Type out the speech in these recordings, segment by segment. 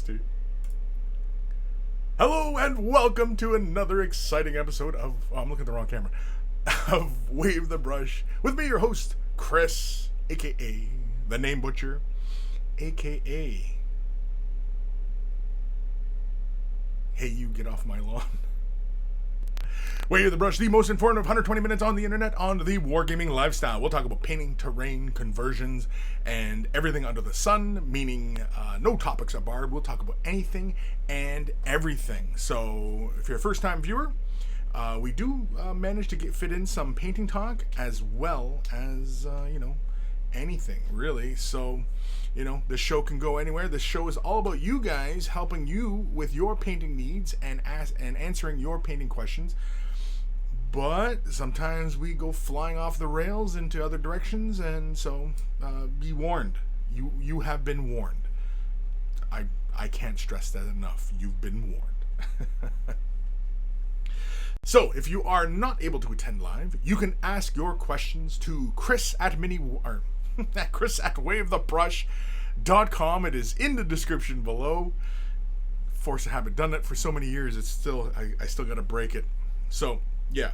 Rusty. Hello and welcome to another exciting episode of, I'm looking at the wrong camera, of Wave the Brush with me, your host, Kris, aka the Name Butcher, aka Hey You Get Off My Lawn. Wave the Brush, the most informative 120 minutes on the internet on the wargaming lifestyle. We'll talk about painting, terrain, conversions, and everything under the sun, meaning no topics are barred. We'll talk about anything and everything. So if you're a first-time viewer, we do manage to fit in some painting talk as well as, anything, really. So, the show can go anywhere. This show is all about you guys, helping you with your painting needs and answering your painting questions. But sometimes we go flying off the rails into other directions, and so be warned. You have been warned. I can't stress that enough. You've been warned. So, if you are not able to attend live, you can ask your questions to Kris at wavethebrush.com. It is in the description below. Force of habit. Done it for so many years. It's still I still got to break it. So yeah,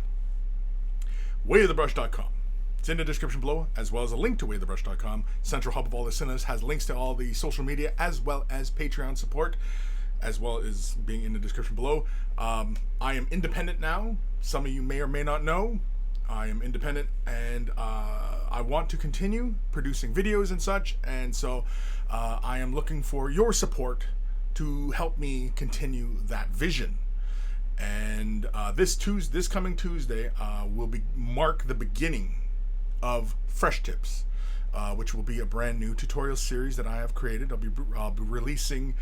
wavethebrush.com. It's in the description below, as well as a link to wavethebrush.com. Central hub of all the cinemas has links to all the social media, as well as Patreon support, as well as being in the description below. I am independent now. Some of you may or may not know. I am independent, and I want to continue producing videos and such, and so I am looking for your support to help me continue that vision. And this coming Tuesday will mark the beginning of Fresh Tips, which will be a brand new tutorial series that I have created. I'll be releasing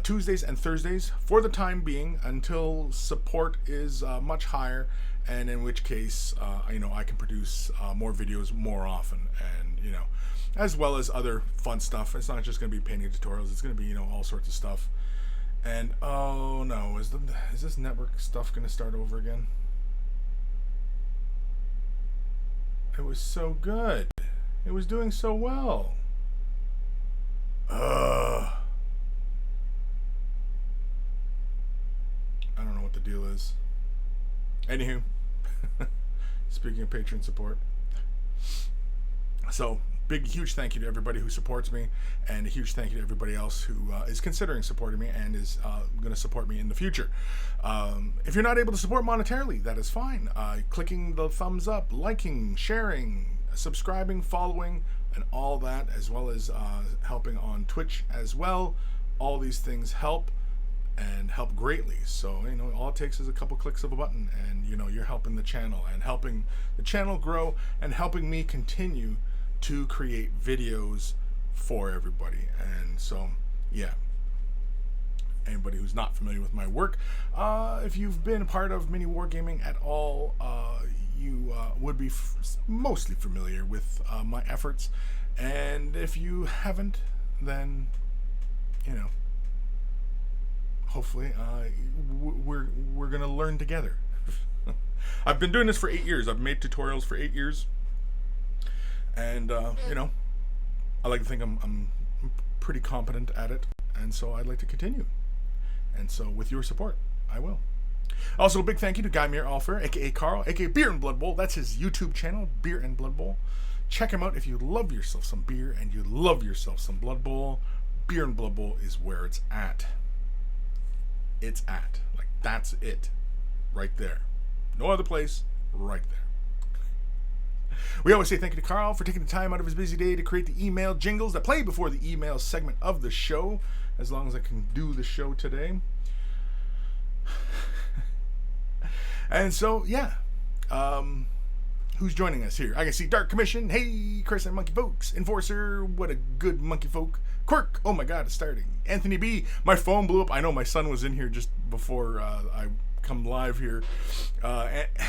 Tuesdays and Thursdays for the time being until support is much higher, and in which case I can produce more videos more often, and as well as other fun stuff. It's not just going to be painting tutorials. It's going to be all sorts of stuff. And oh no, is this network stuff going to start over again? It was so good. It was doing so well. I don't know what the deal is. Anywho, speaking of Patreon support, so huge thank you to everybody who supports me, and a huge thank you to everybody else who is considering supporting me and is going to support me in the future. If you're not able to support monetarily, that is fine. Clicking the thumbs up, liking, sharing, subscribing, following, and all that, as well as helping on Twitch as well. All these things help and help greatly. So all it takes is a couple clicks of a button, and you're helping the channel and helping the channel grow and helping me continue to create videos for everybody. And so yeah, anybody who's not familiar with my work, if you've been a part of mini wargaming at all, you would be mostly familiar with my efforts, and if you haven't, then hopefully we're gonna learn together. I've been doing this for 8 years. I've made tutorials for 8 years, and I like to think I'm pretty competent at it, and so I'd like to continue. And so with your support, I will. Also, a big thank you to Guymere Alfer, aka Carl, aka Beer and Blood Bowl. That's his YouTube channel, Beer and Blood Bowl. Check him out if you love yourself some beer and you love yourself some Blood Bowl. Beer and Blood Bowl is where it's at. It's at. Like, that's it. Right there. No other place. Right there. We always say thank you to Carl for taking the time out of his busy day to create the email jingles that play before the email segment of the show, as long as I can do the show today. And so, yeah. Who's joining us here? I can see Dark Commission. Hey, Kris and Monkey Folks. Enforcer. What a good monkey folk. Quirk. Oh my God, it's starting. Anthony B. My phone blew up. I know my son was in here just before I come live here.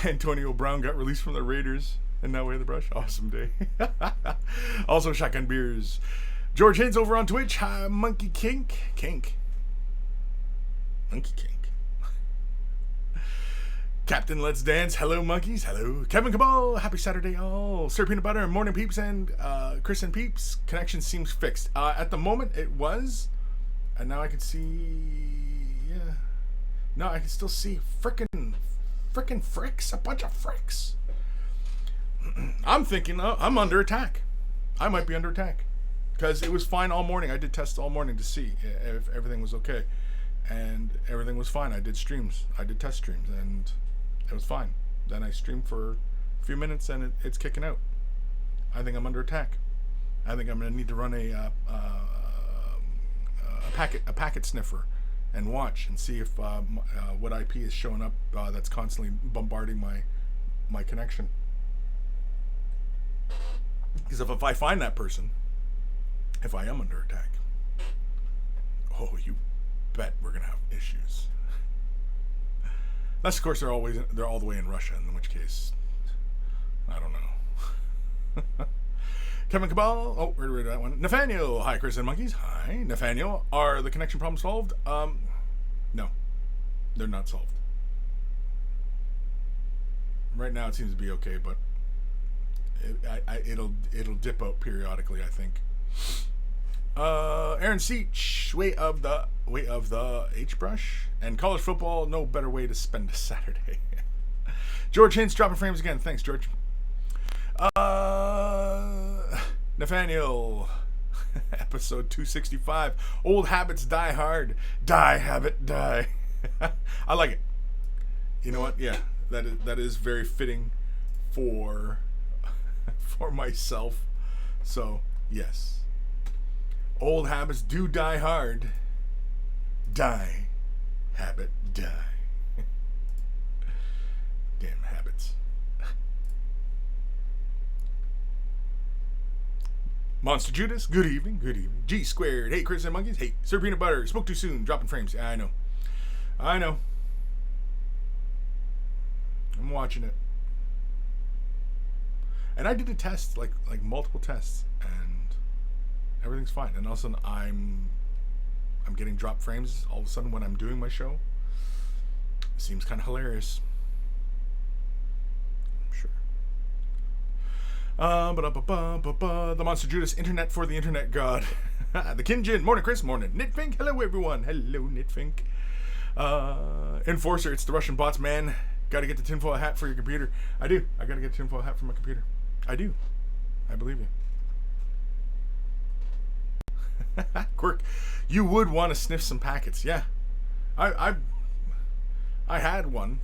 Antonio Brown got released from the Raiders. And now Wave the Brush. Awesome day. Also, Shotgun Beers. George Hins over on Twitch. Hi, Monkey Kink. Monkey Kink. Captain Let's Dance. Hello, monkeys. Hello. Kevin Cabal. Happy Saturday, all. Sir Peanut Butter. Morning, Peeps. And Kris and Peeps. Connection seems fixed. At the moment, it was. And now I can see, yeah. No, I can still see frickin' fricks, a bunch of fricks. I'm thinking, I'm under attack. I might be under attack. Because it was fine all morning. I did tests all morning to see if everything was okay. And everything was fine. I did streams. I did test streams. And it was fine. Then I streamed for a few minutes and it's kicking out. I think I'm under attack. I think I'm going to need to run a packet sniffer and watch and see if what IP is showing up that's constantly bombarding my connection. Because if I find that person, if I am under attack, oh, you bet we're gonna have issues. Unless, of course, they're all the way in Russia, in which case, I don't know. Kevin Cabal, oh, we're ready that one. Nathaniel, hi, Kris and Monkeys. Hi, Nathaniel. Are the connection problems solved? No, they're not solved. Right now, it seems to be okay, but it'll dip out periodically, I think. Aaron Seach, way of the H brush, and college football, no better way to spend a Saturday. George Hintz dropping frames again. Thanks, George. Nathaniel, episode 265. Old habits die hard. Die habit die. I like it. You know what? Yeah, that is very fitting for myself. So yes, old habits do die hard. Die habit die. Damn habits. Monster Judas, good evening, good evening. G squared, hey Kris and Monkeys, hey Sir Peanut Butter, spoke too soon, dropping frames. Yeah, I know. I'm watching it. And I did a test, like multiple tests, and everything's fine. And all of a sudden, I'm getting drop frames all of a sudden when I'm doing my show. It seems kind of hilarious. I'm sure. The Monster Judas, internet for the internet god. The Kinjin, morning Kris, morning Nitfink. Hello everyone, hello Nitfink. Enforcer, it's the Russian bots, man. Gotta get the tinfoil hat for your computer. I do. I gotta get a tinfoil hat for my computer. I do. I believe you. Quirk, you would want to sniff some packets. Yeah. I had one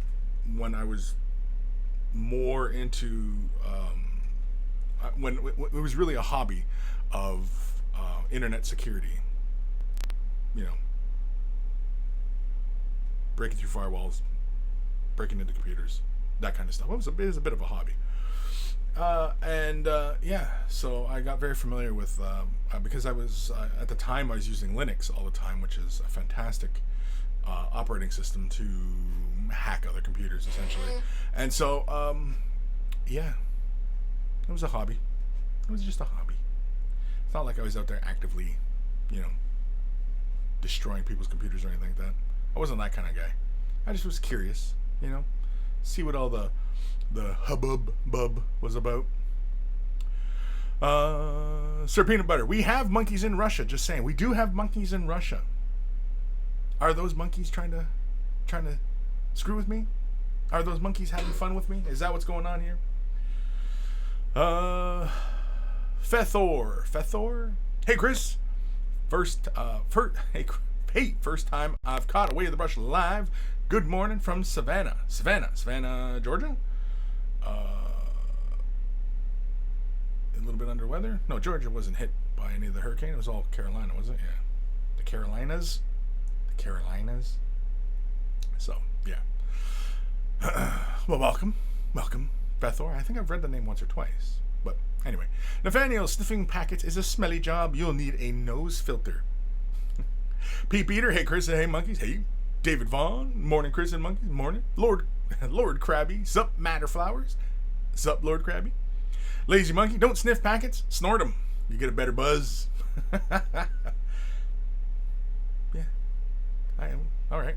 when I was more into when it was really a hobby of internet security. You know, breaking through firewalls, breaking into computers, that kind of stuff. It was a bit of a hobby. Yeah, so I got very familiar with, because I was, at the time I was using Linux all the time, which is a fantastic operating system to hack other computers, essentially. And so, yeah, it was a hobby. It was just a hobby. It's not like I was out there actively, destroying people's computers or anything like that. I wasn't that kind of guy. I just was curious, see what all the hubbub was about. Sir Peanut Butter, we have monkeys in Russia. Just saying, we do have monkeys in Russia. Are those monkeys trying to screw with me? Are those monkeys having fun with me? Is that what's going on here? Fethor. Hey Kris. First time I've caught Away the Brush live. Good morning from Savannah, Georgia. A little bit under weather. No, Georgia wasn't hit by any of the hurricane. It was all Carolina, wasn't it? Yeah. The Carolinas. So, yeah. Well, welcome, Bethor. I think I've read the name once or twice. But anyway, Nathaniel, sniffing packets is a smelly job. You'll need a nose filter. Pete Peter, hey Kris, hey monkeys, hey. David Vaughn, morning Kris and monkeys, morning. Lord Krabby, sup Matter Flowers, sup Lord Krabby. Lazy Monkey, don't sniff packets, snort them. You get a better buzz. Yeah, I am. All right.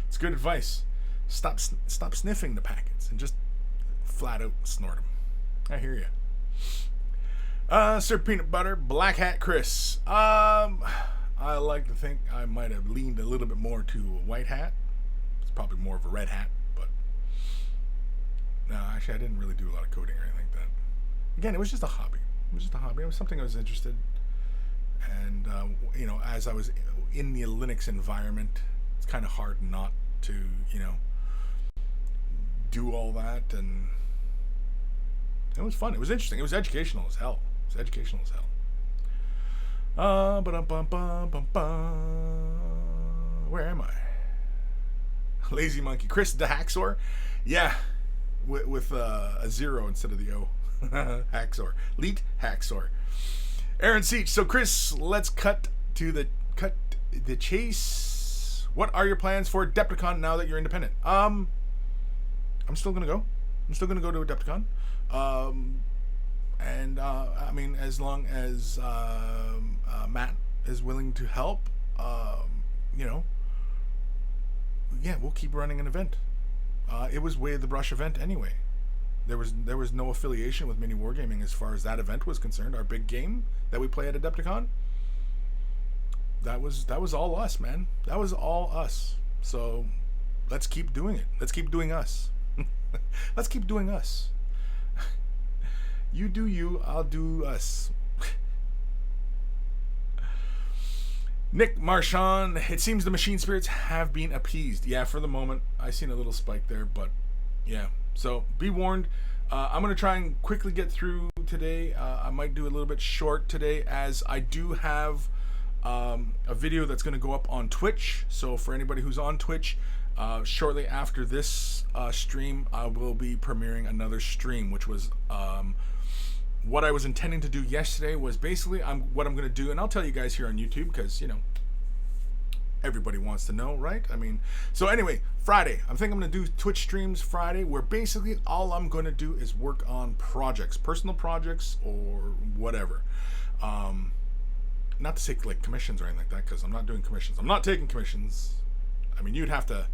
It's good advice. Stop sniffing the packets and just flat out snort them. I hear you. Sir Peanut Butter, Black Hat Kris. I like to think I might have leaned a little bit more to a white hat. It's probably more of a red hat, but no, actually I didn't really do a lot of coding or anything like that. Again, it was just a hobby. It was just a hobby. It was something I was interested in. And, as I was in the Linux environment, it's kind of hard not to, do all that. And it was fun. It was interesting. It was educational as hell. Where am I? Lazy Monkey. Kris the Hacksaw? Yeah, with a zero instead of the O. Hacksaw. Leet Hacksaw. Aaron Seach. So Kris, let's cut the chase. What are your plans for Adepticon now that you're independent? I'm still gonna go. I'm still gonna go to Adepticon. I mean, as long as Matt is willing to help, yeah, we'll keep running an event. It was Way of the Brush event anyway. There was no affiliation with Mini Wargaming as far as that event was concerned. Our big game that we play at Adepticon, that was all us, man. That was all us. So let's keep doing it. Let's keep doing us. Let's keep doing us. You do you, I'll do us. Nick Marchand, it seems the machine spirits have been appeased. Yeah, for the moment. I seen a little spike there, but yeah. So be warned. I'm going to try and quickly get through today. I might do a little bit short today, as I do have a video that's going to go up on Twitch. So for anybody who's on Twitch, shortly after this stream, I will be premiering another stream, which was what I was intending to do yesterday. Was basically what I'm going to do, and I'll tell you guys here on YouTube, because everybody wants to know, right? I mean, so anyway, Friday, I'm thinking I'm going to do Twitch streams Friday, where basically all I'm going to do is work on projects, personal projects or whatever. Not to take like commissions or anything like that, because I'm not doing commissions. I'm not taking commissions. I mean, you'd have to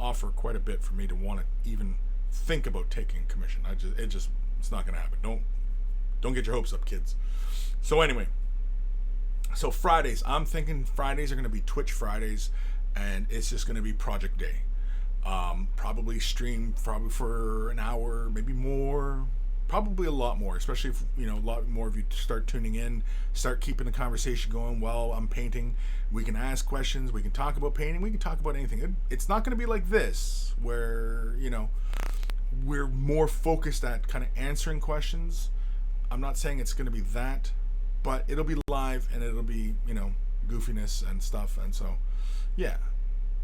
offer quite a bit for me to want to even think about taking commission. It's not going to happen. Don't get your hopes up, kids. So anyway, so Fridays, I'm thinking Fridays are going to be Twitch Fridays, and it's just going to be project day. Probably stream for an hour, maybe more, probably a lot more, especially if a lot more of you start tuning in, start keeping the conversation going while I'm painting. We can ask questions, we can talk about painting, we can talk about anything. It's not going to be like this, where we're more focused at kind of answering questions. I'm not saying it's going to be that, but it'll be live, and it'll be goofiness and stuff. And so yeah,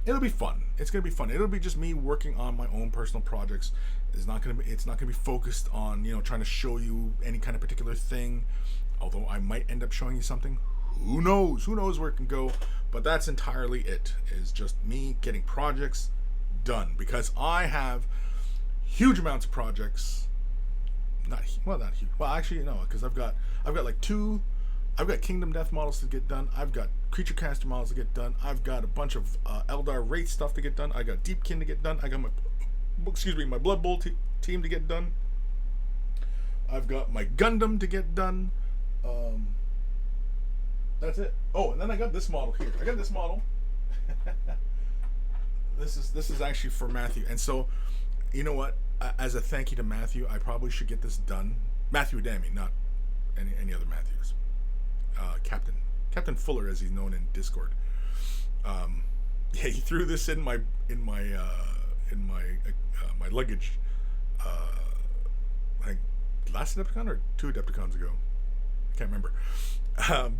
it'll be fun. It's going to be fun. It'll be just me working on my own personal projects. It's not going to be focused on trying to show you any kind of particular thing, although I might end up showing you something. Who knows where it can go. But that's entirely it, is just me getting projects done, because I have huge amounts of projects. Not huge. Well, actually, no, because I've got like two. I've got Kingdom Death models to get done. I've got Creature Caster models to get done. I've got a bunch of Eldar Wraith stuff to get done. I got Deepkin to get done. I got my Blood Bowl team to get done. I've got my Gundam to get done. That's it. Oh, and then I got this model here. I got this model. This is actually for Matthew, and so. You know what? As a thank you to Matthew, I probably should get this done. Matthew Adami, not any other Matthews. Captain Fuller, as he's known in Discord. Yeah, he threw this in my luggage. I think last Adepticon or 2 Adepticons ago. I can't remember.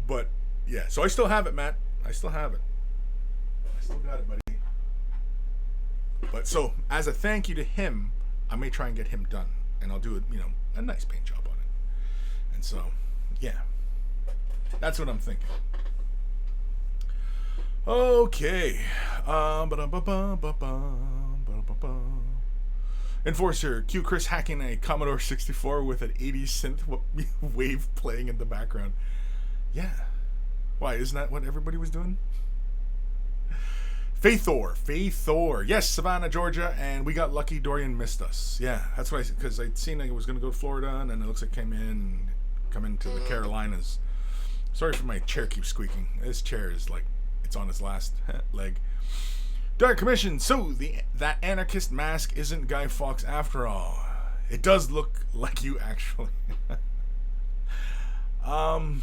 But yeah, so I still have it, Matt. I still have it. I still got it, buddy. But so, as a thank you to him, I may try and get him done, and I'll do a nice paint job on it. And so, yeah, that's what I'm thinking. Okay. Enforcer, cue Kris hacking a Commodore 64 with an 80s synth wave playing in the background. Yeah. Why, isn't that what everybody was doing? Faithor. Yes, Savannah, Georgia, and we got lucky. Dorian missed us. Yeah, that's what because I'd seen it was going to go to Florida, and then it looks like come into the Carolinas. Sorry for my chair keeps squeaking. This chair is like, it's on its last leg. Dark Commission. So that anarchist mask isn't Guy Fawkes after all. It does look like you actually. I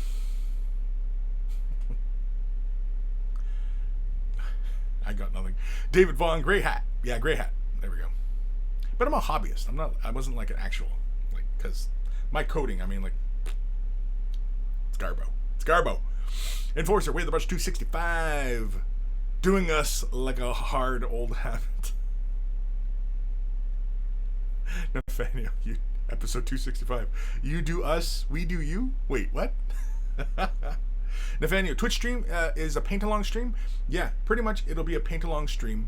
got nothing. David Vaughn, gray hat. Yeah, gray hat. There we go. But I'm a hobbyist. I wasn't like an actual, like, because my coding, I mean, like, it's Garbo. It's Garbo. Enforcer, Way of the Brush 265. Doing us like a hard old habit. Nathaniel, you, episode 265. You do us, we do you? Wait, what? Nathaniel, Twitch stream is a paint-along stream? Yeah, pretty much it'll be a paint-along stream.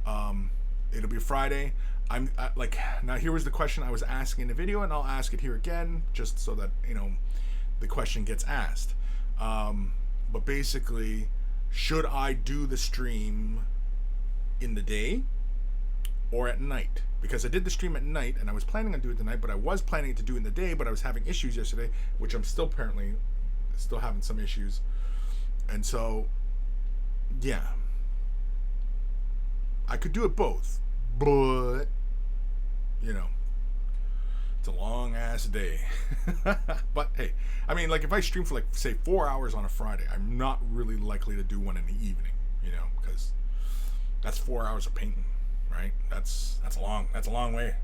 It'll be a Friday. Like, now here was the question I was asking in the video, and I'll ask it here again, just so that, you know, the question gets asked. But basically, should I do the stream in the day or at night? Because I did the stream at night, and I was planning on doing it tonight, but I was planning to do it in the day, but I was having issues yesterday, which I'm still apparently still having some issues. And so, yeah. I could do it both, but, you know, it's a long ass day. But hey, I mean, like, if I stream for, like, say 4 hours on a Friday, I'm not really likely to do one in the evening, you know, because that's 4 hours of painting, right? That's a long way.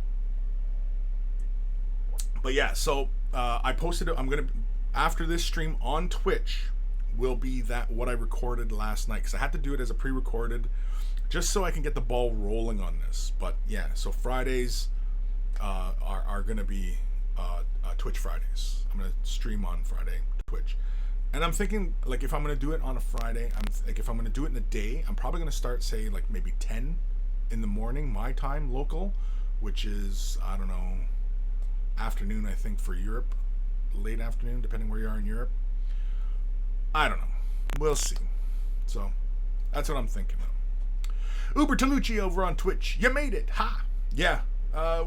But yeah, so I posted it. I'm gonna, after this stream on Twitch, will be that what I recorded last night, because I had to do it as a pre-recorded just so I can get the ball rolling on this. But yeah, so Fridays are gonna be Twitch Fridays. I'm gonna stream on Friday Twitch, and I'm thinking, like, if I'm gonna do it on a Friday, if I'm gonna do it in the day, I'm probably gonna start, say, like maybe 10 in the morning my time, local, which is, I don't know, afternoon, I think, for Europe, late afternoon, depending where you are in Europe. I don't know, we'll see. So that's what I'm thinking of. Uber Tolucci over on Twitch, you made it, ha! Yeah,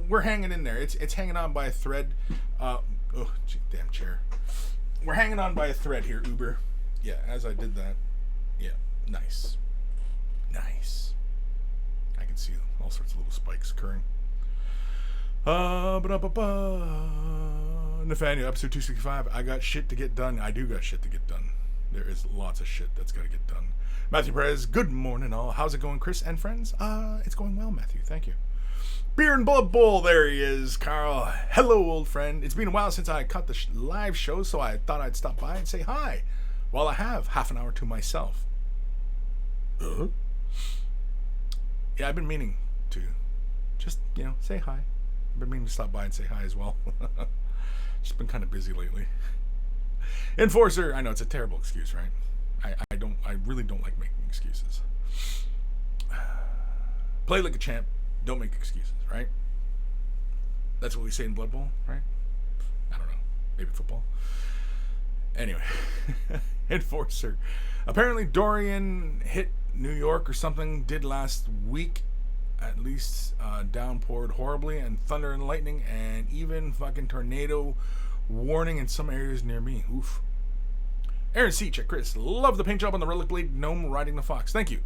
we're hanging in there. It's hanging on by a thread. Oh, gee, damn chair. We're hanging on by a thread here, Uber. Yeah, as I did that. Yeah, nice. Nice. I can see all sorts of little spikes occurring. Nathaniel, episode 265. I got shit to get done. I do got shit to get done. There is lots of shit that's got to get done. Matthew Perez, good morning all. How's it going, Kris and friends? It's going well, Matthew. Thank you. Beer and Blood Bowl, there he is, Carl. Hello, old friend. It's been a while since I cut the live show, so I thought I'd stop by and say hi while I have half an hour to myself. Yeah, I've been meaning to just, you know, say hi. I've been meaning to stop by and say hi as well. Just been kind of busy lately. Enforcer, I know it's a terrible excuse, right? I really don't like making excuses. Play like a champ. Don't make excuses, right? That's what we say in Blood Bowl, right? I don't know. Maybe football. Anyway. Enforcer. Apparently Dorian hit New York or something. Did last week. At least downpoured horribly. And thunder and lightning. And even fucking tornado warning in some areas near me. Oof. Aaron C. Check Kris. Love the paint job on the Relic Blade gnome riding the fox. Thank you.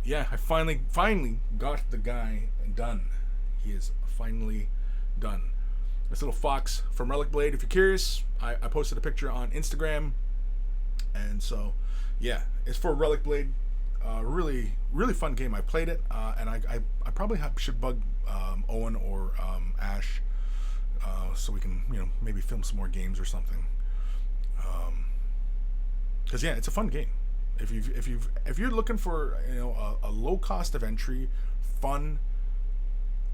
Yeah, I finally got the guy done. He is finally done. This little fox from Relic Blade. If you're curious, I posted a picture on Instagram. And so, yeah, it's for Relic Blade. Really, really fun game. I played it, and I probably should bug Owen or Ash so we can, you know, maybe film some more games or something. Because yeah, it's a fun game. If you're looking for, you know, a low cost of entry, fun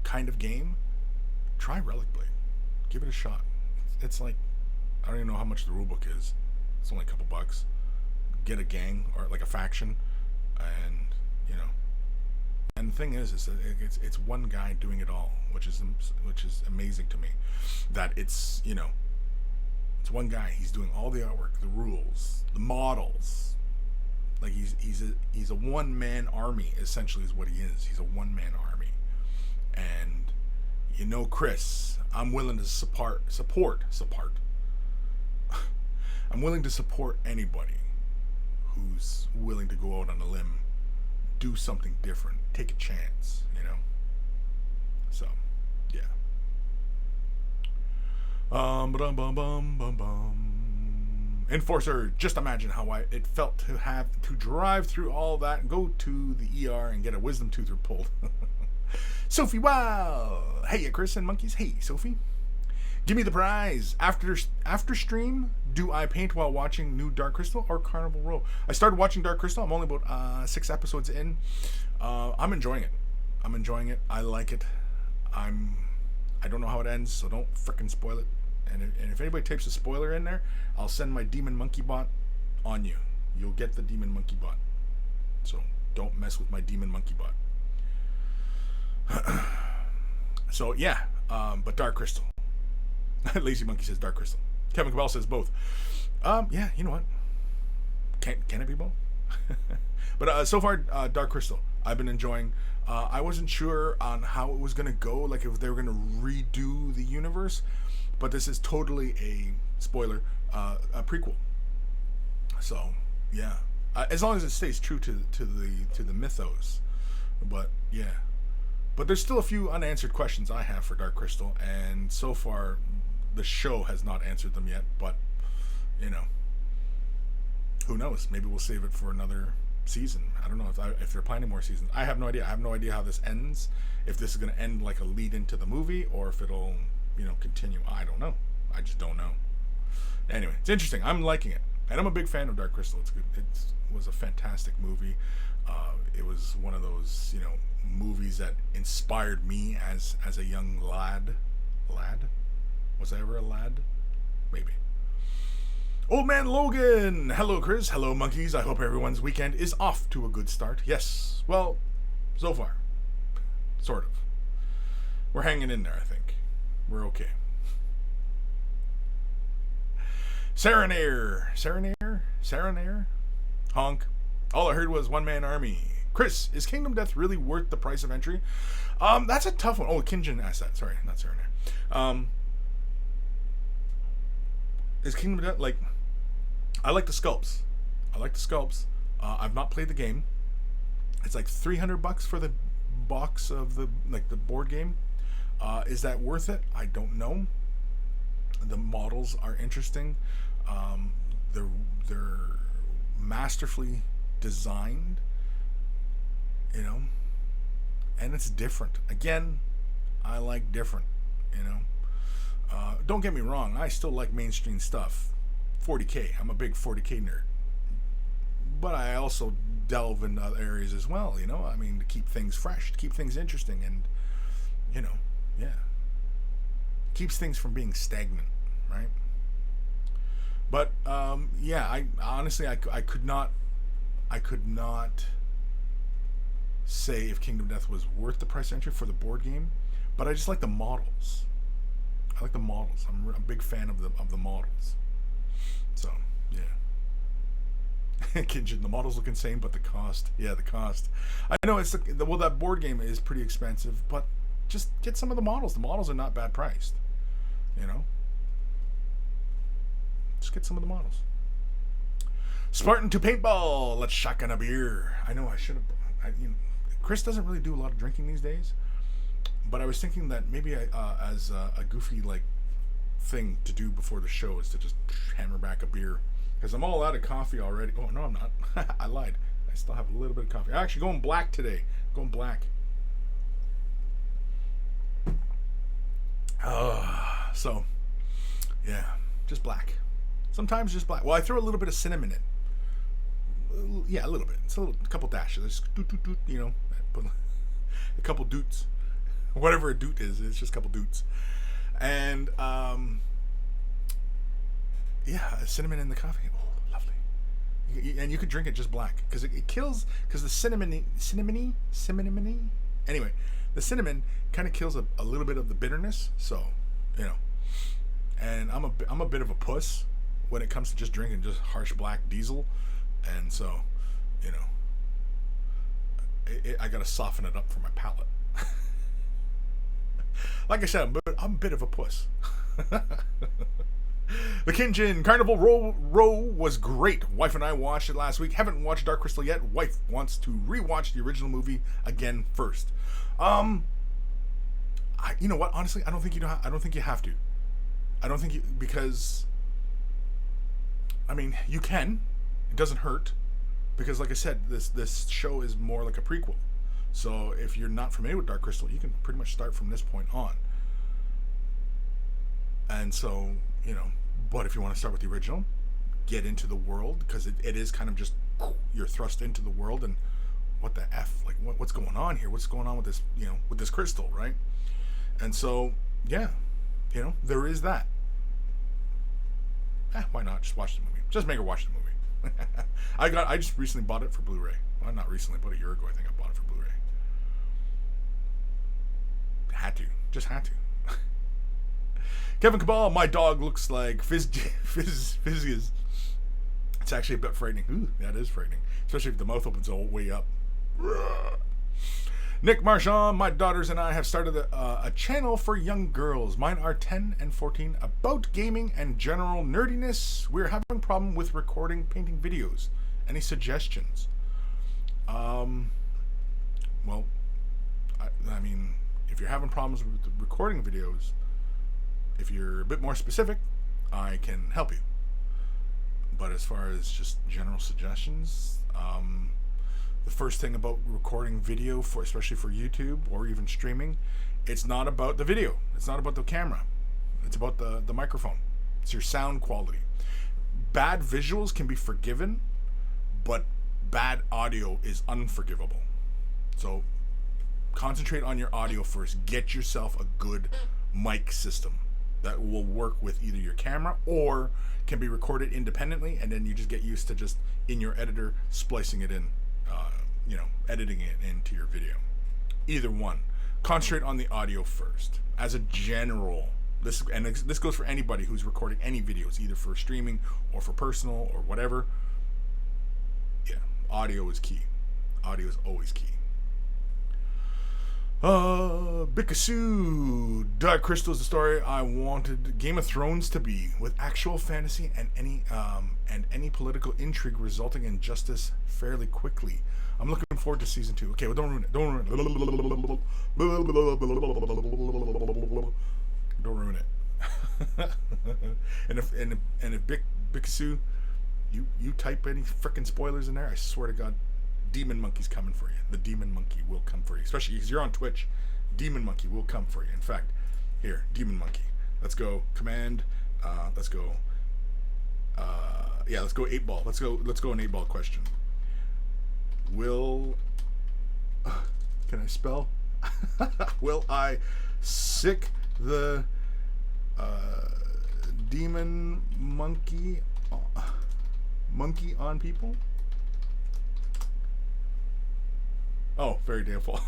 kind of game, try Relic Blade. Give it a shot. It's like, I don't even know how much the rulebook is. It's only a couple bucks. Get a gang or like a faction, and you know. And the thing is that it's one guy doing it all, which is amazing to me. That it's, you know, it's one guy. He's doing all the artwork, the rules, the models. Like he's a one-man army, essentially, is what he is. He's a one-man army. And you know, Kris, I'm willing to support I'm willing to support anybody who's willing to go out on a limb, do something different, take a chance, you know. So, yeah. Bum bum bum bum bum. Enforcer, just imagine how it felt to have to drive through all that and go to the ER and get a wisdom tooth pulled. Sophie, wow. Hey, Kris and monkeys. Hey, Sophie. Give me the prize. After stream, do I paint while watching new Dark Crystal or Carnival Row? I started watching Dark Crystal. I'm only about 6 episodes in. I'm enjoying it. I like it. I don't know how it ends, so don't frickin' spoil it. And if anybody types a spoiler in there, I'll send my Demon Monkey Bot on you. You'll get the Demon Monkey Bot. So don't mess with my Demon Monkey Bot. So yeah, but Dark Crystal. Lazy Monkey says Dark Crystal. Kevin Cabell says both. Yeah, you know what? Can it be both? But so far, Dark Crystal, I've been enjoying. I wasn't sure on how it was going to go, like if they were going to redo the universe, but this is totally a spoiler, a prequel. So yeah, as long as it stays true to the mythos. But yeah, but there's still a few unanswered questions I have for Dark Crystal, and so far the show has not answered them yet. But you know, who knows? Maybe we'll save it for another season. I don't know if they're planning more seasons. I have no idea. I have no idea how this ends. If this is going to end like a lead into the movie, or if it'll, continue. I don't know. I just don't know. Anyway, it's interesting. I'm liking it, and I'm a big fan of Dark Crystal. It's good. It was a fantastic movie. It was one of those movies that inspired me as a young lad. Was I ever a lad? Maybe. Old Man Logan! Hello, Kris. Hello, monkeys. I hope everyone's weekend is off to a good start. Yes. Well, so far. Sort of. We're hanging in there, I think. We're okay. Serenair. Honk. All I heard was one-man army. Kris, is Kingdom Death really worth the price of entry? That's a tough one. Oh, Kinjin asked that. Sorry, not Serenair. Is Kingdom Death, I like the sculpts. I've not played the game. It's like $300 for the box of the board game. Is that worth it? I don't know. The models are interesting. They're masterfully designed, and it's different. Again, I like different, Don't get me wrong, I still like mainstream stuff. 40K, I'm a big 40K nerd. But I also delve into other areas as well, to keep things fresh, to keep things interesting, and, yeah. Keeps things from being stagnant, right? But, yeah, I honestly, I could not say if Kingdom Death was worth the price of entry for the board game, but I just like the models. I'm a big fan of the models. So, yeah. Kinjin, the models look insane, but the cost. Yeah, the cost. I know that board game is pretty expensive, but just get some of the models. The models are not bad priced. Just get some of the models. Spartan to paintball. Let's shotgun a beer. I know I should have. Kris doesn't really do a lot of drinking these days, but I was thinking that maybe as a goofy thing to do before the show is to just hammer back a beer, because I'm all out of coffee already. Oh no, I'm not. I lied. I still have a little bit of coffee. I'm actually going black today. Going black. So yeah, just black. Sometimes just black. Well, I throw a little bit of cinnamon in. Yeah, a little bit. It's a couple dashes. Just put a couple doots. Whatever a doot is, it's just a couple doots. And yeah, cinnamon in the coffee. Oh, lovely. And you could drink it just black, because it kills, because the cinnamony. Anyway, the cinnamon kind of kills a little bit of the bitterness. So, and I'm a bit of a puss when it comes to just drinking just harsh black diesel, and so, I gotta soften it up for my palate. Like I said, I'm a bit of a puss. The Kinjin Carnival Row was great. Wife and I watched it last week. Haven't watched Dark Crystal yet. Wife wants to rewatch the original movie again first. You know what? Honestly, I don't think you know. I don't think you have to. I don't think you, because I mean, you can. It doesn't hurt, because like I said, this show is more like a prequel. So if you're not familiar with Dark Crystal, you can pretty much start from this point on. And so, you know, but if you want to start with the original, get into the world, because it is kind of just, you're thrust into the world, and what the F, like what's going on here? What's going on with this, you know, with this crystal, right? And so, yeah, you know, there is that. Why not? Just watch the movie. Just make her watch the movie. I just recently bought it for Blu-ray. Well, not recently, about a year ago, I think I bought it for Blu-ray. Had to. Just had to. Kevin Cabal, my dog looks like Fizzius. It's actually a bit frightening. Ooh, that is frightening. Especially if the mouth opens all the way up. Nick Marchand, my daughters and I have started a channel for young girls. Mine are 10 and 14, about gaming and general nerdiness. We're having a problem with recording painting videos. Any suggestions? Well, I mean, if you're having problems with recording videos, if you're a bit more specific, I can help you. But as far as just general suggestions, the first thing about recording video, especially for YouTube or even streaming, it's not about the video. It's not about the camera. It's about the microphone. It's your sound quality. Bad visuals can be forgiven, but bad audio is unforgivable. So concentrate on your audio first. Get yourself a good mic system that will work with either your camera or can be recorded independently, and then you just get used to just in your editor splicing it in, editing it into your video. Either one. Concentrate on the audio first. As a general, this goes for anybody who's recording any videos, either for streaming or for personal or whatever. Yeah, audio is key. Audio is always key. Bikasu, Dark Crystal is the story I wanted Game of Thrones to be, with actual fantasy and any political intrigue resulting in justice fairly quickly. I'm looking forward to season 2. Okay, well, don't ruin it. Don't ruin it. and if Bikasu, you type any frickin' spoilers in there, I swear to God, Demon Monkey's coming for you. The Demon Monkey will come for you. Especially because you're on Twitch. Demon Monkey will come for you. In fact, here, Demon Monkey. Let's go. Command. Let's go. Let's go 8-ball. Let's go an 8-ball question. Will... can I spell? Will I sick the Demon Monkey on people? Oh, very damnful.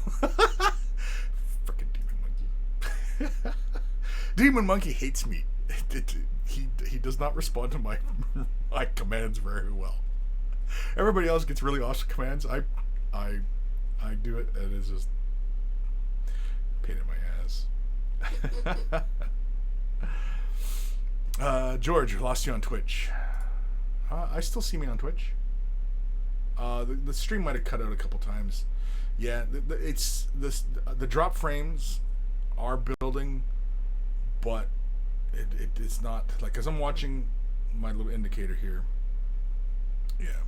Frickin' Demon Monkey. Demon Monkey hates me. He does not respond to my commands very well. Everybody else gets really awesome commands. I do it, and it's just pain in my ass. George, lost you on Twitch. I still see me on Twitch. The stream might have cut out a couple times. Yeah, the drop frames are building, but it's not like, as I'm watching my little indicator here. Yeah,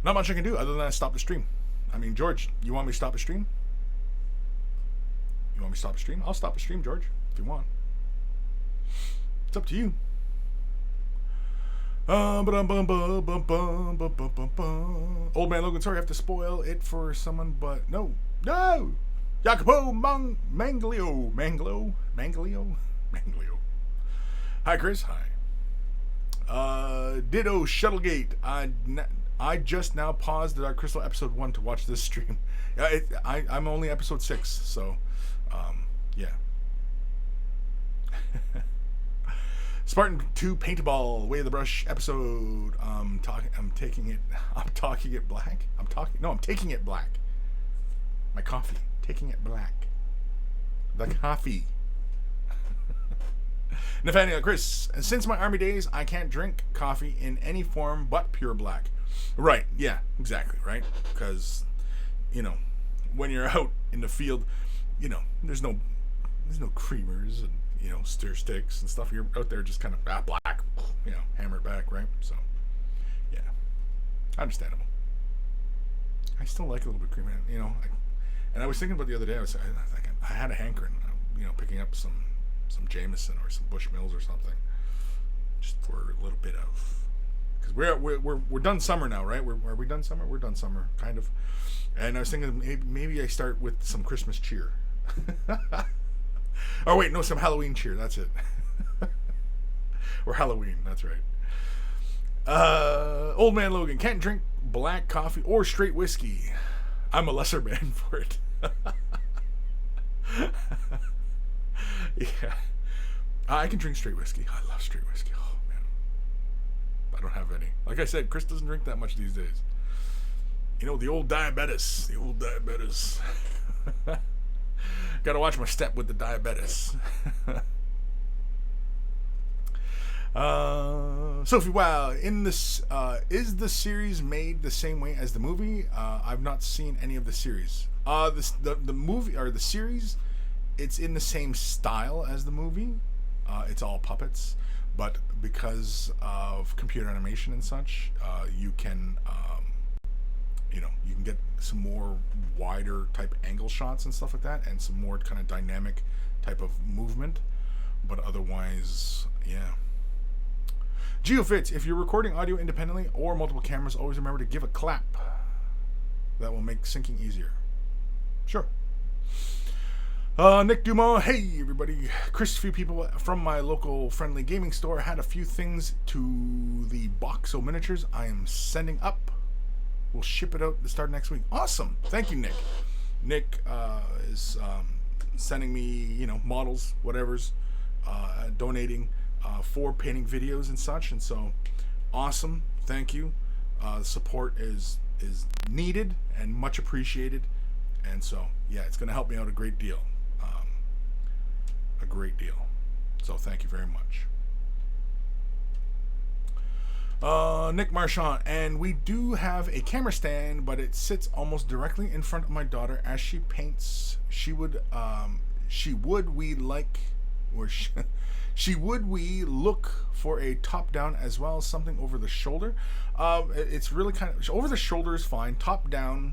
not much I can do other than stop the stream. I mean, George, you want me to stop the stream? You want me to stop the stream? I'll stop the stream, George, if you want. It's up to you. Old man Logan, sorry I have to spoil it for someone, but no. Jacopo Manglio. Hi, Kris. Hi. Ditto Shuttlegate. I just now paused the Dark Crystal episode 1 to watch this stream. I'm only episode 6, so yeah. Spartan 2 Paintball Way of the Brush episode. I'm taking it black. I'm taking it black. My coffee. Taking it black. The coffee. Nathaniel, Kris, since my army days, I can't drink coffee in any form but pure black. Right, yeah, exactly, right? Because, when you're out in the field, there's no creamers and, stir sticks and stuff. You're out there just kind of, black, hammer it back, right? So, yeah, understandable. I still like a little bit of cream, and I was thinking about the other day, I had a hankering, picking up some Jameson or some Bushmills or something, just for a little bit of, because we're done summer now, right? Are we done summer? We're done summer, kind of. And I was thinking maybe I start with some Christmas cheer. Oh wait, no, some Halloween cheer. That's it. Or Halloween. That's right. Old man Logan can't drink black coffee or straight whiskey. I'm a lesser man for it. Yeah, I can drink straight whiskey. I love straight whiskey. Oh man, I don't have any. Like I said, Kris doesn't drink that much these days. The old diabetes. The old diabetes. Got to watch my step with the diabetes. Sophie, wow. In this, is the series made the same way as the movie? I've not seen any of the series. The movie or the series, it's in the same style as the movie. It's all puppets, but because of computer animation and such, you can get some more wider type angle shots and stuff like that, and some more kind of dynamic type of movement. But otherwise, yeah. GeoFits, if you're recording audio independently or multiple cameras, always remember to give a clap. That will make syncing easier. Sure. Nick Dumont, hey everybody. Kris, few people from my local friendly gaming store had a few things to the Boxo miniatures I am sending up. We'll ship it out at the start of next week. Awesome. Thank you, Nick. Nick is sending me, models, whatever's, donating for painting videos and such. And so, awesome. Thank you. Support is needed and much appreciated. And so, yeah, it's going to help me out a great deal. A great deal. So, thank you very much. Nick Marchand, and we do have a camera stand, but it sits almost directly in front of my daughter as she paints. She would we look for a top down as well as something over the shoulder. It's really kind of over the shoulder is fine. Top down,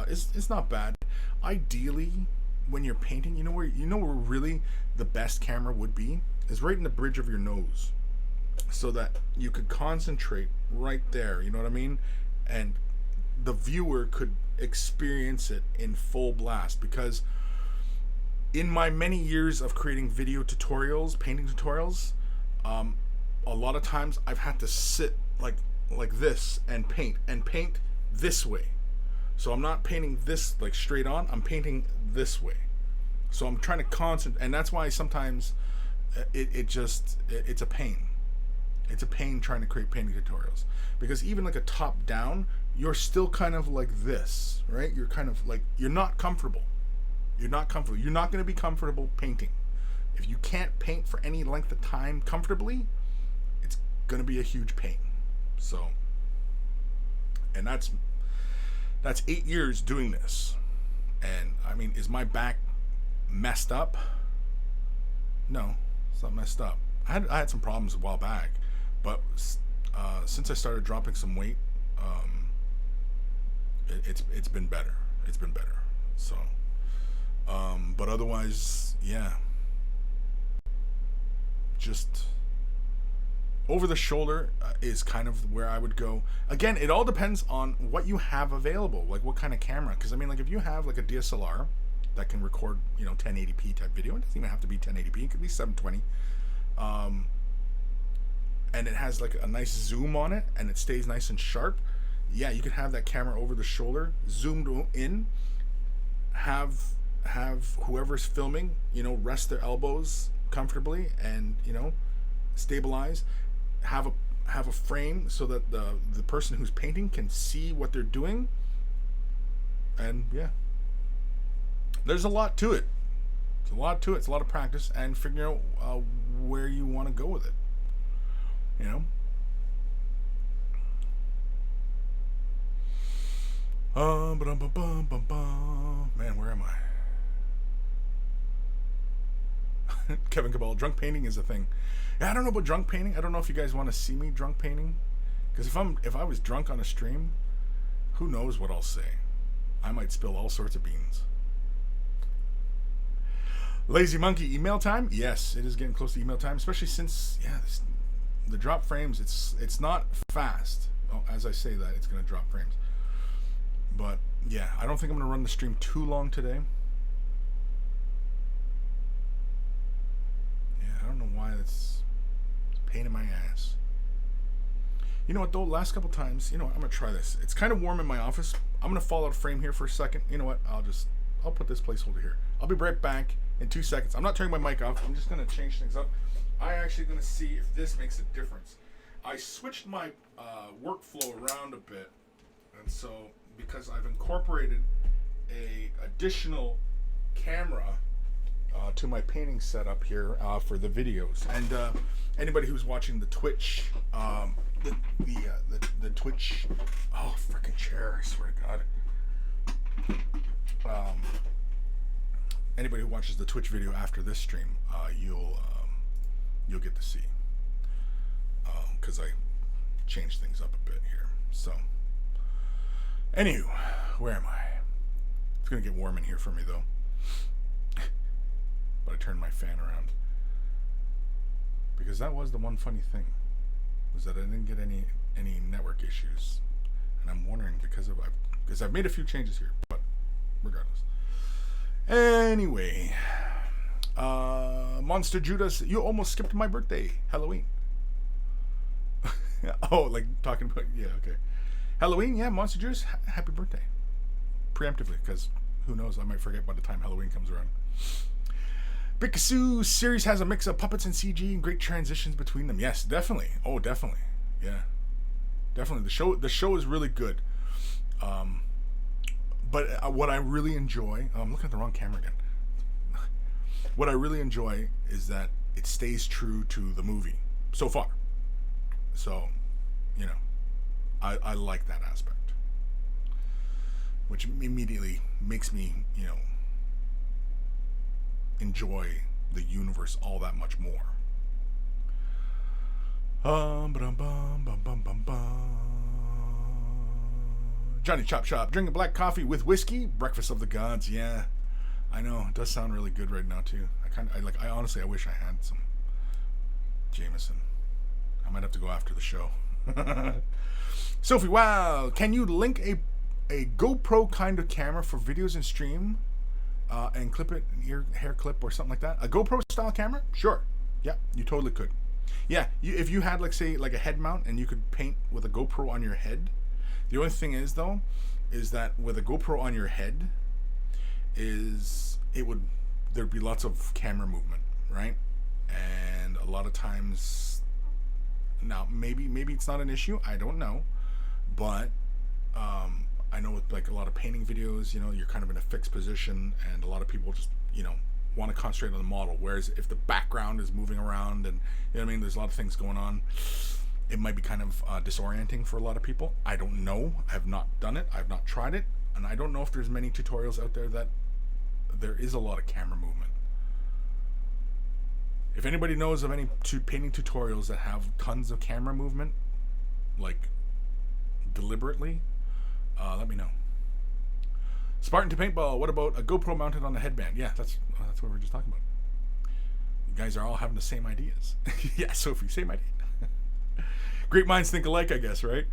it's not bad. Ideally, when you're painting, where really the best camera would be is right in the bridge of your nose, so that you could concentrate right there, you know what I mean? And the viewer could experience it in full blast. Because in my many years of creating video tutorials, painting tutorials, a lot of times I've had to sit like this and paint this way. So I'm not painting this like straight on, I'm painting this way. So I'm trying to concentrate, and that's why sometimes it's a pain. It's a pain trying to create painting tutorials, because even like a top down, you're still kind of like this, right? You're kind of like, you're not comfortable. You're not comfortable. You're not going to be comfortable painting. If you can't paint for any length of time comfortably, it's going to be a huge pain. So, and that's 8 years doing this. And I mean, is my back messed up? No, it's not messed up. I had some problems a while back. But since I started dropping some weight, it's been better. It's been better. So, but otherwise, yeah. Just over the shoulder is kind of where I would go. Again, it all depends on what you have available, like what kind of camera. Because I mean, like if you have like a DSLR that can record, 1080p type video, it doesn't even have to be 1080p. It could be 720. And it has like a nice zoom on it, and it stays nice and sharp. Yeah, you could have that camera over the shoulder, zoomed in, have whoever's filming, rest their elbows comfortably, and stabilize. Have a frame so that the person who's painting can see what they're doing. And yeah, there's a lot to it. It's a lot to it. It's a lot of practice and figuring out where you want to go with it. You know? Man, where am I? Kevin Cabal, drunk painting is a thing. Yeah, I don't know about drunk painting. I don't know if you guys want to see me drunk painting. Because if I was drunk on a stream, who knows what I'll say. I might spill all sorts of beans. Lazy Monkey, email time? Yes, it is getting close to email time, especially since, the drop frames, it's not fast. Oh, as I say that, it's going to drop frames. But, yeah, I don't think I'm going to run the stream too long today. Yeah, I don't know why it's a pain in my ass. You know what, though? Last couple times, I'm going to try this. It's kind of warm in my office. I'm going to fall out of frame here for a second. You know what? I'll put this placeholder here. I'll be right back in 2 seconds. I'm not turning my mic off. I'm just going to change things up. I'm actually going to see if this makes a difference. I switched my workflow around a bit. And so, because I've incorporated a additional camera to my painting setup here for the videos. And anybody who's watching the Twitch, the Twitch, oh, freaking chair, I swear to God. Anybody who watches the Twitch video after this stream, you'll get to see, because I changed things up a bit here. So, anywho, where am I? It's gonna get warm in here for me though. But I turned my fan around because that was the one funny thing, was that I didn't get any network issues, and I'm wondering because I've made a few changes here, but regardless. Anyway, Monster Judas, you almost skipped my birthday, Halloween. Oh, like talking about, yeah, okay. Halloween, yeah, Monster Judas, happy birthday. Preemptively, because who knows, I might forget by the time Halloween comes around. Pikachu series has a mix of puppets and CG and great transitions between them. Yes, definitely. Oh, definitely. Yeah, definitely. The show is really good. But what I really enjoy, I'm looking at the wrong camera again. What I really enjoy is that it stays true to the movie so far. So, I like that aspect, which immediately makes me, enjoy the universe all that much more. Johnny Chop Shop, drinking black coffee with whiskey, breakfast of the gods. Yeah, I know, it does sound really good right now too. I honestly, I wish I had some Jameson. I might have to go after the show. Sophie, wow, can you link a GoPro kind of camera for videos and stream, and clip it in your hair clip or something like that? A GoPro style camera? Sure. Yeah, you totally could. Yeah, if you had, say, a head mount and you could paint with a GoPro on your head. The only thing is, though, is that with a GoPro on your head, there'd be lots of camera movement, right? And a lot of times, now maybe it's not an issue, I don't know, but I know with a lot of painting videos, you're kind of in a fixed position, and a lot of people just want to concentrate on the model. Whereas if the background is moving around, and there's a lot of things going on, it might be kind of disorienting for a lot of people. I don't know. I have not done it. I've not tried it. And I don't know if there's many tutorials out there that there is a lot of camera movement. If anybody knows of any painting tutorials that have tons of camera movement, deliberately, let me know. Spartan to Paintball, what about a GoPro mounted on a headband? Yeah, that's what we were just talking about. You guys are all having the same ideas. Yeah, Sophie, same idea. Great minds think alike, I guess, right?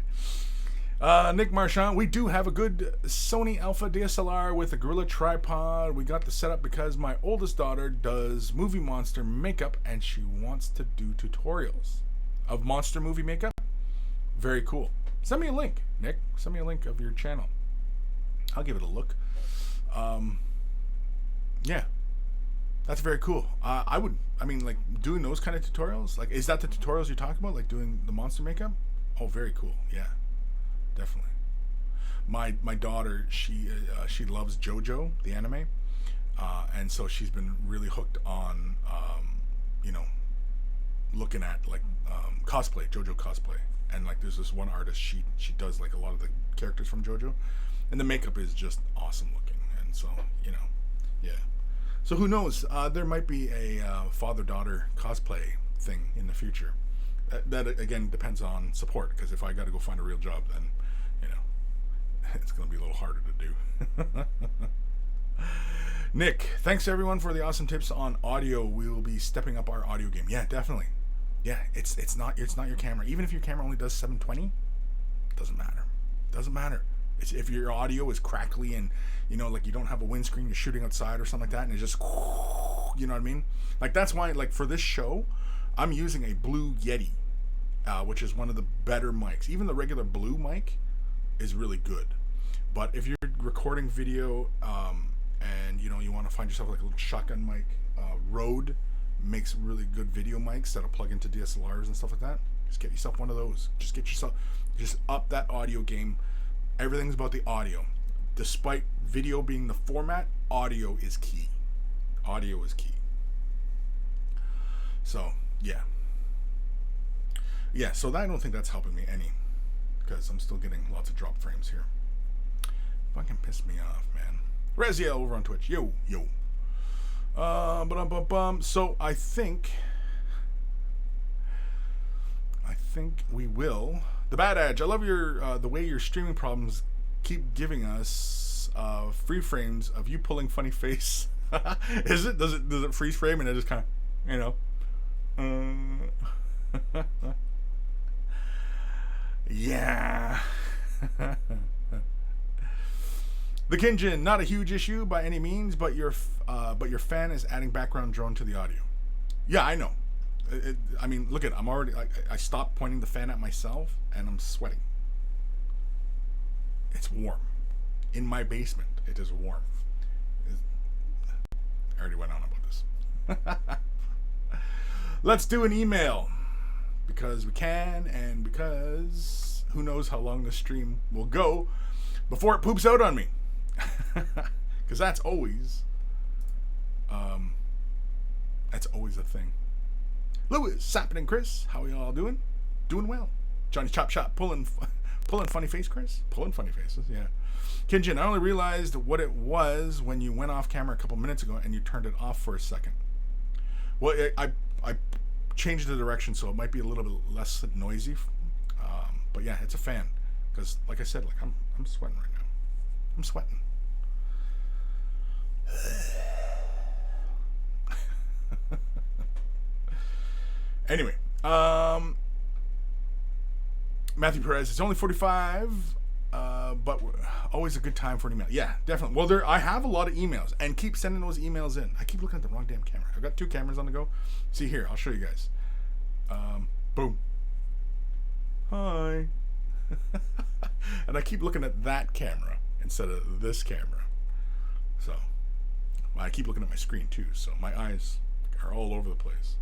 Nick Marchand, we do have a good Sony Alpha DSLR with a Gorilla tripod. We got the setup because my oldest daughter does movie monster makeup and she wants to do tutorials of monster movie makeup. Very cool. Send me a link, Nick. Send me a link of your channel. I'll give it a look. Yeah. That's very cool. Doing those kind of tutorials, is that the tutorials you're talking about, doing the monster makeup? Oh, very cool. Yeah, definitely. My daughter, she loves JoJo, the anime. and so she's been really hooked on, you know, looking at like cosplay, JoJo cosplay, and like there's this one artist, she does like a lot of the characters from JoJo, and the makeup is just awesome looking, and so you know, yeah. So who knows? There might be a father-daughter cosplay thing in the future. That again depends on support, because if I got to go find a real job, then you know it's going to be a little harder to do. Nick, thanks everyone for the awesome tips on audio. We will be stepping up our audio game. Yeah, definitely. Yeah, it's not your camera. Even if your camera only does 720, doesn't matter. Doesn't matter. It's if your audio is crackly and you know, like you don't have a windscreen, you're shooting outside or something like that, and it's just, you know what I mean? Like that's why, like for this show, I'm using a Blue Yeti, which is one of the better mics. Even the regular Blue mic is really good, but if you're recording video, and you know you want to find yourself like a little shotgun mic, Rode makes really good video mics that'll plug into DSLRs and stuff like that. Just get yourself one of those. Just up that audio game. Everything's about the audio. Despite video being the format, audio is key. Audio is key. So yeah, so I don't think that's helping me any, because I'm still getting lots of drop frames here. Fucking piss me off, man. Reziel over on Twitch. Yo. So I think we will. The Bad Edge. I love your the way your streaming problems keep giving us free frames of you pulling funny face. Does it freeze frame and it just kind of, you know, yeah. The Kinjin, not a huge issue by any means, but your fan is adding background drone to the audio. Yeah, I know. I mean, look at it. I'm already. I stopped pointing the fan at myself, and I'm sweating. It's warm. In my basement, it is warm. I already went on about this. Let's do an email, because we can, and because who knows how long this stream will go before it poops out on me. Because that's always a thing. Lewis, Sappin, and Kris, how are y'all doing? Doing well. Johnny Chop Shop, pulling funny face, Kris? Pulling funny faces, yeah. Kinjin, I only realized what it was when you went off camera a couple minutes ago and you turned it off for a second. Well, I changed the direction, so it might be a little bit less noisy. But yeah, it's a fan. Because, like I said, like I'm sweating right now. I'm sweating. Anyway, Matthew Perez, it's only 45, but always a good time for an email. Yeah, definitely. Well, I have a lot of emails, and keep sending those emails in. I keep looking at the wrong damn camera. I've got 2 cameras on the go. See here, I'll show you guys. Boom. Hi. And I keep looking at that camera instead of this camera. So, I keep looking at my screen too, so my eyes are all over the place.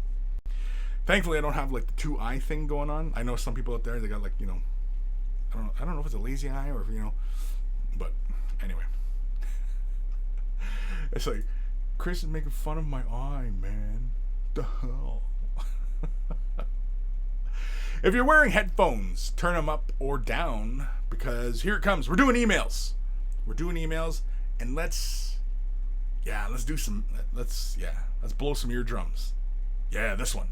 Thankfully, I don't have like the 2-eye thing going on. I know some people out there, they got like, you know, I don't know if it's a lazy eye or if, you know, but anyway. It's like, Kris is making fun of my eye, man. The hell? If you're wearing headphones, turn them up or down, because here it comes. We're doing emails. And let's blow some eardrums. Yeah, this one.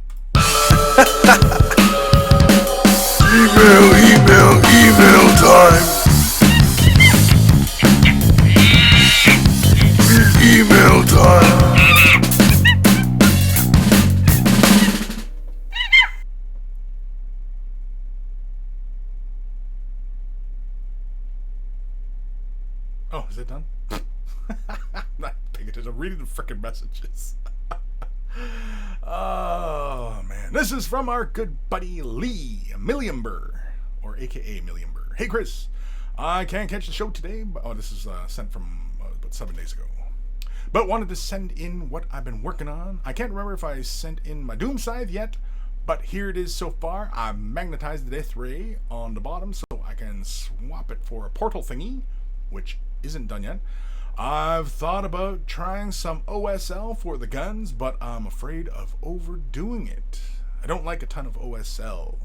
Email time. Email time. Oh, is it done? Not paying attention. I'm reading the freaking messages. Oh, man. This is from our good buddy Lee Milliamber, or AKA Milliamber. Hey, Kris. I can't catch the show today. This is sent from about 7 days ago. But wanted to send in what I've been working on. I can't remember if I sent in my Doom Scythe yet, but here it is so far. I've magnetized the Death Ray on the bottom so I can swap it for a portal thingy, which isn't done yet. I've thought about trying some OSL for the guns, but I'm afraid of overdoing it. I don't like a ton of OSL.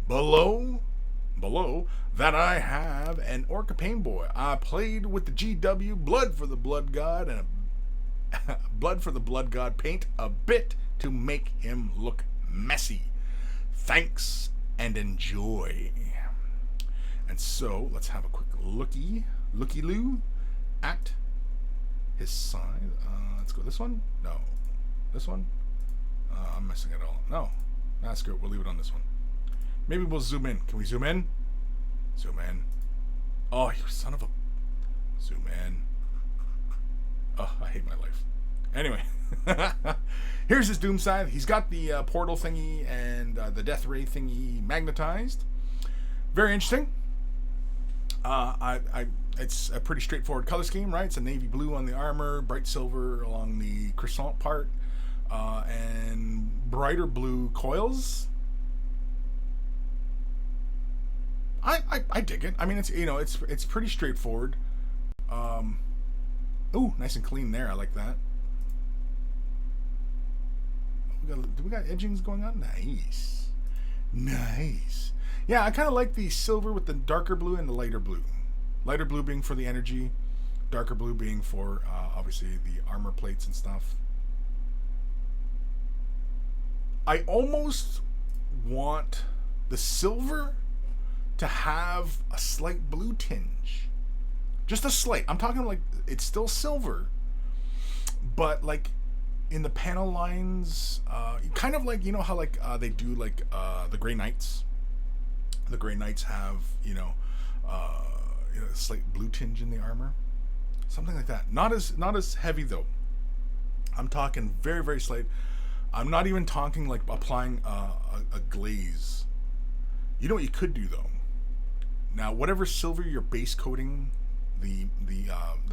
Below that I have an Orca Painboy. I played with the GW Blood for the Blood God and a Blood for the Blood God paint a bit to make him look messy. Thanks and enjoy. And so let's have a quick looky-loo at his side. Let's go this one. No, this one. I'm messing it all. No, that's good. We'll leave it on this one. Maybe we'll zoom in. Can we zoom in? Zoom in. Oh, you son of a... Zoom in. Oh, I hate my life. Anyway. Here's his Doom side. He's got the portal thingy and the death ray thingy magnetized. Very interesting. It's a pretty straightforward color scheme, right? It's a navy blue on the armor, bright silver along the croissant part, and brighter blue coils. I dig it. I mean, it's pretty straightforward. Ooh, nice and clean there. I like that. Do we got edgings going on? Nice. Yeah, I kind of like the silver with the darker blue and the lighter blue. Lighter blue being for the energy, darker blue being for obviously the armor plates and stuff. I almost want the silver to have a slight blue tinge. Just a slight. I'm talking like it's still silver, but like in the panel lines, kind of like, you know how like they do like the Grey Knights. The Grey Knights have, a slight blue tinge in the armor. Something like that. Not as heavy though. I'm talking very, very slight. I'm not even talking like applying a glaze. You know what you could do though? Now, whatever silver you're base coating the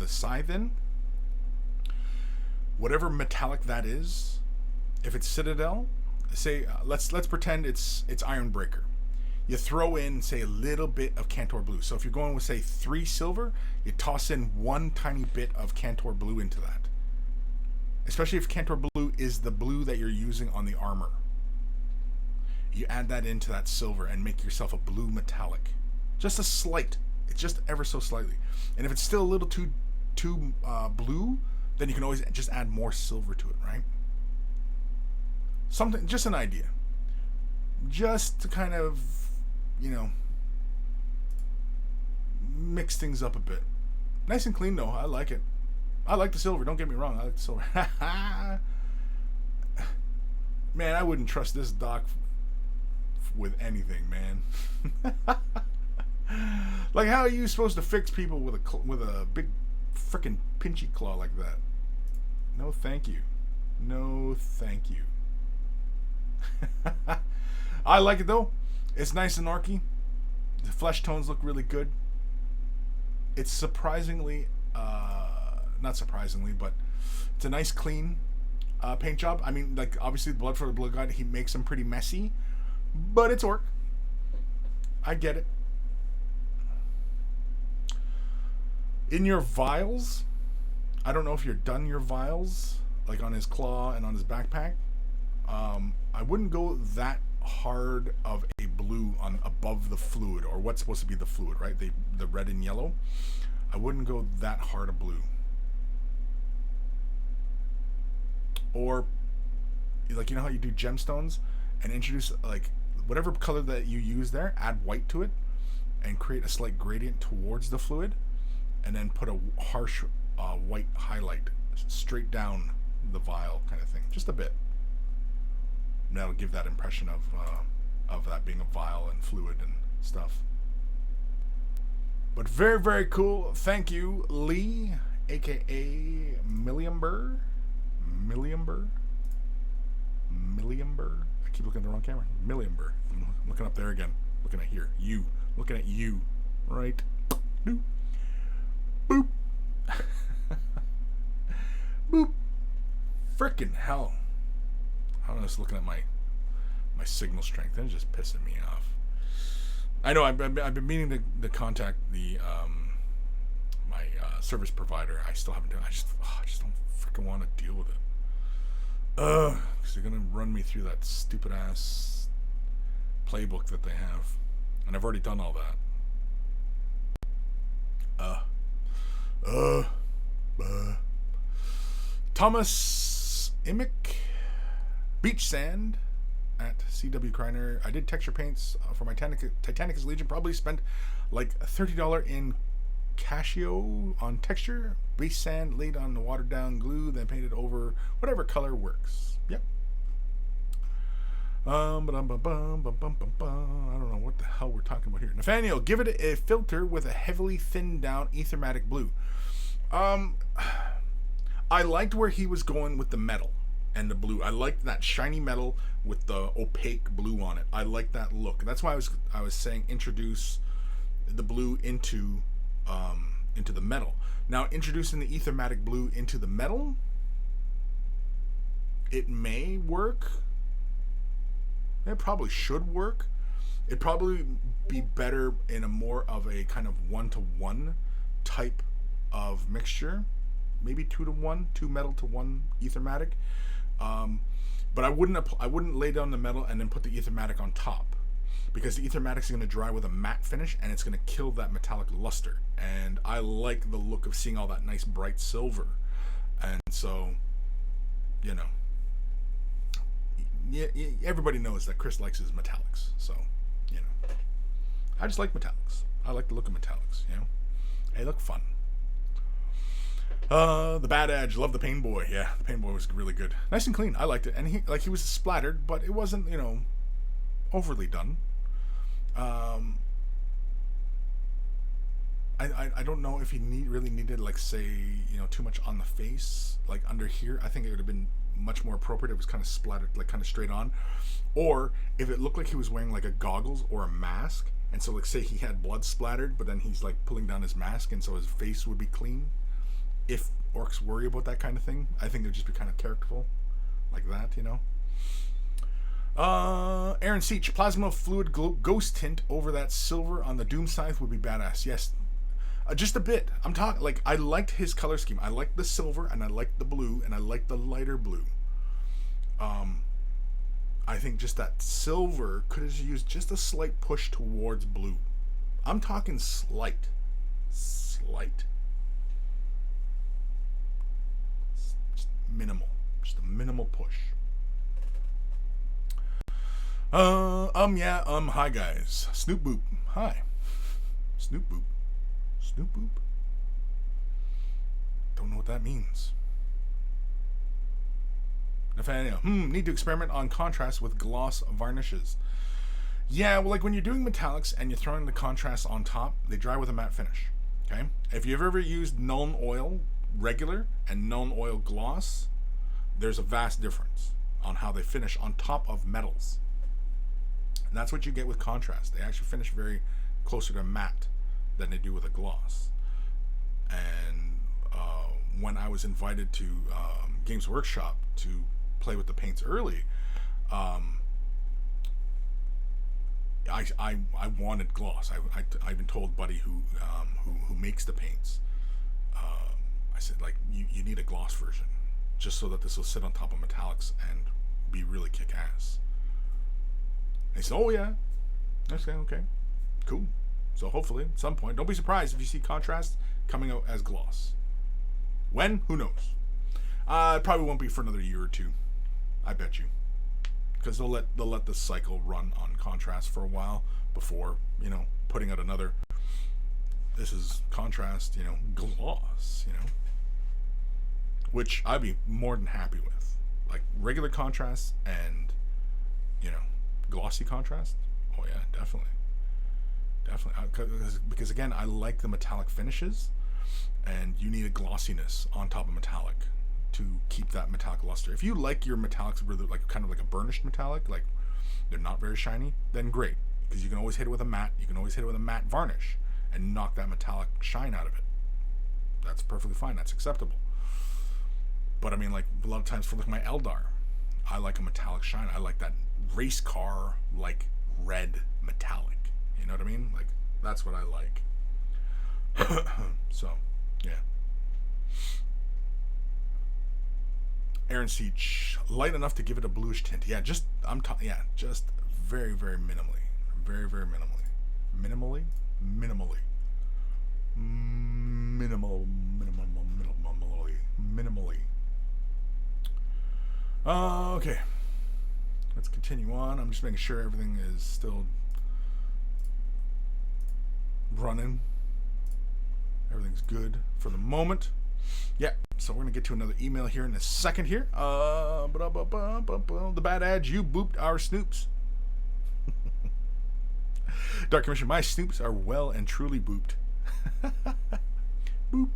scythe in, whatever metallic that is, if it's Citadel, say let's pretend it's Ironbreaker. You throw in, say, a little bit of Cantor Blue. So if you're going with, say, 3 silver, you toss in 1 tiny bit of Cantor Blue into that. Especially if Cantor Blue is the blue that you're using on the armor. You add that into that silver and make yourself a blue metallic. Just a slight. It's just ever so slightly. And if it's still a little too blue, then you can always just add more silver to it, right? Something, just an idea. Just to kind of, mix things up a bit. Nice and clean though. I like it. I like the silver. Don't get me wrong. I like the silver. Man, I wouldn't trust this doc with anything, man. Like, how are you supposed to fix people with a big frickin' pinchy claw like that? No, thank you. No, thank you. I like it though. It's nice and orky. The flesh tones look really good. It's surprisingly, not surprisingly, but it's a nice clean paint job. I mean, like, obviously Blood for the Blood God, he makes them pretty messy, but it's orc. I get it. In your vials, I don't know if you're done your vials, like on his claw and on his backpack. I wouldn't go that hard of a blue on above the fluid, or what's supposed to be the fluid, right? The red and yellow. I wouldn't go that hard a blue. Or like, you know how you do gemstones and introduce like whatever color that you use there, add white to it and create a slight gradient towards the fluid, and then put a harsh white highlight straight down the vial kind of thing, just a bit. And that'll give that impression of that being a vial and fluid and stuff. But very, very cool. Thank you, Lee, aka Milliamber. I keep looking at the wrong camera. Milliamber. I'm looking up there again. Looking at here. You. Looking at you. Right. Boop. Boop. Boop. Frickin' hell. I'm just looking at my signal strength. It's just pissing me off. I know I've been meaning to contact the my service provider. I still haven't done. I just don't freaking want to deal with it. Because they're gonna run me through that stupid ass playbook that they have, and I've already done all that. Thomas Imick, Beach Sand at CW Kreiner. I did texture paints for my Titanicus Legion. Probably spent like $30 in Casio on texture. Base sand laid on the watered down glue, then painted over whatever color works. Yep. I don't know what the hell we're talking about here. Nathaniel, give it a filter with a heavily thinned down Ethermatic blue. I liked where he was going with the metal and the blue. I liked that shiny metal with the opaque blue on it. I like that look. That's why I was saying introduce the blue into the metal. Now, introducing the Ethermatic blue into the metal, it may work. It probably should work. It'd probably be better in a more of a kind of 1-to-1 type of mixture. Maybe 2-to-1, 2 metal to 1 Ethermatic. But I wouldn't lay down the metal and then put the Ethermatic on top, because the Ethermatic is going to dry with a matte finish and it's going to kill that metallic luster. And I like the look of seeing all that nice bright silver. And so, you know, yeah, everybody knows that Kris likes his metallics. So, you know, I just like metallics. I like the look of metallics, you know. They look fun. The Bad Edge, love the Pain Boy. Yeah, the Pain Boy was really good. Nice and clean. I liked it. And he was splattered, but it wasn't, you know, overly done. I don't know if he really needed, like, say, you know, too much on the face, like under here. I think it would have been much more appropriate. It was kind of splattered, like kind of straight on. Or if it looked like he was wearing like a goggles or a mask, and so like say he had blood splattered, but then he's like pulling down his mask, and so his face would be clean. If orcs worry about that kind of thing, I think it would just be kind of characterful, like that, you know. Aaron Seach, plasma fluid ghost tint over that silver on the Doom Scythe would be badass. Yes, just a bit. I'm talking, like, I liked his color scheme. I liked the silver, and I liked the blue, and I liked the lighter blue. I think just that silver could have used just a slight push towards blue. I'm talking slight. Just minimal. Just a minimal push. Hi guys. Snoop Boop. Hi. Snoop Boop. Snoop Boop. Don't know what that means. Nathaniel. Need to experiment on contrast with gloss varnishes. Yeah, well, like when you're doing metallics and you're throwing the contrast on top, they dry with a matte finish. Okay? If you've ever used Nuln Oil regular and Nuln Oil gloss, there's a vast difference on how they finish on top of metals. And that's what you get with contrast. They actually finish very closer to matte than they do with a gloss. And when I was invited to Games Workshop to play with the paints early, I wanted gloss. I even told Buddy who makes the paints. I said, like, you need a gloss version, just so that this will sit on top of metallics and be really kick ass. They said, oh yeah. I said, okay, cool. So hopefully at some point, don't be surprised if you see contrast coming out as gloss. When? Who knows? It probably won't be for another year or two, I bet you, because they'll let the cycle run on contrast for a while before, you know, putting out another. This is contrast, you know, gloss, you know, which I'd be more than happy with, like regular contrast and, you know, glossy contrast. Oh yeah, definitely. Because again, I like the metallic finishes, and you need a glossiness on top of metallic to keep that metallic luster. If you like your metallics really like kind of like a burnished metallic, like they're not very shiny, then great, because you can always hit it with a matte. You can always hit it with a matte varnish and knock that metallic shine out of it. That's perfectly fine. That's acceptable. But I mean, like a lot of times for like my Eldar, I like a metallic shine. I like that race car like red metallic. You know what I mean? Like that's what I like. So Yeah. Aaron Seach, light enough to give it a bluish tint. Yeah, just just very, very minimally, very, very minimally, minimally, minimally, minimally. Okay. Let's continue on. I'm just making sure everything is still running. Everything's good for the moment. Yeah, so we're gonna get to another email here in a second here. The bad ads, you booped our snoops. Dark Commission, my snoops are well and truly booped. Boop.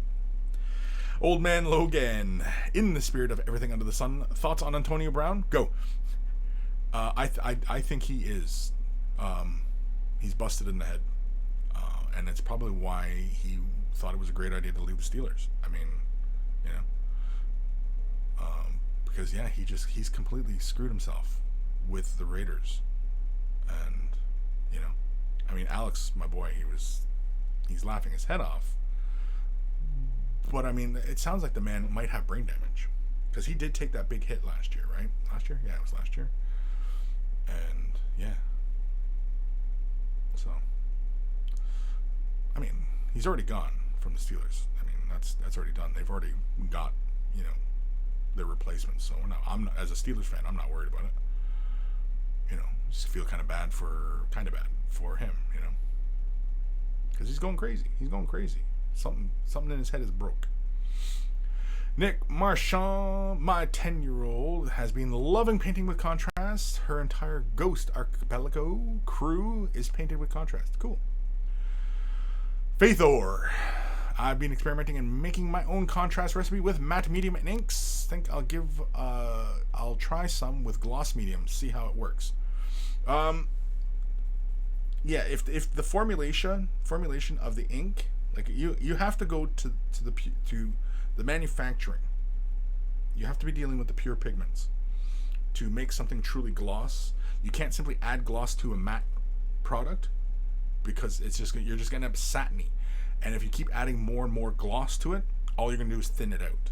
Old Man Logan, in the spirit of everything under the sun, thoughts on Antonio Brown? Go. I think he is. He's busted in the head, and it's probably why he thought it was a great idea to leave the Steelers. I mean, you know, because yeah, he's completely screwed himself with the Raiders, and you know, I mean, Alex, my boy, he's laughing his head off, but I mean, it sounds like the man might have brain damage, because he did take that big hit last year, right? Last year, yeah, it was last year, and yeah, so I mean, he's already gone from the Steelers. I mean, that's already done. They've already got, you know, their replacements. So I'm not, as a Steelers fan, I'm not worried about it. You know, just feel kind of bad for him. You know, because he's going crazy. He's going crazy. Something in his head is broke. Nick Marchand, my 10-year-old, has been loving painting with contrast. Her entire Ghost Archipelago crew is painted with contrast. Cool. Faithor, I've been experimenting and making my own contrast recipe with matte medium and inks. Think I'll try some with gloss medium, see how it works. Yeah, if the formulation of the ink, like you have to go to the manufacturing. You have to be dealing with the pure pigments to make something truly gloss. You can't simply add gloss to a matte product, because you're just gonna end up satiny, and if you keep adding more and more gloss to it, all you're gonna do is thin it out.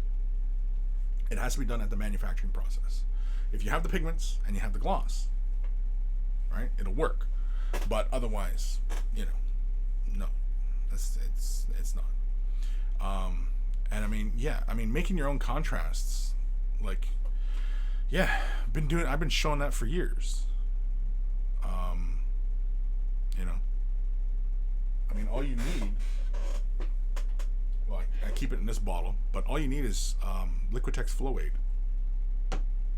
It has to be done at the manufacturing process. If you have the pigments and you have the gloss, right, it'll work. But otherwise, you know, no, it's not. And I mean, yeah, making your own contrasts, like, yeah, I've been showing that for years. You know, I mean, all you need, well, I keep it in this bottle, but all you need is Liquitex Flow Aid.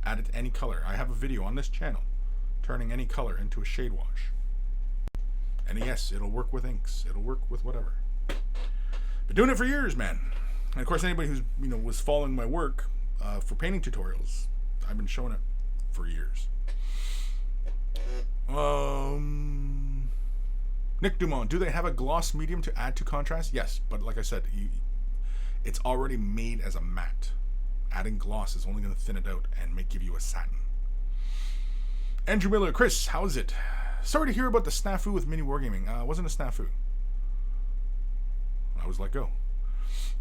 Add it to any color. I have a video on this channel turning any color into a shade wash. And yes, it'll work with inks. It'll work with whatever. Been doing it for years, man. And of course, anybody who's, you know, was following my work for painting tutorials, I've been showing it for years. Nick Dumont, do they have a gloss medium to add to contrast? Yes, but like I said, it's already made as a matte. Adding gloss is only going to thin it out and give you a satin. Andrew Miller, Kris, how is it? Sorry to hear about the snafu with Mini Wargaming. Wasn't a snafu. I was let go.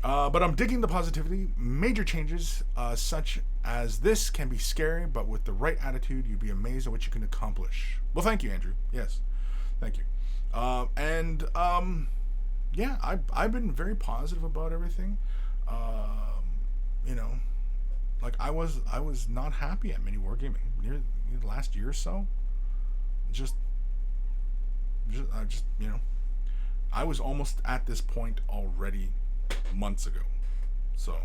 But I'm digging the positivity. Major changes such as this can be scary, but with the right attitude, you'd be amazed at what you can accomplish. Well, thank you, Andrew. Yes, thank you. Yeah, I've been very positive about everything. You know, like I was not happy at Mini Wargaming near the last year or so. Just you know, I was almost at this point already months ago. So,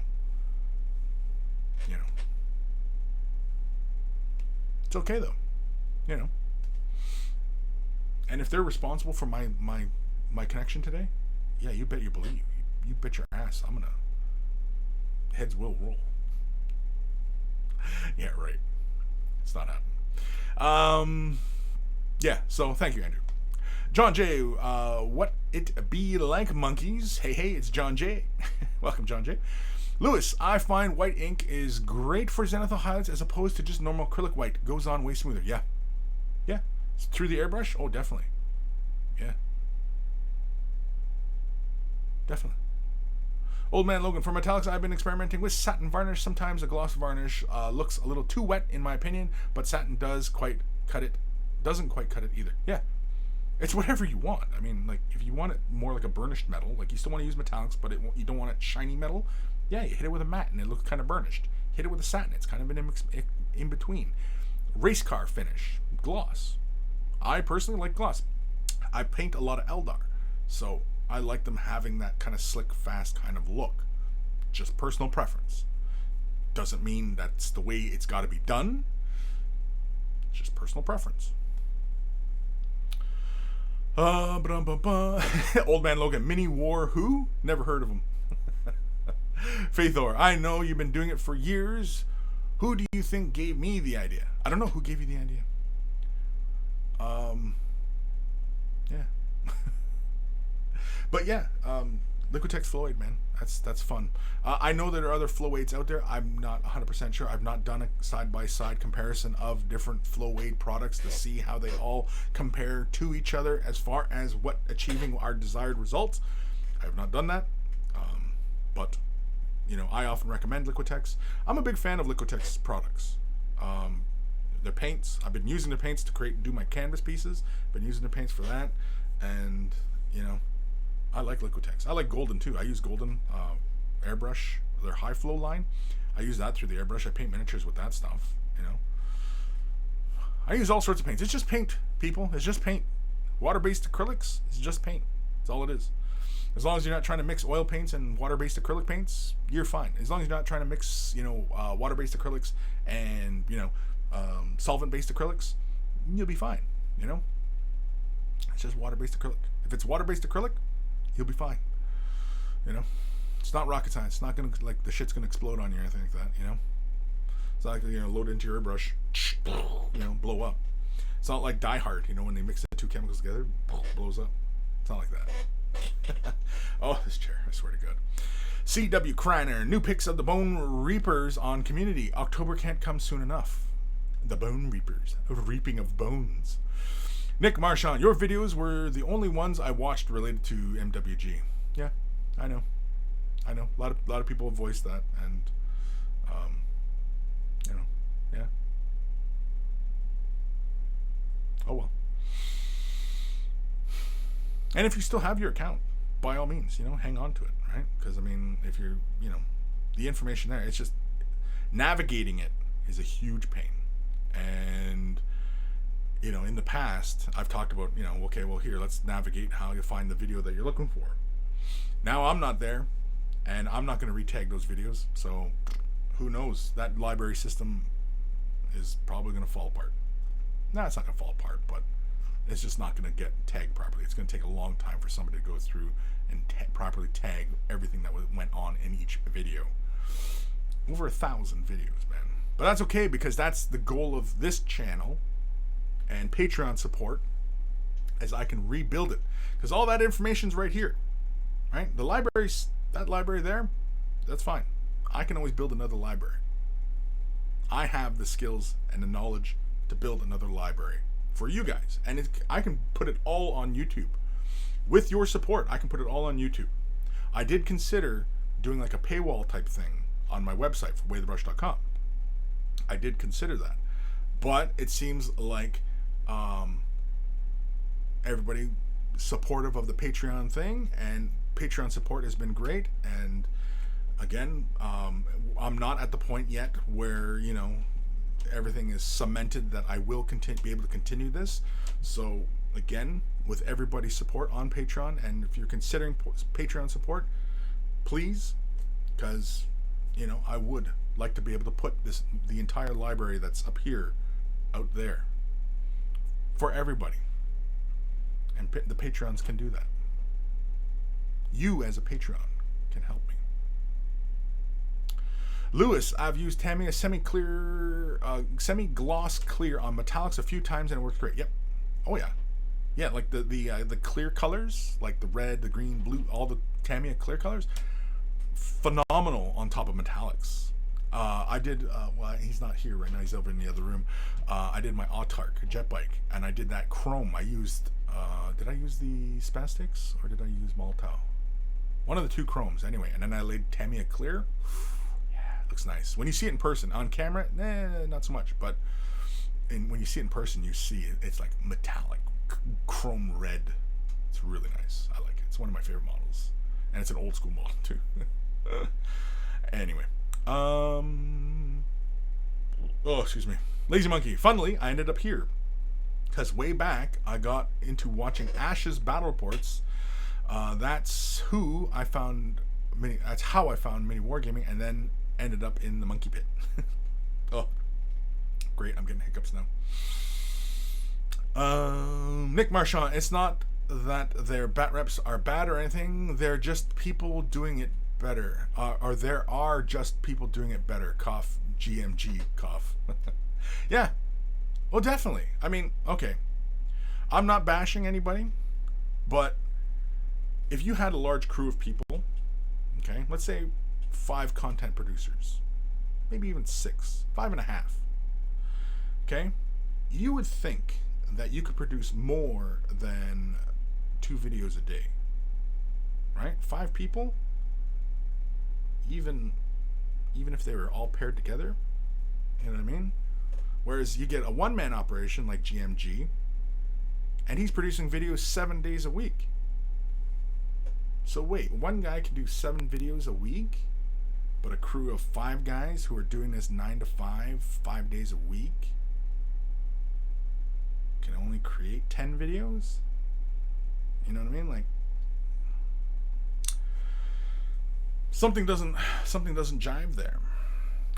you know, it's okay though, you know. And if they're responsible for my connection today, yeah, you bet your ass heads will roll. Yeah, right. It's not happening. Yeah, so thank you, Andrew. John J, what it be like, monkeys? Hey, it's John J. Welcome, John J. Lewis, I find white ink is great for zenithal highlights as opposed to just normal acrylic white. Goes on way smoother. Yeah. Through the airbrush? Oh, definitely. Yeah. Definitely. Old Man Logan, for metallics, I've been experimenting with satin varnish. Sometimes a gloss varnish looks a little too wet, in my opinion, but satin doesn't quite cut it either. Yeah, it's whatever you want. I mean, like, if you want it more like a burnished metal, like you still want to use metallics, but you don't want it shiny metal, yeah, you hit it with a matte and it looks kind of burnished. Hit it with a satin, it's kind of in between. Race car finish, gloss. I personally like gloss. I paint a lot of Eldar, so I like them having that kind of slick, fast kind of look. Just personal preference. Doesn't mean that's the way it's got to be done. Just personal preference. Old Man Logan, Mini War who? Never heard of him. Faithor, I know you've been doing it for years. Who do you think gave me the idea? I don't know who gave you the idea. Yeah. But yeah, Liquitex Flow-Aid, man. That's fun. I know there are other Flow-Aids out there. I'm not 100% sure. I've not done a side-by-side comparison of different Flow-Aid products to see how they all compare to each other as far as what achieving our desired results. I have not done that. But, you know, I often recommend Liquitex. I'm a big fan of Liquitex products. Their paints, I've been using their paints to do my canvas pieces. Been using their paints for that. And, you know, I like Liquitex. I like Golden too. I use Golden airbrush, their high flow line. I use that through the airbrush. I paint miniatures with that stuff, you know. I use all sorts of paints. It's just paint, people. It's just paint. Water-based acrylics is just paint. That's all it is. As long as you're not trying to mix oil paints and water-based acrylic paints, you're fine. As long as you're not trying to mix, you know, water-based acrylics and, you know, solvent-based acrylics, you'll be fine, you know. It's just water-based acrylic. If it's water-based acrylic, you'll be fine. You know, it's not rocket science. It's not gonna, like, the shit's gonna explode on you or anything like that. You know, it's not like, you know, load it into your airbrush, you know, blow up. It's not like Die Hard. You know, when they mix the two chemicals together, blows up. It's not like that. Oh, this chair! I swear to God. C.W. Kreiner, new pics of the Bone Reapers on Community. October can't come soon enough. The Bone Reapers, a reaping of bones. Nick Marchand, your videos were the only ones I watched related to MWG. Yeah, I know. A lot of people have voiced that, and you know, yeah. Oh well. And if you still have your account, by all means, you know, hang on to it, right? Because I mean, if you're, you know, the information there, it's just navigating it is a huge pain, and you know, in the past, I've talked about, you know, okay, well, here, let's navigate how you find the video that you're looking for. Now I'm not there, and I'm not going to retag those videos, so who knows? That library system is probably going to fall apart. No, it's not going to fall apart, but it's just not going to get tagged properly. It's going to take a long time for somebody to go through and properly tag everything that went on in each video. Over 1,000 videos, man. But that's okay, because that's the goal of this channel and Patreon support, as I can rebuild it, because all that information's right here, right? The libraries, that library there, that's fine. I can always build another library. I have the skills and the knowledge to build another library for you guys, and I can put it all on YouTube. With your support, I can put it all on YouTube. I did consider doing like a paywall type thing on my website for waythebrush.com. I did consider that, but it seems like everybody supportive of the Patreon thing, and Patreon support has been great. And again, I'm not at the point yet where, you know, everything is cemented that I will be able to continue this. So again, with everybody's support on Patreon, and if you're considering Patreon support, please, because, you know, I would like to be able to put the entire library that's up here out there for everybody, and the Patreons can do that. You as a Patreon can help me. Lewis, I've used Tamiya semi-gloss clear on metallics a few times and it works great. Yep. Oh yeah. Yeah, like the clear colors, like the red, the green, blue, all the Tamiya clear colors, phenomenal on top of metallics. I did, well, he's not here right now, he's over in the other room. I did my Autark jet bike, and I did that chrome. I used, did I use the Spastics, or did I use Maltau? One of the two chromes, anyway. And then I laid Tamiya clear. Yeah, looks nice. When you see it in person, on camera, not so much. But when you see it in person, you see it's like metallic, chrome red. It's really nice. I like it. It's one of my favorite models, and it's an old school model too. Anyway, oh, excuse me, Lazy Monkey. Funnily, I ended up here because way back I got into watching Ash's battle reports. That's who I found. That's how I found mini wargaming, and then ended up in the monkey pit. Oh, great! I'm getting hiccups now. Nick Marchand. It's not that their bat reps are bad or anything. They're just people doing it better. Or there are just people doing it better. Cough. GMG. Cough. Yeah. Well, definitely. I mean, okay. I'm not bashing anybody, but if you had a large crew of people, okay, let's say 5 content producers, maybe even 6, 5.5, okay, you would think that you could produce more than 2 videos a day, right? 5 people, even if they were all paired together, you know what I mean? Whereas you get a one-man operation like GMG, and he's producing videos 7 days a week. So wait, one guy can do 7 videos a week, but a crew of 5 guys who are doing this 9 to 5, 5 days a week, can only create 10 videos? You know what I mean? Like, something doesn't jive there.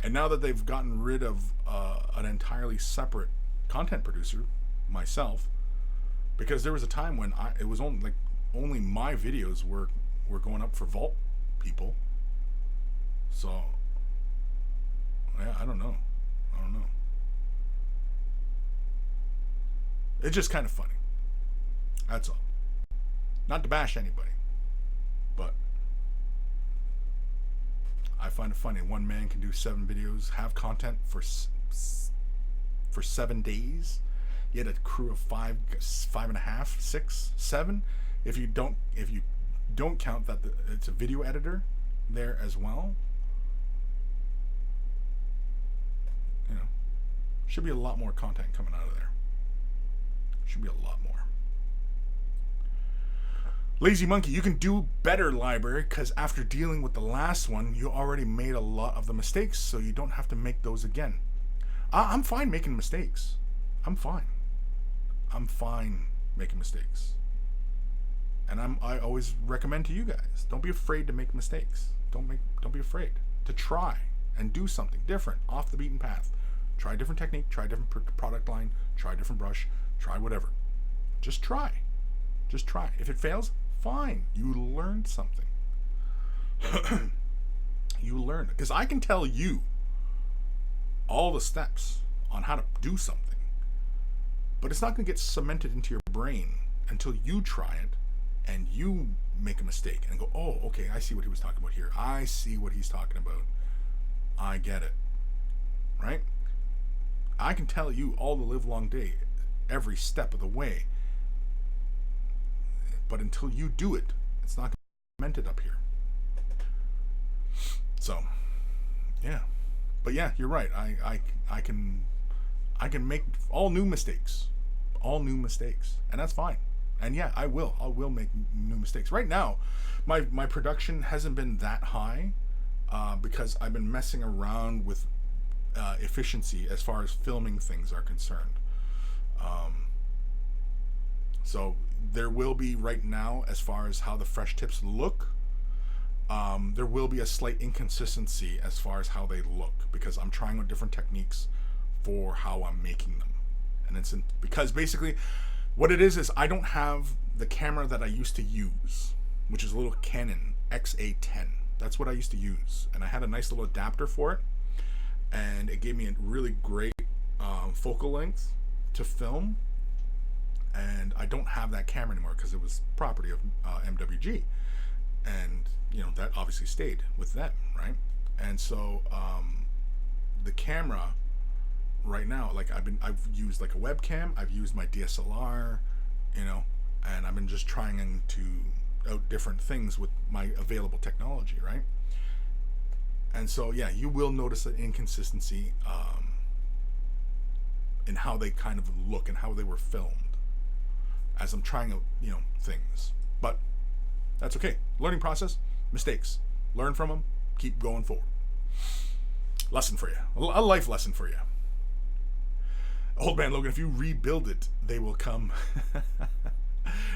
And now that they've gotten rid of an entirely separate content producer, myself, because there was a time when it was only my videos were going up for Vault people. So yeah, I don't know. It's just kind of funny. That's all. Not to bash anybody, but I find it funny. One man can do 7 videos, have content for 7 days. Yet a crew of 5, 5.5, 6, 7. If you don't count that it's a video editor there as well, you know, should be a lot more content coming out of there. Should be a lot more. Lazy Monkey, you can do better, library, because after dealing with the last one, you already made a lot of the mistakes, so you don't have to make those again. I'm fine making mistakes. I'm fine making mistakes. And I always recommend to you guys, don't be afraid to make mistakes. Don't be afraid to try and do something different, off the beaten path. Try a different technique, try a different product line, try a different brush, try whatever. Just try. If it fails, fine. You learned something. You learned. Because I can tell you all the steps on how to do something, but it's not going to get cemented into your brain until you try it and you make a mistake and go, oh, okay, I see what he was talking about here. I see what he's talking about. I get it. Right? I can tell you all the live long day, every step of the way. But until you do it, it's not cemented up here. So, yeah. But yeah, you're right. I can make all new mistakes, and that's fine. And yeah, I will make new mistakes. Right now, my production hasn't been that high because I've been messing around with efficiency as far as filming things are concerned. So there will be right now, as far as how the fresh tips look, there will be a slight inconsistency as far as how they look, because I'm trying out different techniques for how I'm making them. And it's because basically what it is I don't have the camera that I used to use, which is a little Canon XA10. That's what I used to use, and I had a nice little adapter for it, and it gave me a really great focal length to film. And I don't have that camera anymore because it was property of MWG, and you know that obviously stayed with them, right? And so the camera right now, like I've used like a webcam, I've used my DSLR, you know, and I've been just trying to out different things with my available technology, right? And so, yeah, you will notice an inconsistency in how they kind of look and how they were filmed as I'm trying out, things. But that's okay. Learning process, mistakes. Learn from them, keep going forward. Lesson for you. A life lesson for you. Old man Logan, if you rebuild it, they will come.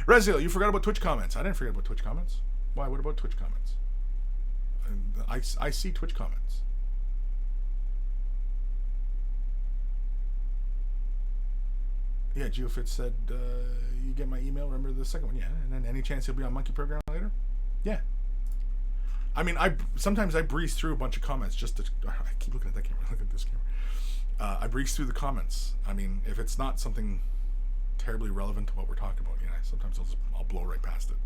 Rezil, you forgot about Twitch comments. I didn't forget about Twitch comments. Why? What about Twitch comments? I see Twitch comments. Yeah, GeoFit said, you get my email, remember the second one? Yeah, and then any chance he'll be on Monkey Program later? Yeah. I mean, sometimes I breeze through a bunch of comments just to... I keep looking at that camera. Look at this camera. I breeze through the comments. I mean, if it's not something terribly relevant to what we're talking about, sometimes I'll blow right past it.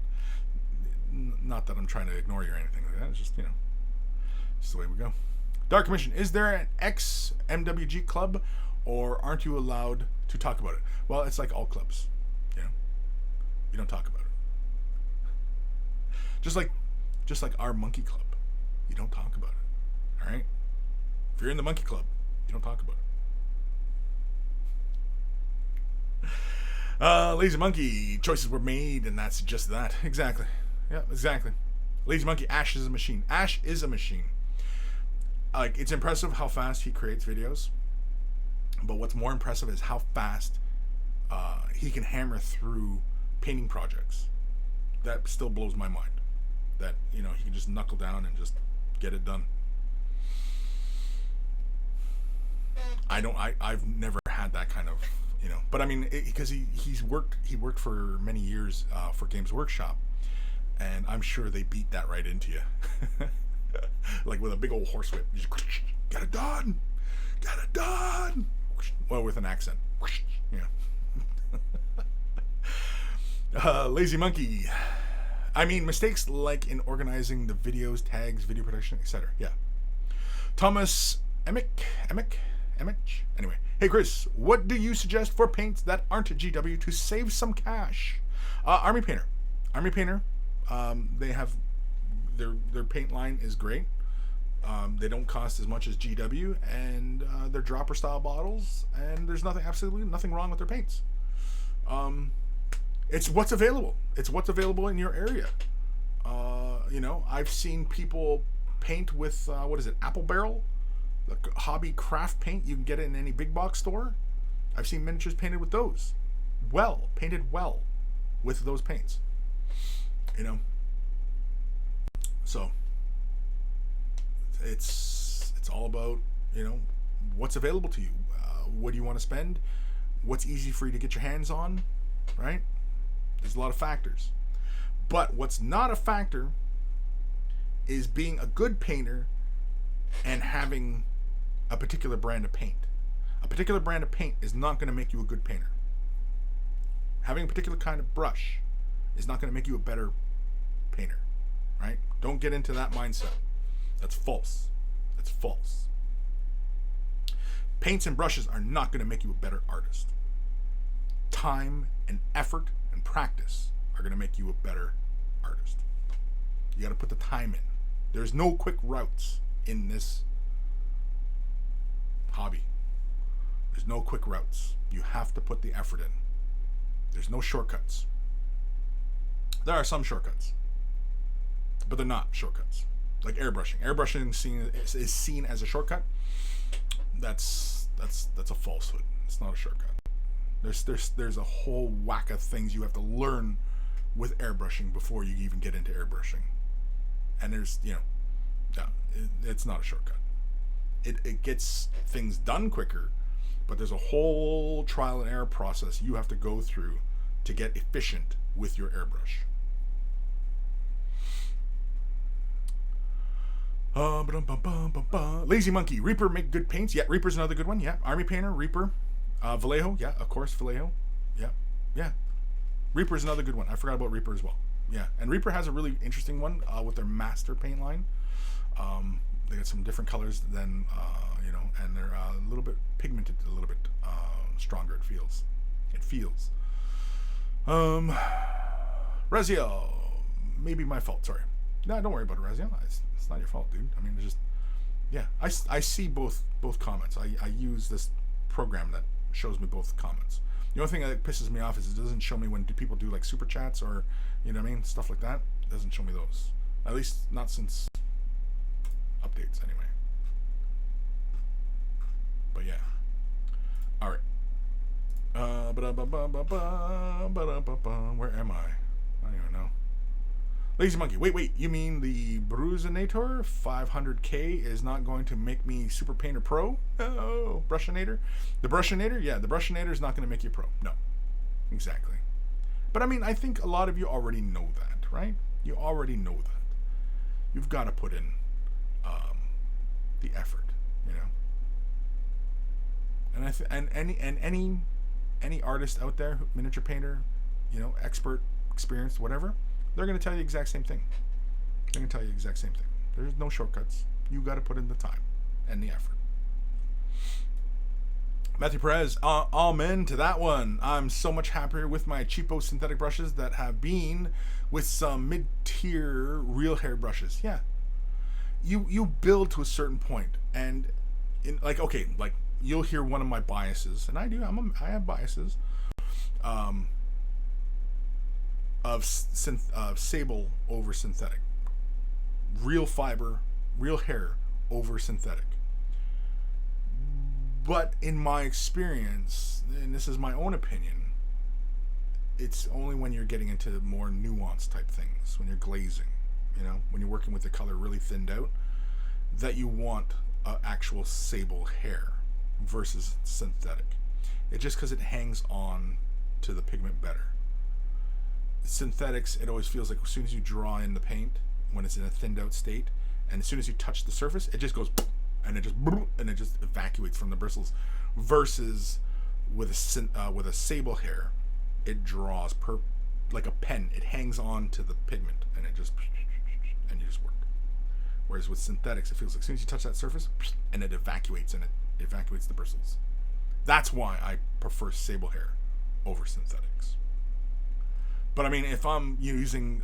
Not that I'm trying to ignore you or anything like that. It's just, just the way we go. Dark Commission, is there an ex-MWG club, or aren't you allowed to talk about it? Well, it's like all clubs. You don't talk about it. Just like our monkey club. You don't talk about it. All right? If you're in the monkey club, you don't talk about it. Lazy Monkey, choices were made, and that's just that. Exactly. Yeah, exactly. Lazy Monkey, Ash is a machine. Ash is a machine. Like, it's impressive how fast he creates videos, but what's more impressive is how fast he can hammer through painting projects. That still blows my mind. That, he can just knuckle down and just get it done. I've never had that kind of, but I mean, because he worked for many years for Games Workshop, and I'm sure they beat that right into you. Like with a big old horsewhip. Get it done! Well, with an accent. Lazy Monkey. I mean, mistakes like in organizing the videos, tags, video production, etc. Yeah. Thomas Emick. Anyway. Hey, Kris, what do you suggest for paints that aren't GW to save some cash? Army Painter. They have their paint line is great. They don't cost as much as GW, and they're dropper style bottles, and there's absolutely nothing wrong with their paints. It's what's available. It's what's available in your area. I've seen people paint with Apple Barrel, the hobby craft paint. You can get it in any big box store. I've seen miniatures painted with those, painted well with those paints. So it's all about what's available to you. What do you want to spend? What's easy for you to get your hands on, right? There's a lot of factors. But what's not a factor is being a good painter and having a particular brand of paint. A particular brand of paint is not going to make you a good painter. Having a particular kind of brush is not going to make you a better painter, right? Don't get into that mindset. That's false. Paints and brushes are not going to make you a better artist. Time and effort and practice are going to make you a better artist. You got to put the time in. There's no quick routes in this hobby. There's no quick routes. You have to put the effort in. There's no shortcuts. There are some shortcuts, but they're not shortcuts. Like airbrushing. Airbrushing is seen as a shortcut. That's a falsehood. It's not a shortcut. There's a whole whack of things you have to learn with airbrushing before you even get into airbrushing. And it's not a shortcut. It gets things done quicker, but there's a whole trial and error process you have to go through to get efficient with your airbrush. Lazy Monkey. Reaper make good paints. Yeah, Reaper's another good one. Yeah. Army Painter, Reaper. Vallejo. Yeah, of course, Vallejo. Yeah. Reaper's another good one. I forgot about Reaper as well. Yeah. And Reaper has a really interesting one with their master paint line. They got some different colors than, and they're a little bit pigmented, a little bit stronger, it feels. Reziel. Maybe my fault, sorry. No, don't worry about it, Raziel. It's not your fault, dude. I mean, it's just, yeah. I see both comments. I use this program that shows me both comments. The only thing that pisses me off is it doesn't show me when people do like super chats or, you know what I mean, stuff like that. It doesn't show me those. At least not since updates, anyway. But yeah. All right. Where am I? I don't even know. Lazy Monkey. Wait. You mean the Bruisinator 500K is not going to make me Super Painter Pro? No. Brushinator? The Brushinator? Yeah, the Brushinator is not going to make you pro. No. Exactly. But I mean, I think a lot of you already know that, right? You already know that. You've got to put in the effort, you know? And any artist out there, miniature painter, you know, expert, experienced, whatever, they're going to tell you the exact same thing. They're going to tell you the exact same thing. There's no shortcuts. You got to put in the time and the effort. Matthew Perez, amen to that one. I'm so much happier with my cheapo synthetic brushes that have been with some mid-tier real hair brushes. Yeah. You build to a certain point, and in like you'll hear one of my biases, and I have biases of sable over synthetic, real fiber, real hair over synthetic. But in my experience, and this is my own opinion, it's only when you're getting into more nuanced type things, when you're glazing, you know, when you're working with the color really thinned out, that you want actual sable hair versus synthetic. It's just because it hangs on to the pigment better. Synthetics, it always feels like as soon as you draw in the paint, when it's in a thinned out state, and as soon as you touch the surface, it just goes and it just evacuates from the bristles. Versus with a sable hair, it draws like a pen. It hangs on to the pigment and you just work. Whereas with synthetics, it feels like as soon as you touch that surface, and it evacuates the bristles. That's why I prefer sable hair over synthetics. But I mean, if I'm using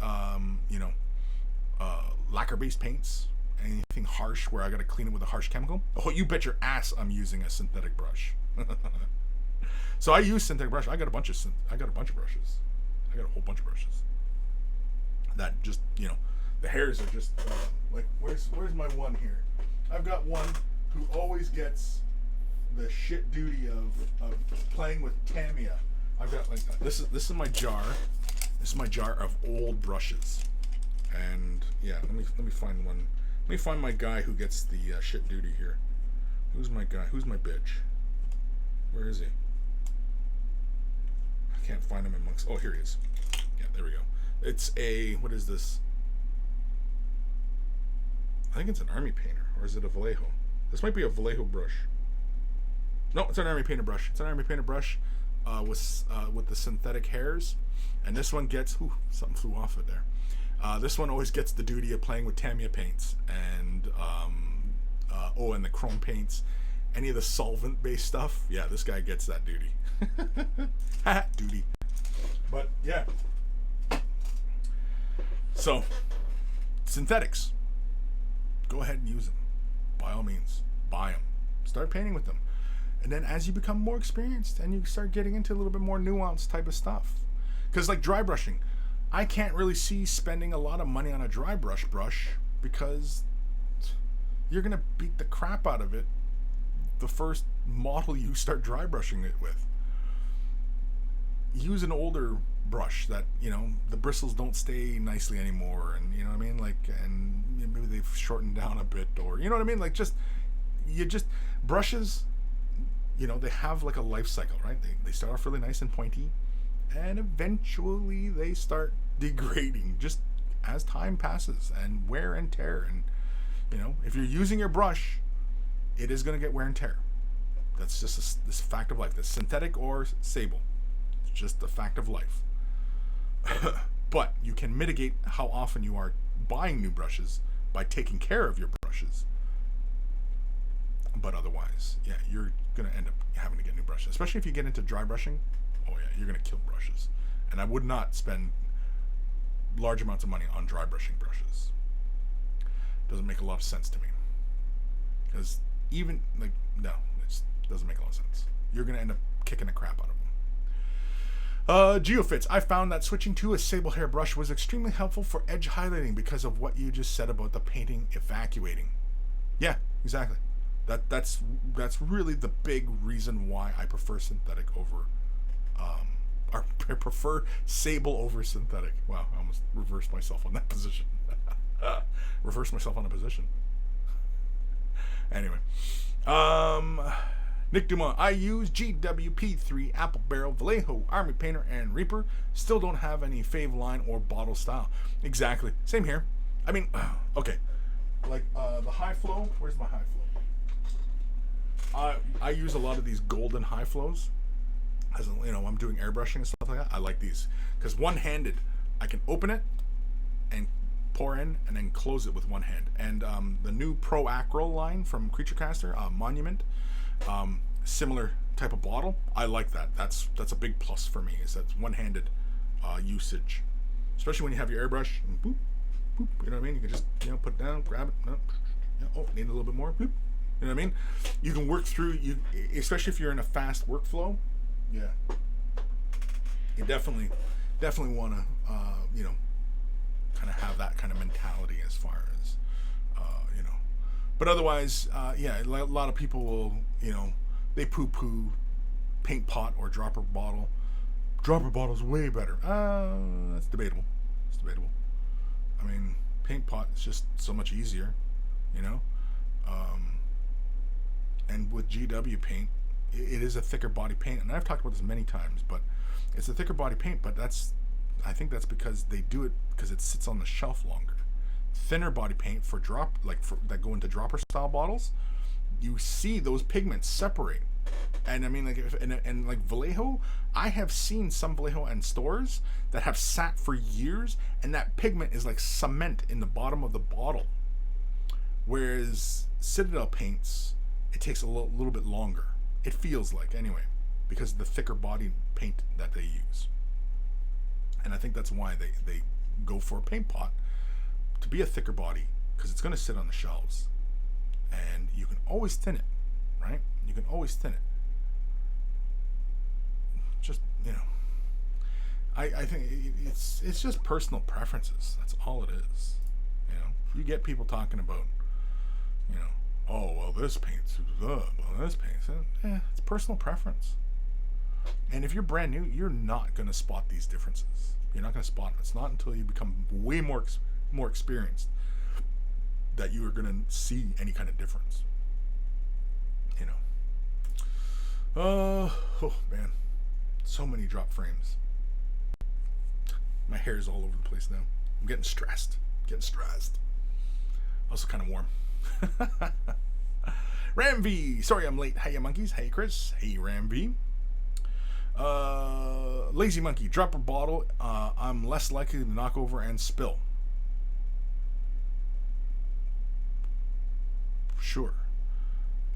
lacquer-based paints, anything harsh where I got to clean it with a harsh chemical, oh, you bet your ass I'm using a synthetic brush. So I use synthetic brush. I got a bunch of brushes. I got a whole bunch of brushes. That just, you know, the hairs are just like, where's my one here? I've got one who always gets the shit duty of playing with Tamiya. I've got like this is my jar. This is my jar of old brushes. And yeah, let me find one. Let me find my guy who gets the shit duty here. Who's my guy? Who's my bitch? Where is he? I can't find him amongst. Oh, here he is. Yeah, there we go. It's a, what is this? I think it's an Army Painter, or is it a Vallejo? This might be a Vallejo brush. No, it's an Army Painter brush. It's an Army Painter brush with the synthetic hairs, and this one gets. Ooh, something flew off it there. This one always gets the duty of playing with Tamiya paints and and the chrome paints, any of the solvent-based stuff. Yeah, this guy gets that duty. Duty. But yeah. So, synthetics. Go ahead and use them. By all means, buy them. Start painting with them. And then as you become more experienced and you start getting into a little bit more nuanced type of stuff. Because like dry brushing, I can't really see spending a lot of money on a dry brush because you're going to beat the crap out of it the first model you start dry brushing it with. Use an older brush that, you know, the bristles don't stay nicely anymore, and you know what I mean, like, and maybe they've shortened down a bit, or you know what I mean, like brushes, you know, they have like a life cycle, right? They start off really nice and pointy, and eventually they start degrading just as time passes and wear and tear. And you know, if you're using your brush, it is going to get wear and tear. That's just this fact of life. This synthetic or sable, it's just a fact of life. But you can mitigate how often you are buying new brushes by taking care of your brushes. But otherwise, yeah, you're going to end up having to get new brushes, especially if you get into dry brushing. Oh yeah, you're going to kill brushes. And I would not spend large amounts of money on dry brushing brushes. doesn't make a lot of sense to me. Because even, like, no, it just doesn't make a lot of sense. You're going to end up kicking the crap out of them. Geofits. I found that switching to a sable hair brush was extremely helpful for edge highlighting because of what you just said about the painting evacuating. Yeah, exactly. That's really the big reason why I prefer synthetic over, or I prefer sable over synthetic. Wow, I almost reversed myself on that position. Reversed myself on a position. Anyway, Nick Dumont. I use GWP3 Apple Barrel, Vallejo, Army Painter, and Reaper. Still don't have any fave line or bottle style. Exactly. Same here. I mean, okay. Like the high flow. Where's my high flow? I use a lot of these golden high flows. As you know, I'm doing airbrushing and stuff like that. I like these because one-handed, I can open it and pour in and then close it with one hand. And the new Pro Acryl line from Creature Caster, Monument. Similar type of bottle. I like that. That's a big plus for me. Is that one-handed usage, especially when you have your airbrush. And boop, boop. You know what I mean? You can just put it down, grab it. No, need a little bit more. Boop. You know what I mean? You can work through especially if you're in a fast workflow. Yeah, you definitely want to kind of have that kind of mentality as far as But otherwise, yeah, a lot of people will, they poo-poo paint pot or dropper bottle. Dropper bottle's way better. That's debatable. It's debatable. I mean, paint pot is just so much easier, and with GW paint, it is a thicker body paint, and I've talked about this many times, but it's a thicker body paint, but I think that's because they do it because it sits on the shelf longer. Thinner body paint for that go into dropper style bottles, you see those pigments separate. And I mean, like Vallejo, I have seen some Vallejo in stores that have sat for years, and that pigment is like cement in the bottom of the bottle. Whereas Citadel paints, it takes a little bit longer. It feels like, anyway, because of the thicker body paint that they use. And I think that's why they go for a paint pot to be a thicker body, because it's going to sit on the shelves. And you can always thin it, right? You can always thin it. Just, I think it's just personal preferences. That's all it is. You get people talking about, oh, well, this paint's, well, this paint's, it's personal preference. And if you're brand new, you're not going to spot these differences. You're not going to spot them. It's not until you become way more experienced that you are going to see any kind of difference. Oh man, so many drop frames. My hair's all over the place now. I'm getting stressed. Also kind of warm. Ram V, sorry I'm late. Hey monkeys. Hey Kris. Hey Ram V. Lazy Monkey, dropper bottle. I'm less likely to knock over and spill. Sure.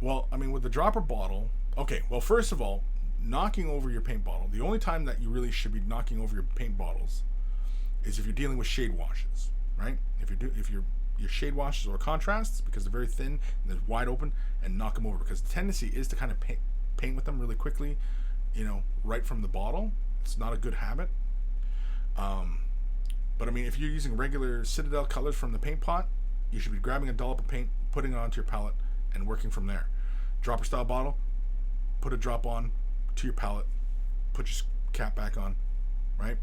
Well, I mean, with the dropper bottle, okay, well, first of all, knocking over your paint bottle, the only time that you really should be knocking over your paint bottles is if you're dealing with shade washes, right? If your shade washes or contrasts, because they're very thin and they're wide open, and knock them over, because the tendency is to kind of paint with them really quickly, right from the bottle. It's not a good habit. But I mean, if you're using regular Citadel colors from the paint pot, you should be grabbing a dollop of paint, putting it onto your palette, and working from there. Dropper style bottle, put a drop on to your palette, put your cap back on, right?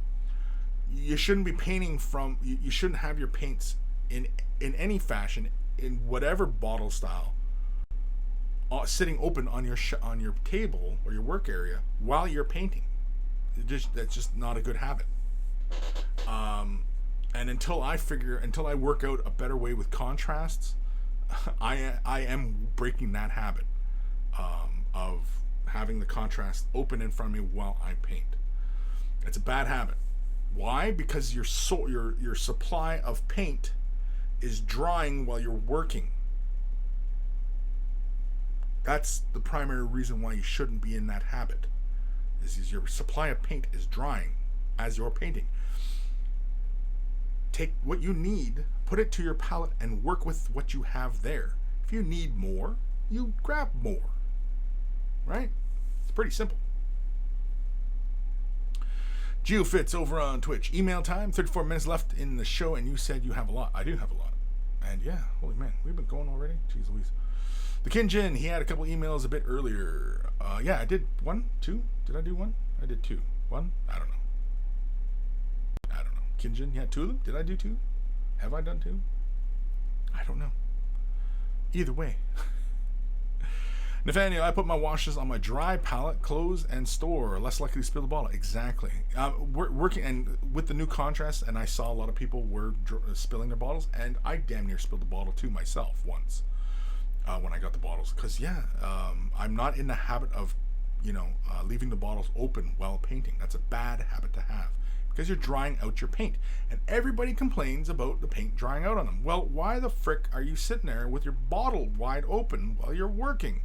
You shouldn't be painting from, you shouldn't have your paints in any fashion, in whatever bottle style, sitting open on your table or your work area while you're painting. That's just not a good habit. And until I work out a better way with contrasts, I am breaking that habit of having the contrast open in front of me while I paint. It's a bad habit. Why? Because your supply of paint is drying while you're working. That's the primary reason why you shouldn't be in that habit. Is your supply of paint is drying as you're painting. take what you need, put it to your palette, and work with what you have there. If you need more, you grab more. Right? It's pretty simple. GeoFits over on Twitch. Email time, 34 minutes left in the show, and you said you have a lot. I do have a lot. And yeah, holy man, we've been going already? Jeez Louise. The Kinjin, he had a couple emails a bit earlier. Yeah, I did 1, 2. Did I do 1? I did 2. 1? I don't know. Kinjin, yeah, 2 of them. Did I do 2? Have I done 2? I don't know. Either way. Nathaniel, I put my washes on my dry palette, close, and store. Less likely to spill the bottle. Exactly. We're working, and with the new contrast, and I saw a lot of people were spilling their bottles, and I damn near spilled the bottle too myself once when I got the bottles. Because, I'm not in the habit of, leaving the bottles open while painting. That's a bad habit to have. Because you're drying out your paint. And everybody complains about the paint drying out on them. Well, why the frick are you sitting there with your bottle wide open while you're working?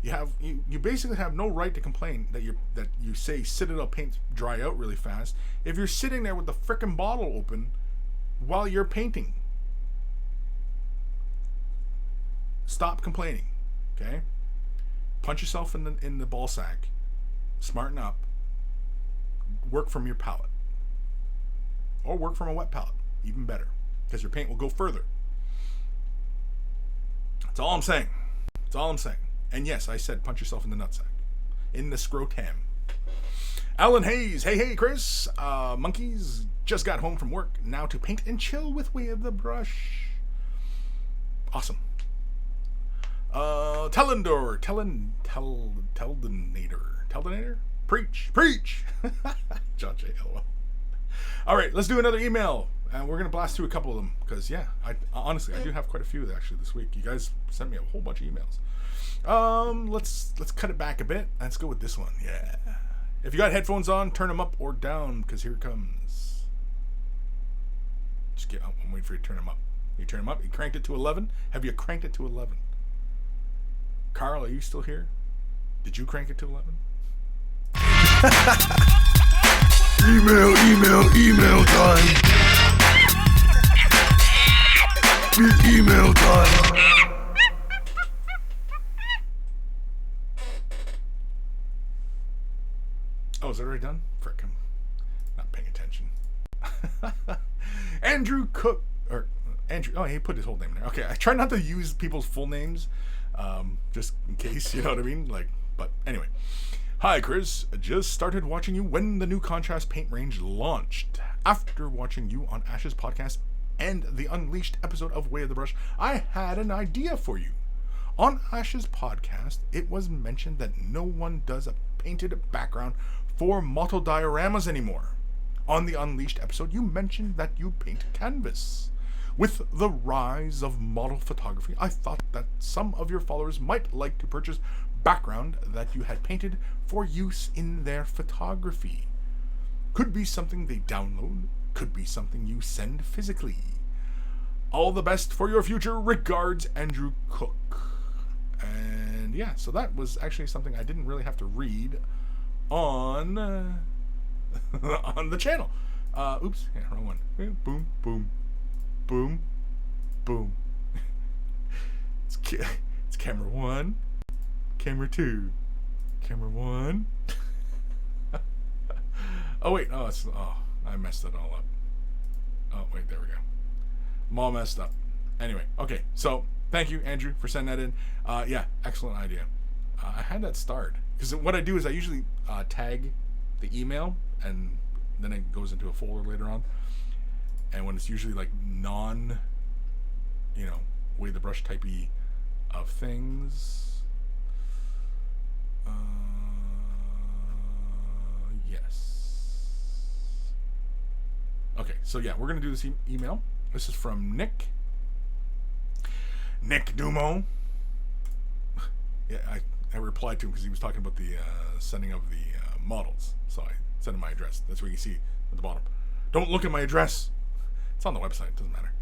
You basically have no right to complain that you say citadel paints dry out really fast if you're sitting there with the frickin' bottle open while you're painting. Stop complaining, okay? Punch yourself in the ball sack. Smarten up. Work from your palette, or work from a wet palette, even better, because your paint will go further. That's all I'm saying. That's all I'm saying. And yes, I said punch yourself in the nutsack. In the scrotum. Alan Hayes. Hey, Kris. Monkeys just got home from work. Now to paint and chill with Way of the Brush. Awesome. Telendor. Teldenator? Preach. John J. LOL. All right, let's do another email. And we're going to blast through a couple of them. Because, I honestly do have quite a few actually this week. You guys sent me a whole bunch of emails. Let's cut it back a bit. Let's go with this one. Yeah. If you got headphones on, turn them up or down, because here it comes. I'm waiting for you to turn them up. You turn them up. You cranked it to 11. Have you cranked it to 11? Carl, are you still here? Did you crank it to 11? Email time. Email time. Oh, is that already done? Frick, I'm not paying attention. Andrew Cook, or Andrew, oh, he put his whole name there. Okay, I try not to use people's full names, just in case, you know what I mean? But anyway. Hi, Kris. Just started watching you when the new contrast paint range launched. After watching you on Ash's podcast and the Unleashed episode of Way of the Brush, I had an idea for you. On Ash's podcast, it was mentioned that no one does a painted background for model dioramas anymore. On the Unleashed episode, you mentioned that you paint canvas. With the rise of model photography, I thought that some of your followers might like to purchase background that you had painted for use in their photography. Could be something they download, could be something you send physically. All the best for your future. Regards, Andrew Cook. And yeah, so that was actually something I didn't really have to read on on the channel. Oops, yeah, wrong one. Boom, boom, boom, boom. It's camera 1, camera 2, camera 1. Oh wait, I messed it all up. Oh wait, there we go. I'm all messed up. Anyway, okay, so thank you, Andrew, for sending that in. Yeah, excellent idea. I had that starred because what I do is I usually tag the email and then it goes into a folder later on. And when it's usually like non, Way the Brush typey of things. Yes. Okay, so yeah, we're gonna do this email. This is from Nick Dumo. Yeah, I replied to him because he was talking about the sending of the models. So I sent him my address. That's where you see at the bottom. Don't look at my address. It's on the website. It doesn't matter.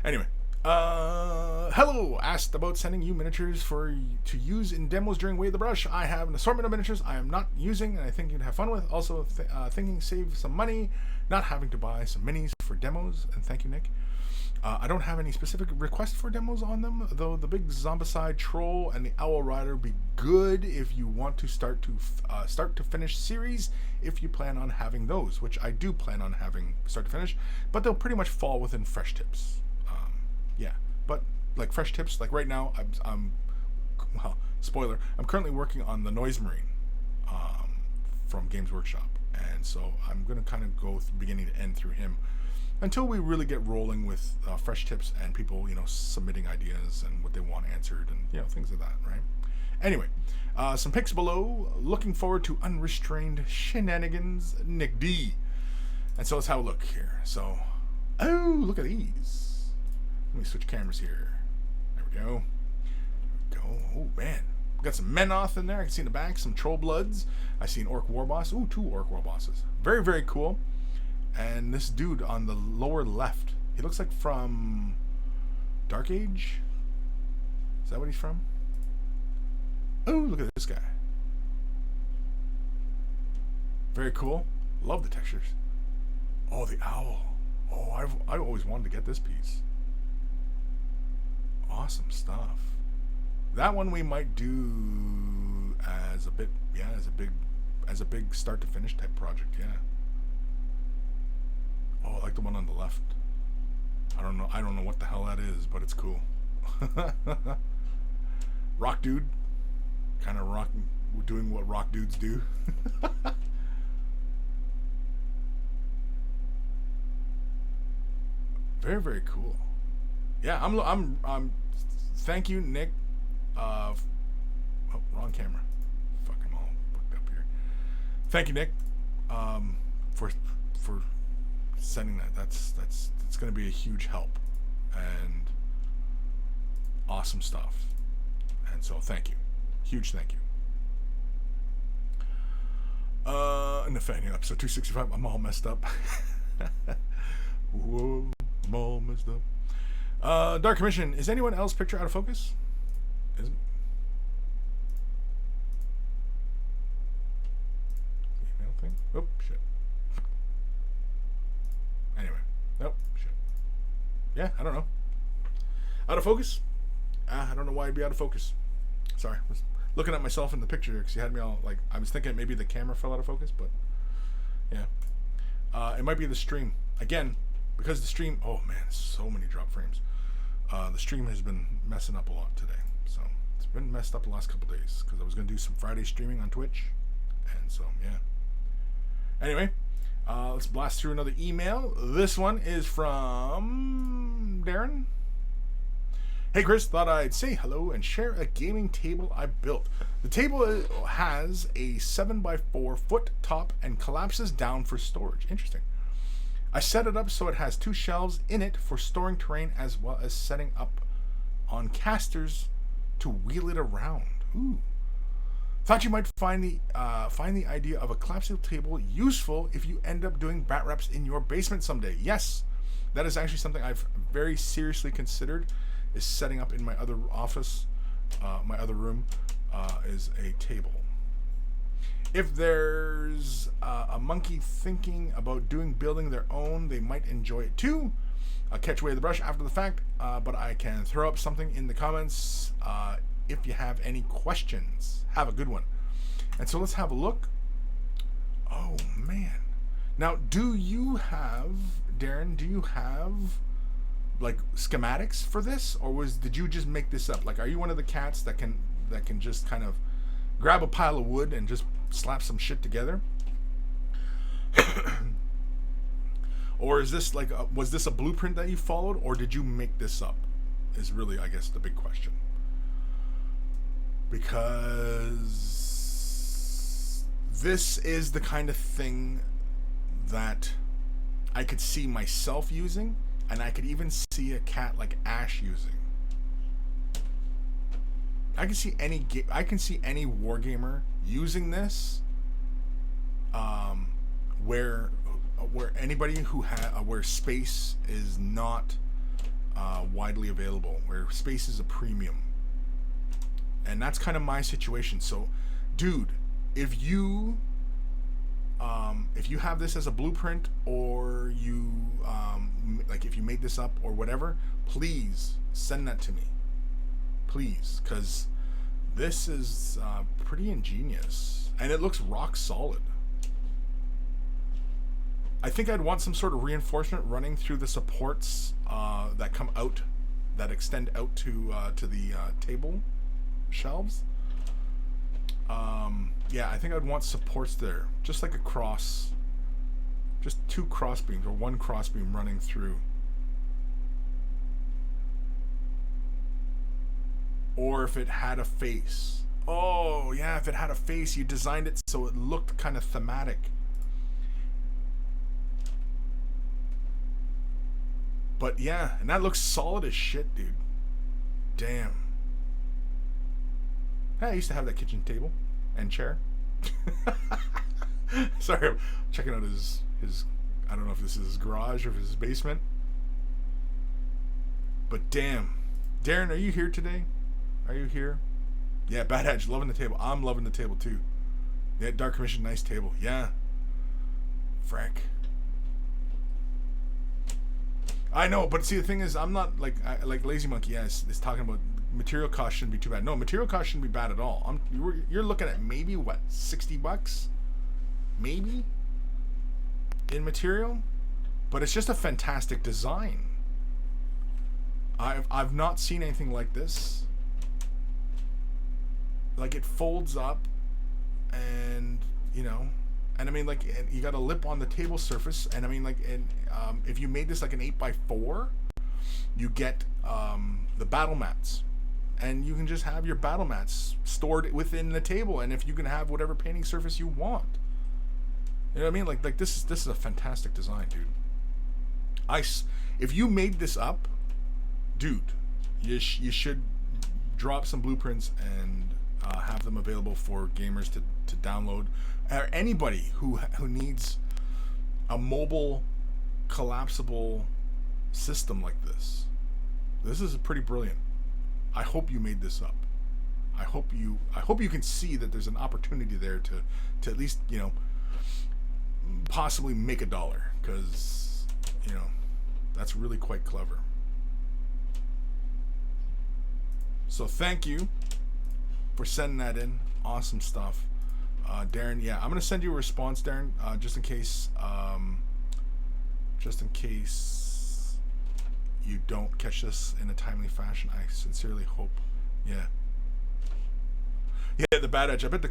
Anyway, Hello. Asked about sending you miniatures to use in demos during Way of the Brush. I have an assortment of miniatures I am not using, and I think you'd have fun with. Also, thinking save some money, not having to buy some minis for demos. And thank you, Nick. I don't have any specific requests for demos on them, though the big Zombicide Troll and the Owl Rider would be good if you want to start to finish series, if you plan on having those, which I do plan on having start to finish, but they'll pretty much fall within fresh tips. Yeah, but like fresh tips, like right now, I'm well, spoiler, I'm currently working on the Noise Marine from Games Workshop, and so I'm going to kind of go beginning to end through him until we really get rolling with fresh tips and people, submitting ideas and what they want answered and, things like that, right? Anyway, some pics below. Looking forward to unrestrained shenanigans, Nick D. And so let's have a look here. So, oh, look at these. Let me switch cameras here. There we go. Oh, man. Got some Menoth in there. I can see in the back some Troll Bloods. I see an Orc War Boss. Ooh, 2 Orc War Bosses. Very, very cool. And this dude on the lower left, he looks like from Dark Age. Is that what he's from? Oh, look at this guy. Very cool. Love the textures. Oh, the owl. Oh, I've always wanted to get this piece. Awesome stuff. That one we might do as a bit, as a big start to finish type project, yeah. Oh, I like the one on the left. I don't know what the hell that is, but it's cool. Rock dude. Kind of doing what rock dudes do. Very, very cool. Yeah, I'm thank you, Nick. Oh, wrong camera. Fuck, I'm all booked up here. Thank you, Nick. For sending that. That's going to be a huge help and awesome stuff. And so thank you. Huge thank you. Nathaniel, episode 265. I'm all messed up. Whoa, I'm all messed up. Dark Commission. Is anyone else picture out of focus? Isn't? Email thing? Oh, shit. Anyway. Nope. Shit. Yeah, I don't know. Out of focus? I don't know why I'd be out of focus. Sorry. I was looking at myself in the picture because you had me all like, I was thinking maybe the camera fell out of focus, but yeah. It might be the stream. Again, because the stream, oh man, so many drop frames. The stream has been messing up a lot today. So it's been messed up the last couple days because I was going to do some Friday streaming on Twitch. And so, yeah. Anyway, let's blast through another email. This one is from Darren. Hey Kris, thought I'd say hello and share a gaming table I built. The table has a 7x4 foot top and collapses down for storage. Interesting. I set it up so it has 2 shelves in it for storing terrain as well as setting up on casters to wheel it around. Ooh. Thought you might find the idea of a collapsible table useful if you end up doing bat reps in your basement someday. Yes, that is actually something I've very seriously considered. Is setting up in my other office, my other room, is a table. If there's a monkey thinking about building their own, they might enjoy it too. I'll catch Way of the Brush after the fact, but I can throw up something in the comments if you have any questions. Have a good one. And so let's have a look. Oh man. Now, Darren, do you have like schematics for this, or did you just make this up? Like, are you one of the cats that can just kind of grab a pile of wood and just slap some shit together? Or is this like was this a blueprint that you followed, or did you make this up? Is really, I guess, the big question. Because this is the kind of thing that I could see myself using. And I could even see a cat like Ash using. I can see any wargamer using this, where anybody who where space is not widely available, where space is a premium. And that's kind of my situation. So, dude, if you have this as a blueprint, or you like if you made this up or whatever, please send that to me, please, because this is pretty ingenious and it looks rock solid. I think I'd want some sort of reinforcement running through the supports that come out, that extend out to the table shelves. Yeah, I think I'd want supports there, just like a cross, just 2 cross beams or 1 cross beam running through. Or if it had a face. Oh, yeah, if it had a face, you designed it so it looked kind of thematic. But yeah, and that looks solid as shit, dude. Damn. Hey, I used to have that kitchen table and chair. Sorry, I'm checking out his I don't know if this is his garage or if it's his basement. But damn. Darren, are you here today? Are you here? Yeah, Bad Edge, loving the table. I'm loving the table too. Yeah, Dark Commission, nice table. Yeah. Frank. I know, but see, the thing is, I'm not like Lazy Monkey. Yes, is talking about material cost shouldn't be too bad. No, material cost shouldn't be bad at all. You're looking at maybe what, $60, maybe, in material, but it's just a fantastic design. I've not seen anything like this. Like, it folds up, and you know. And I mean, like, you got a lip on the table surface, and I mean, like, and if you made this like an 8x4, you get the battle mats, and you can just have your battle mats stored within the table, and if you can have whatever painting surface you want, you know what I mean? Like this is a fantastic design, dude. If you made this up, dude, you should drop some blueprints and have them available for gamers to download. Or anybody who needs a mobile collapsible system like this. This is pretty brilliant. I hope you made this up. I hope you can see that there's an opportunity there to at least, you know, possibly make $1, because, you know, that's really quite clever. So thank you for sending that in. Awesome stuff. Darren, yeah, I'm gonna send you a response, Darren, just in case you don't catch this in a timely fashion. I sincerely hope. Yeah, the Bad Edge. I bet the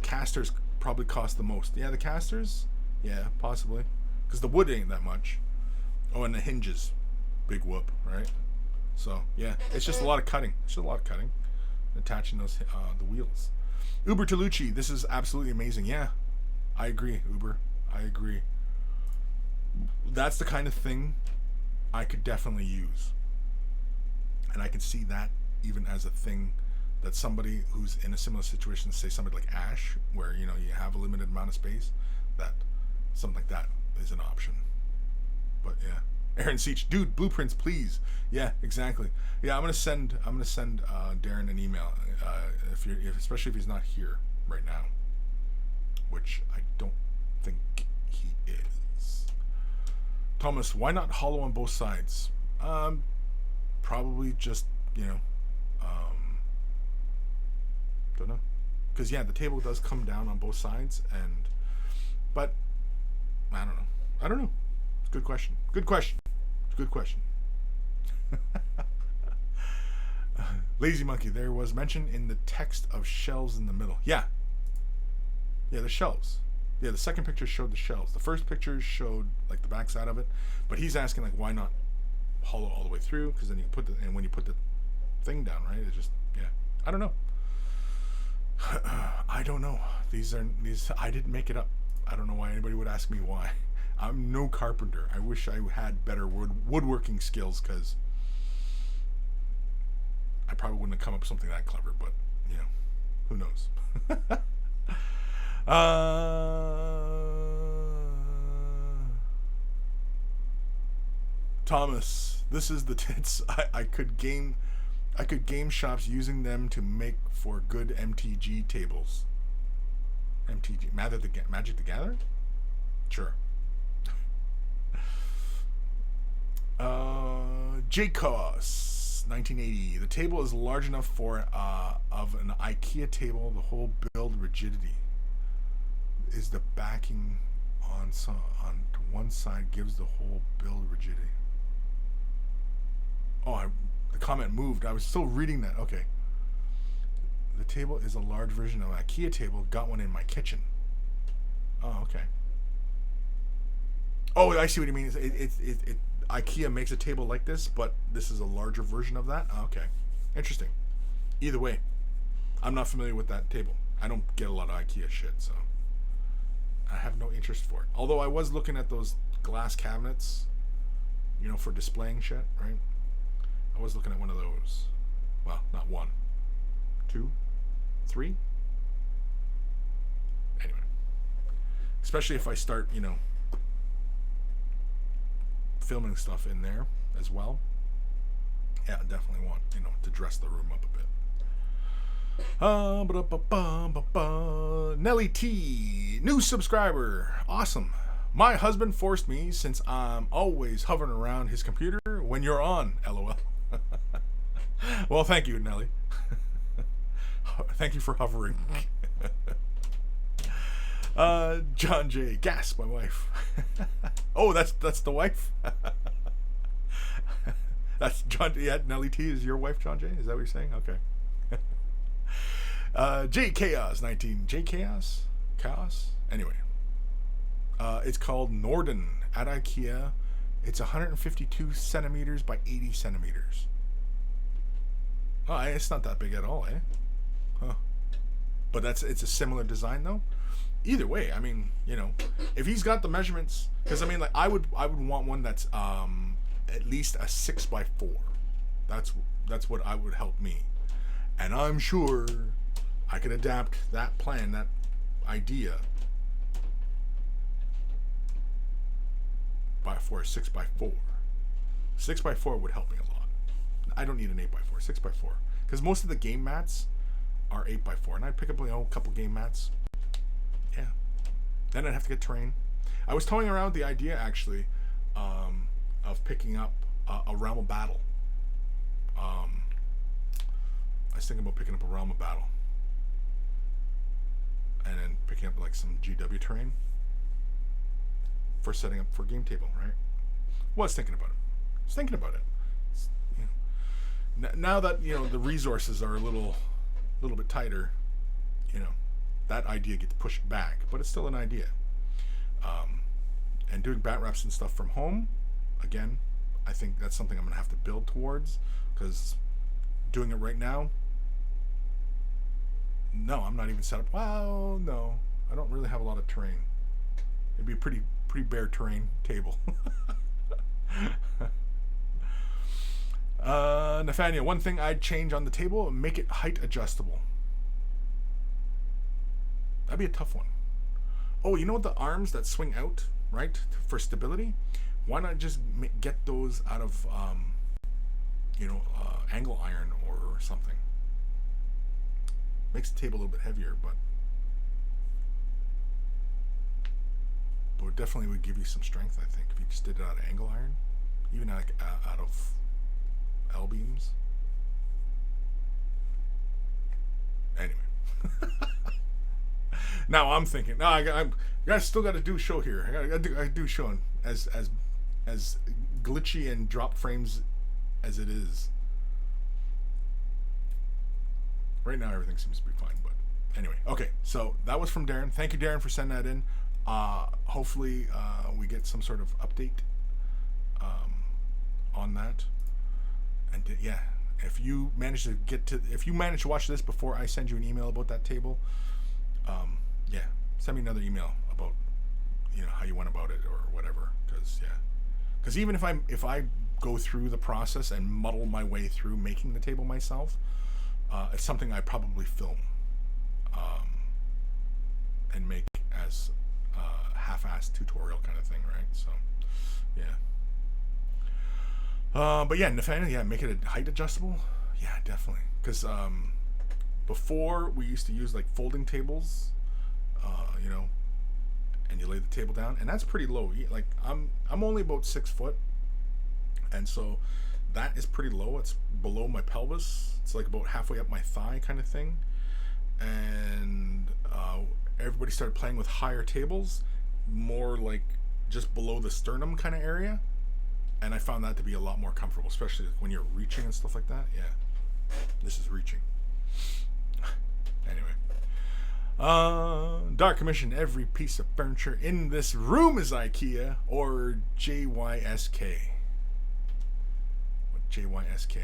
casters probably cost the most. Yeah, the casters, yeah, possibly, because the wood ain't that much. Oh, and the hinges, big whoop, right? So yeah, it's just a lot of cutting. It's just a lot of cutting, attaching those the wheels. Uber Tolucci, this is absolutely amazing. Yeah, I agree, Uber. I agree. That's the kind of thing I could definitely use. And I could see that even as a thing that somebody who's in a similar situation, say somebody like Ash, where, you know, you have a limited amount of space, that something like that is an option. But yeah. Aaron Seach, dude, blueprints, please. Yeah, exactly. Yeah, I'm gonna send Darren an email, especially if he's not here right now, which I don't think he is. Thomas, why not hollow on both sides? Probably just, you know, don't know, because yeah, the table does come down on both sides, but I don't know. Good question. Lazy Monkey, there was mention in the text of shelves in the middle. Yeah, the shelves. Yeah, the second picture showed the shelves. The first picture showed like the backside of it, but he's asking like, why not hollow all the way through? Because then you can put and when you put the thing down, right? It's just, yeah. I don't know. I don't know. These I didn't make it up. I don't know why anybody would ask me why. I'm no carpenter. I wish I had better woodworking skills, because I probably wouldn't have come up with something that clever, but, you know, who knows? Thomas, This is the tits. I could game shops using them to make for good MTG tables. MTG, Magic the Gathering? Sure. JCOS 1980. The table is large enough for of an IKEA table. The whole build rigidity is the backing on one side gives the whole build rigidity. Oh, the comment moved. I was still reading that. Okay. The table is a large version of an IKEA table. Got one in my kitchen. Oh, okay. Oh, I see what you mean. It IKEA makes a table like this, but this is a larger version of that. Oh, okay. Interesting. Either way, I'm not familiar with that table. I don't get a lot of IKEA shit, so I have no interest for it. Although I was looking at those glass cabinets, you know, for displaying shit, right? I was looking at one of those. Well, not one. 2, 3. Anyway. Especially if I start, you know, filming stuff in there as well. Yeah, I definitely want, you know, to dress the room up a bit. Nelly T, new subscriber. Awesome. My husband forced me since I'm always hovering around his computer when you're on. LOL. Well, thank you, Nelly. Thank you for hovering. John J. Gasp, my wife. Oh, that's the wife. That's John. Yeah, Nelly T is your wife, John J. Is that what you're saying? Okay. J Chaos 19. J Chaos? Chaos? Anyway. It's called Norden at IKEA. It's 152 centimeters by 80 centimeters. Oh, it's not that big at all, eh? Huh. But it's a similar design though. Either way, I mean, you know, if he's got the measurements, because I mean, like I would want one that's at least a 6x4. That's what I would help me, and I'm sure I could adapt that plan, that idea, for a 6x4. 6x4 would help me a lot. I don't need an 8x4, 6x4, because most of the game mats are 8x4, and I'd pick up a couple game mats. Yeah. Then I'd have to get terrain. I was toying around with the idea actually of picking up a Realm of Battle. I was thinking about picking up a Realm of Battle, and then picking up like some GW terrain for setting up for game table, right? Was thinking about it. You know, now that you know the resources are a little bit tighter, you know, that idea gets pushed back, but it's still an idea. And doing bat wraps and stuff from home, again, I think that's something I'm gonna have to build towards, because doing it right now, no, I'm not even set up. Well, no, I don't really have a lot of terrain. It'd be a pretty bare terrain table. Nathaniel, one thing I'd change on the table, make it height adjustable. That'd be a tough one. Oh, you know what, the arms that swing out, right, for stability? Why not just get those out of, angle iron or something? Makes the table a little bit heavier, but it definitely would give you some strength, I think, if you just did it out of angle iron, even out of L-beams. Anyway. Now I'm thinking, no, I still got to do a show here. I do show as glitchy and drop frames as it is. Right now everything seems to be fine, but anyway, okay. So that was from Darren. Thank you, Darren, for sending that in. Hopefully we get some sort of update on that. And yeah, if you manage to watch this before I send you an email about that table, yeah, send me another email about, you know, how you went about it or whatever. Because even if I go through the process and muddle my way through making the table myself, it's something I probably film and make as a half-assed tutorial kind of thing, right? So yeah. But yeah, Nathaniel, yeah, make it a height adjustable. Yeah, definitely. Because before we used to use like folding tables, you know, and you lay the table down, and that's pretty low. Like I'm only about 6 foot, and so that is pretty low. It's below my pelvis. It's like about halfway up my thigh, kind of thing. And everybody started playing with higher tables, more like just below the sternum kind of area, and I found that to be a lot more comfortable, especially when you're reaching and stuff like that. Yeah, this is reaching. Anyway, Dark Commission. Every piece of furniture in this room is IKEA or JYSK. What JYSK?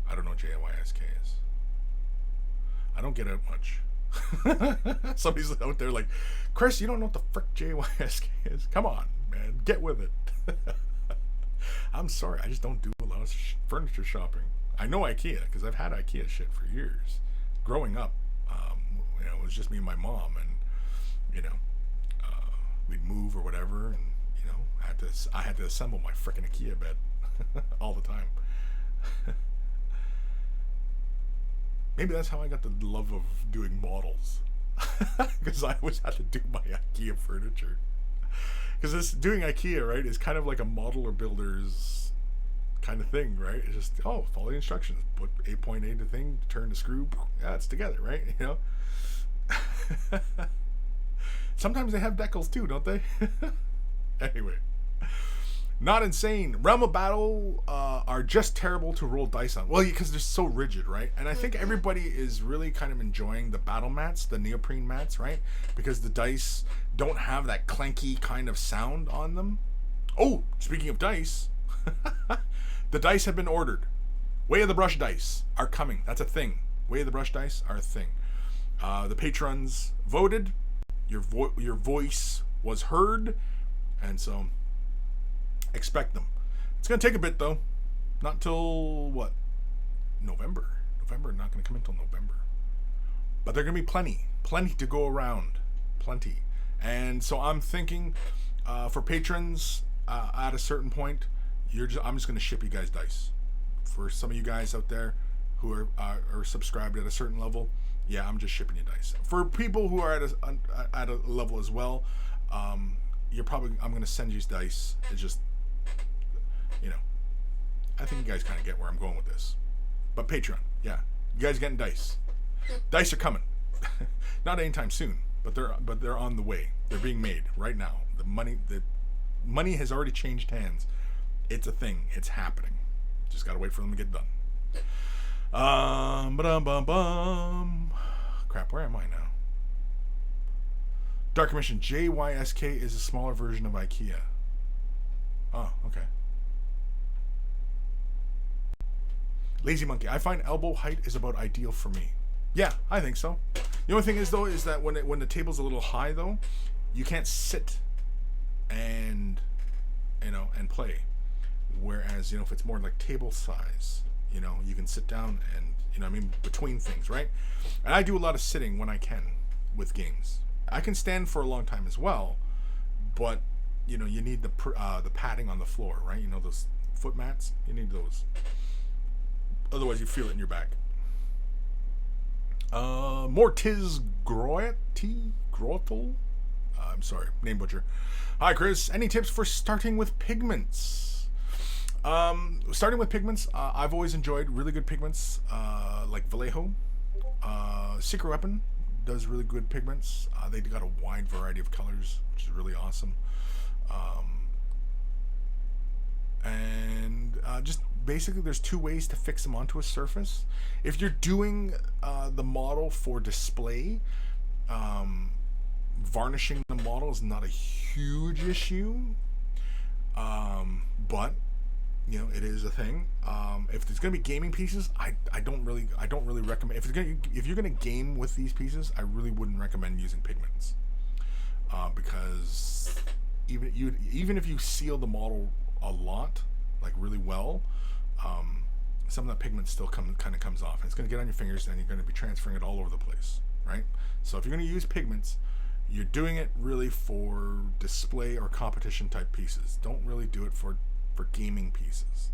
I don't know what JYSK is. I don't get out much. Somebody's out there like, Kris, you don't know what the frick JYSK is? Come on, man, get with it. I'm sorry, I just don't do a lot of furniture shopping. I know IKEA because I've had IKEA shit for years. Growing up, you know, it was just me and my mom, and you know, we'd move or whatever, and you know, I had to assemble my frickin' IKEA bed all the time. Maybe that's how I got the love of doing models, because I always had to do my IKEA furniture. Because this doing IKEA, right, is kind of like a model or builder's kind of thing, right? It's just, oh, follow the instructions, put 8.8 the thing, turn the screw, yeah, it's together, right? You know. Sometimes they have decals too, don't they? Anyway. Not insane. Realm of Battle are just terrible to roll dice on. Well, because they're so rigid, right? And I think everybody is really kind of enjoying the battle mats, the neoprene mats, right? Because the dice don't have that clanky kind of sound on them. Oh, speaking of dice, the dice have been ordered. Way of the Brush dice are coming. That's a thing. Way of the Brush dice are a thing. The patrons voted. Your voice was heard. And so expect them. It's going to take a bit, though. Not till, what? November. November, not going to come until November. But they're going to be plenty. Plenty to go around. Plenty. And so I'm thinking, for patrons, at a certain point, I'm just going to ship you guys dice. For some of you guys out there who are subscribed at a certain level, yeah, I'm just shipping you dice. For people who are at a level as well, I'm going to send you dice. It's just, you know, I think you guys kind of get where I'm going with this. But Patreon, yeah, you guys getting dice. Dice are coming. Not anytime soon, but they're on the way. They're being made right now. The money has already changed hands. It's a thing. It's happening. Just gotta wait for them to get done. Crap, where am I now? Dark Commission. JYSK is a smaller version of IKEA. Oh, okay. Lazy Monkey. I find elbow height is about ideal for me. Yeah, I think so. The only thing is, though, is that when the table's a little high, though, you can't sit and, you know, and play. Whereas, you know, if it's more like table size, you know, you can sit down and, you know, I mean, between things, right? And I do a lot of sitting when I can with games. I can stand for a long time as well, but, you know, you need the padding on the floor, right? You know, those foot mats, you need those. Otherwise, you feel it in your back. Mortiz Groethel? I'm sorry, name butcher. Hi, Kris. Any tips for starting with pigments? Starting with pigments, I've always enjoyed really good pigments, like Vallejo. Secret Weapon does really good pigments. They got a wide variety of colors, which is really awesome. And just basically there's two ways to fix them onto a surface. If you're doing the model for display, varnishing the model is not a huge issue, but you know, it is a thing. If there's gonna be gaming pieces, I don't really recommend. If you're gonna game with these pieces, I really wouldn't recommend using pigments, because even if you seal the model a lot, like really well, some of that pigment still kind of comes off, and it's gonna get on your fingers, and you're gonna be transferring it all over the place, right? So if you're gonna use pigments, you're doing it really for display or competition type pieces. Don't really do it for for gaming pieces.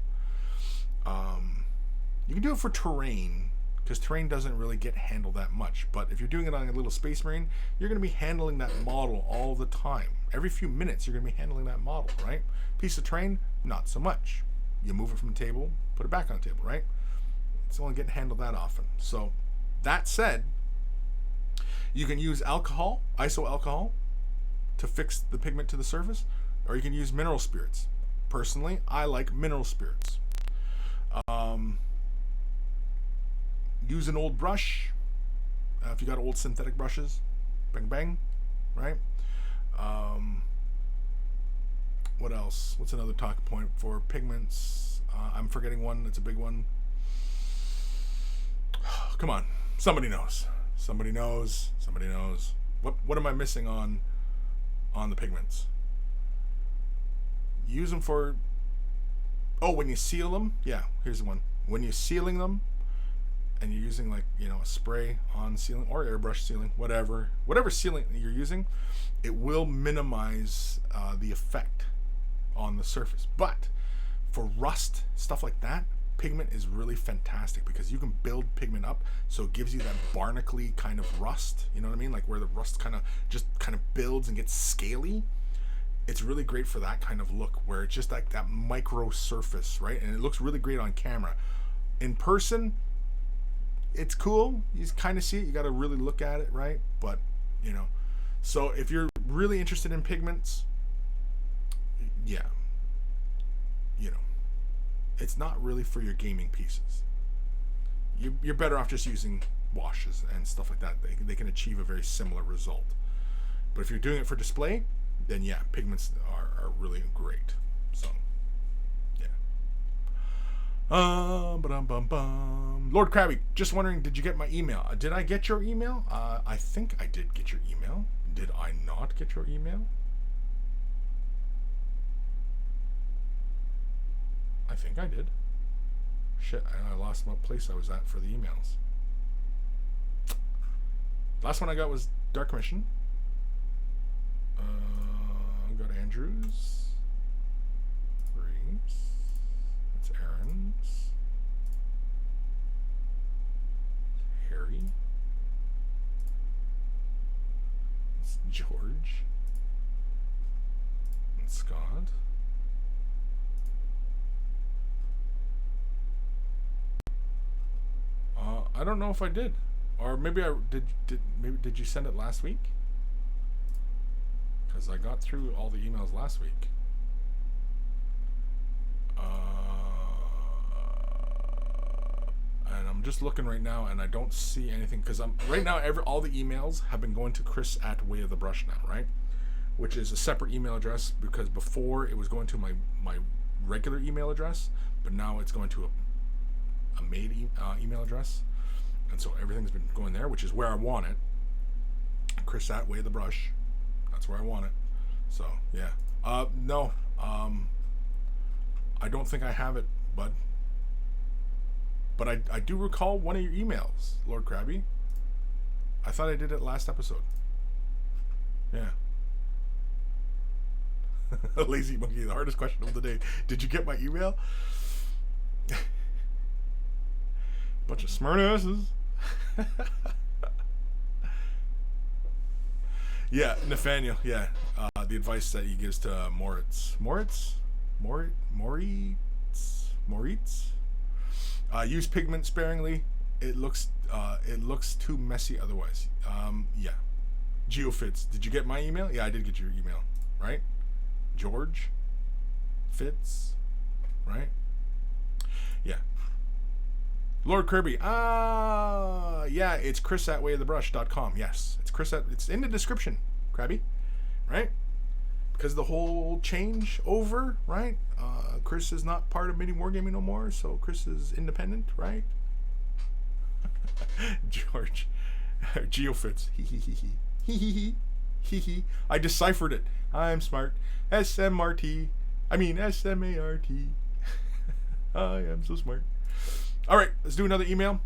You can do it for terrain, because terrain doesn't really get handled that much. But if you're doing it on a little Space Marine, you're going to be handling that model all the time. Every few minutes, you're going to be handling that model, right? Piece of terrain, not so much. You move it from the table, put it back on the table, right? It's only getting handled that often. So, that said, you can use alcohol, iso alcohol, to fix the pigment to the surface, or you can use mineral spirits. Personally, I like mineral spirits. Use an old brush. If you got old synthetic brushes, bang bang, right? What else? What's another talk point for pigments? I'm forgetting one. It's a big one. Come on, somebody knows. Somebody knows. Somebody knows. What am I missing on the pigments? Use them for. Oh, when you seal them, yeah. Here's the one. When you're sealing them, and you're using like a spray on sealing or airbrush sealing, whatever sealing you're using, it will minimize the effect on the surface. But for rust, stuff like that, pigment is really fantastic because you can build pigment up so it gives you that barnacle kind of rust. You know what I mean? Like where the rust kind of builds and gets scaly. It's really great for that kind of look where it's just like that micro surface, right? And it looks really great on camera. In person, it's cool. You kind of see it. You got to really look at it, right? But, so if you're really interested in pigments, yeah, it's not really for your gaming pieces. You're better off just using washes and stuff like that. They can achieve a very similar result. But if you're doing it for display, then yeah, pigments are really great. So, yeah. Lord Krabby, just wondering, did you get my email? Did I get your email? I think I did get your email. Did I not get your email? I think I did. Shit, I lost what place I was at for the emails. Last one I got was Dark Mission. Got Andrews. Reeves. That's Aaron's. Harry. It's George. And Scott. I don't know if I did, or maybe I did. Maybe did you send it last week? Because I got through all the emails last week. And I'm just looking right now, and I don't see anything because I'm right now. All the emails have been going to Kris at Way of the Brush now, right? Which is a separate email address because before it was going to my regular email address, but now it's going to a made email address, and so everything's been going there, which is where I want it. Kris at Way of the Brush. That's where I want it. So yeah. No. I don't think I have it, bud. But I do recall one of your emails, Lord Krabby. I thought I did it last episode. Yeah. Lazy Monkey, the hardest question of the day. Did you get my email? Bunch of smart asses. Yeah, Nathaniel. Yeah, the advice that he gives to Moritz. Use pigment sparingly. It looks too messy otherwise. Yeah. GeoFits. Did you get my email? Yeah, I did get your email. Right? George Fitz. Right? Yeah. Lord Kirby. Yeah, it's Kris at wayofthebrush.com. Yes, it's Kris it's in the description, Krabby. Right? Because the whole change over, right? Kris is not part of Mini Wargaming no more, so Kris is independent, right? George. GeoFits. I deciphered it. I'm smart. SMRT. I mean SMART. I am so smart. All right, let's do another email.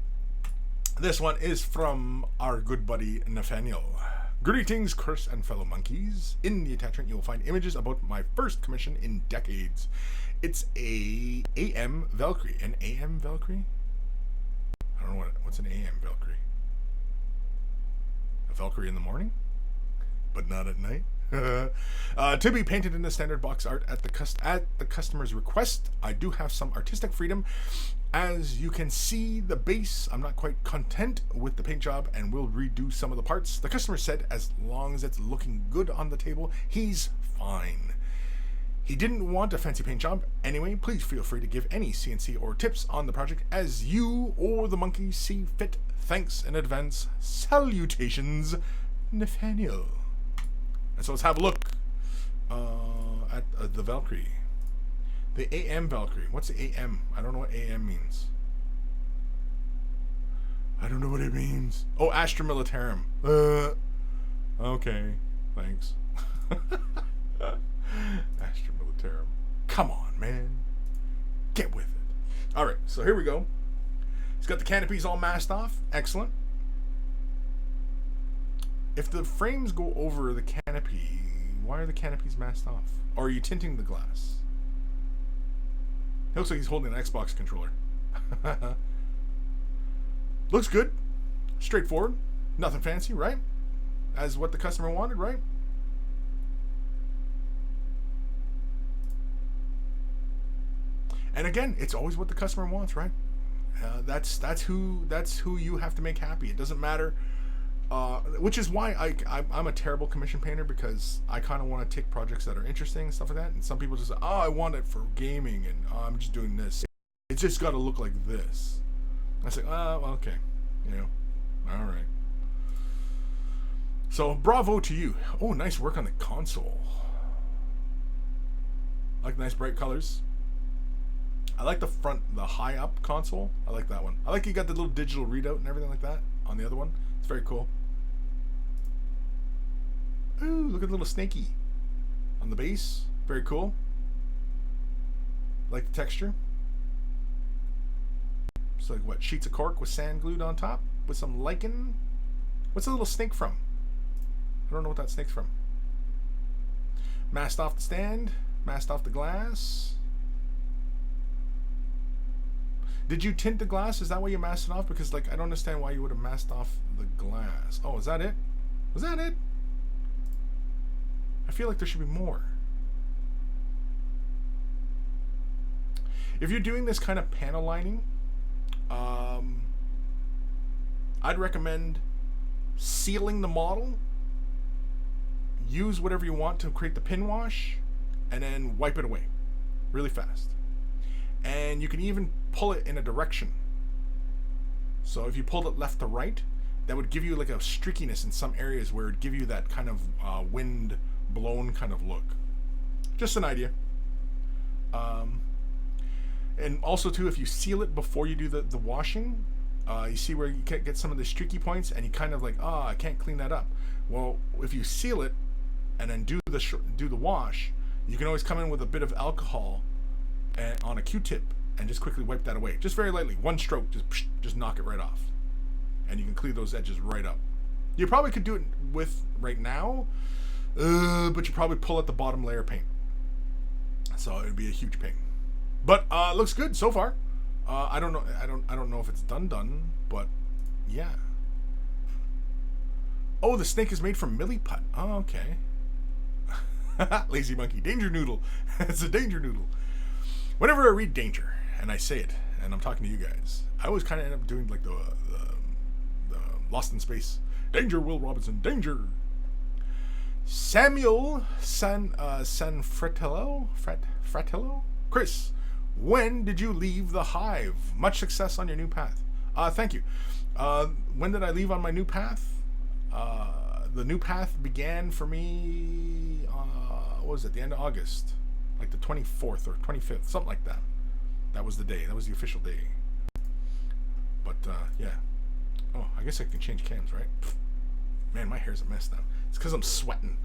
This one is from our good buddy Nathaniel. Greetings, Kris and fellow monkeys. In the attachment, you will find images about my first commission in decades. It's a AM Valkyrie. An AM Valkyrie? I don't know what's an AM Valkyrie. A Valkyrie in the morning? But not at night? To be painted in the standard box art at the customer's request. I do have some artistic freedom. As you can see, the base, I'm not quite content with the paint job and will redo some of the parts. The customer said as long as it's looking good on the table, he's fine. He didn't want a fancy paint job. Anyway, please feel free to give any CNC or tips on the project as you or the monkeys see fit. Thanks in advance. Salutations, Nathaniel. And so let's have a look at the Valkyrie. The AM Valkyrie. What's the AM? I don't know what AM means. I don't know what it means. Oh, Astra Militarum. Okay. Thanks. Astra Militarum. Come on, man. Get with it. Alright, so here we go. He's got the canopies all masked off. Excellent. If the frames go over the canopy, why are the canopies masked off? Or are you tinting the glass? It looks like he's holding an Xbox controller. Looks good. Straightforward. Nothing fancy, right? As what the customer wanted, right? And again, it's always what the customer wants, right? That's who you have to make happy. It doesn't matter. Which is why I'm a terrible commission painter, because I kind of want to take projects that are interesting and stuff like that. And some people just say, oh, I want it for gaming, and I'm just doing this. It's just got to look like this. I say, oh, okay, you know, all right. So bravo to you. Oh, nice work on the console. I like nice bright colors. I like the front, the high up console. I like that one. I like you got the little digital readout and everything like that on the other one. It's very cool. Ooh, look at the little snaky on the base. Very cool. Like the texture. It's like what, sheets of cork with sand glued on top with some lichen. What's the little snake from? I don't know what that snake's from. Masked off the stand. Masked off the glass. Did you tint the glass? Is that why you masked it off? Because, like, I don't understand why you would have masked off the glass. Oh, is that it? Was that it? I feel like there should be more. If you're doing this kind of panel lining, I'd recommend sealing the model. Use whatever you want to create the pin wash, and then wipe it away really fast. And you can even pull it in a direction. So if you pulled it left to right, that would give you like a streakiness in some areas where it'd give you that kind of wind blown kind of look. Just an idea. And also too, if you seal it before you do the washing, you see where you get some of the streaky points, and you kind of like, I can't clean that up. Well, if you seal it and then do the wash, you can always come in with a bit of alcohol on a Q-tip and just quickly wipe that away. Just very lightly, one stroke, just knock it right off, and you can clean those edges right up. You probably could do it with right now, but you probably pull out the bottom layer paint, so it would be a huge pain. But it looks good so far. I don't know if it's done, but yeah. Oh, the snake is made from milliput. Oh, okay. Lazy monkey, danger noodle. It's a danger noodle. Whenever I read danger and I say it, and I'm talking to you guys, I always kind of end up doing like the Lost in Space. Danger, Will Robinson, danger. Samuel Fratello? Kris, when did you leave the hive? Much success on your new path. Thank you. When did I leave on my new path? The new path began for me, what was it, the end of August? Like the 24th or 25th, something like that. That was the day. That was the official day. But, yeah. Oh, I guess I can change cams, right? Man, my hair's a mess now. It's because I'm sweating.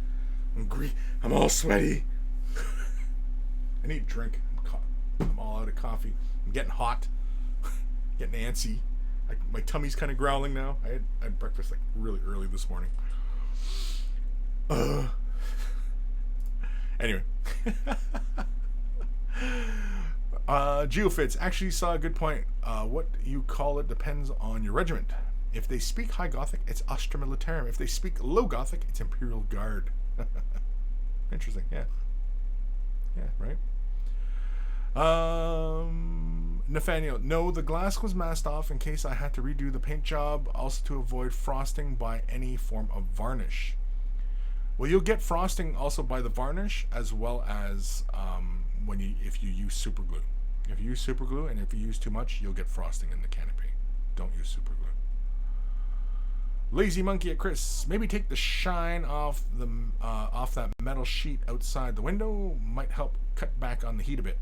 I'm all sweaty. I need a drink. I'm all out of coffee. I'm getting hot. Getting antsy. My tummy's kind of growling now. I had breakfast like really early this morning. Anyway. Geofits actually saw a good point. What you call it depends on your regiment. If they speak High Gothic, it's Astra Militarum. If they speak Low Gothic, it's Imperial Guard. Interesting, yeah. Yeah, right? Nathaniel, no, the glass was masked off in case I had to redo the paint job, also to avoid frosting by any form of varnish. Well, you'll get frosting also by the varnish, as well as if you use super glue. If you use super glue, and if you use too much, you'll get frosting in the canopy. Don't use super glue. Lazy Monkey at Kris, maybe take the shine off that metal sheet outside the window. Might help cut back on the heat a bit.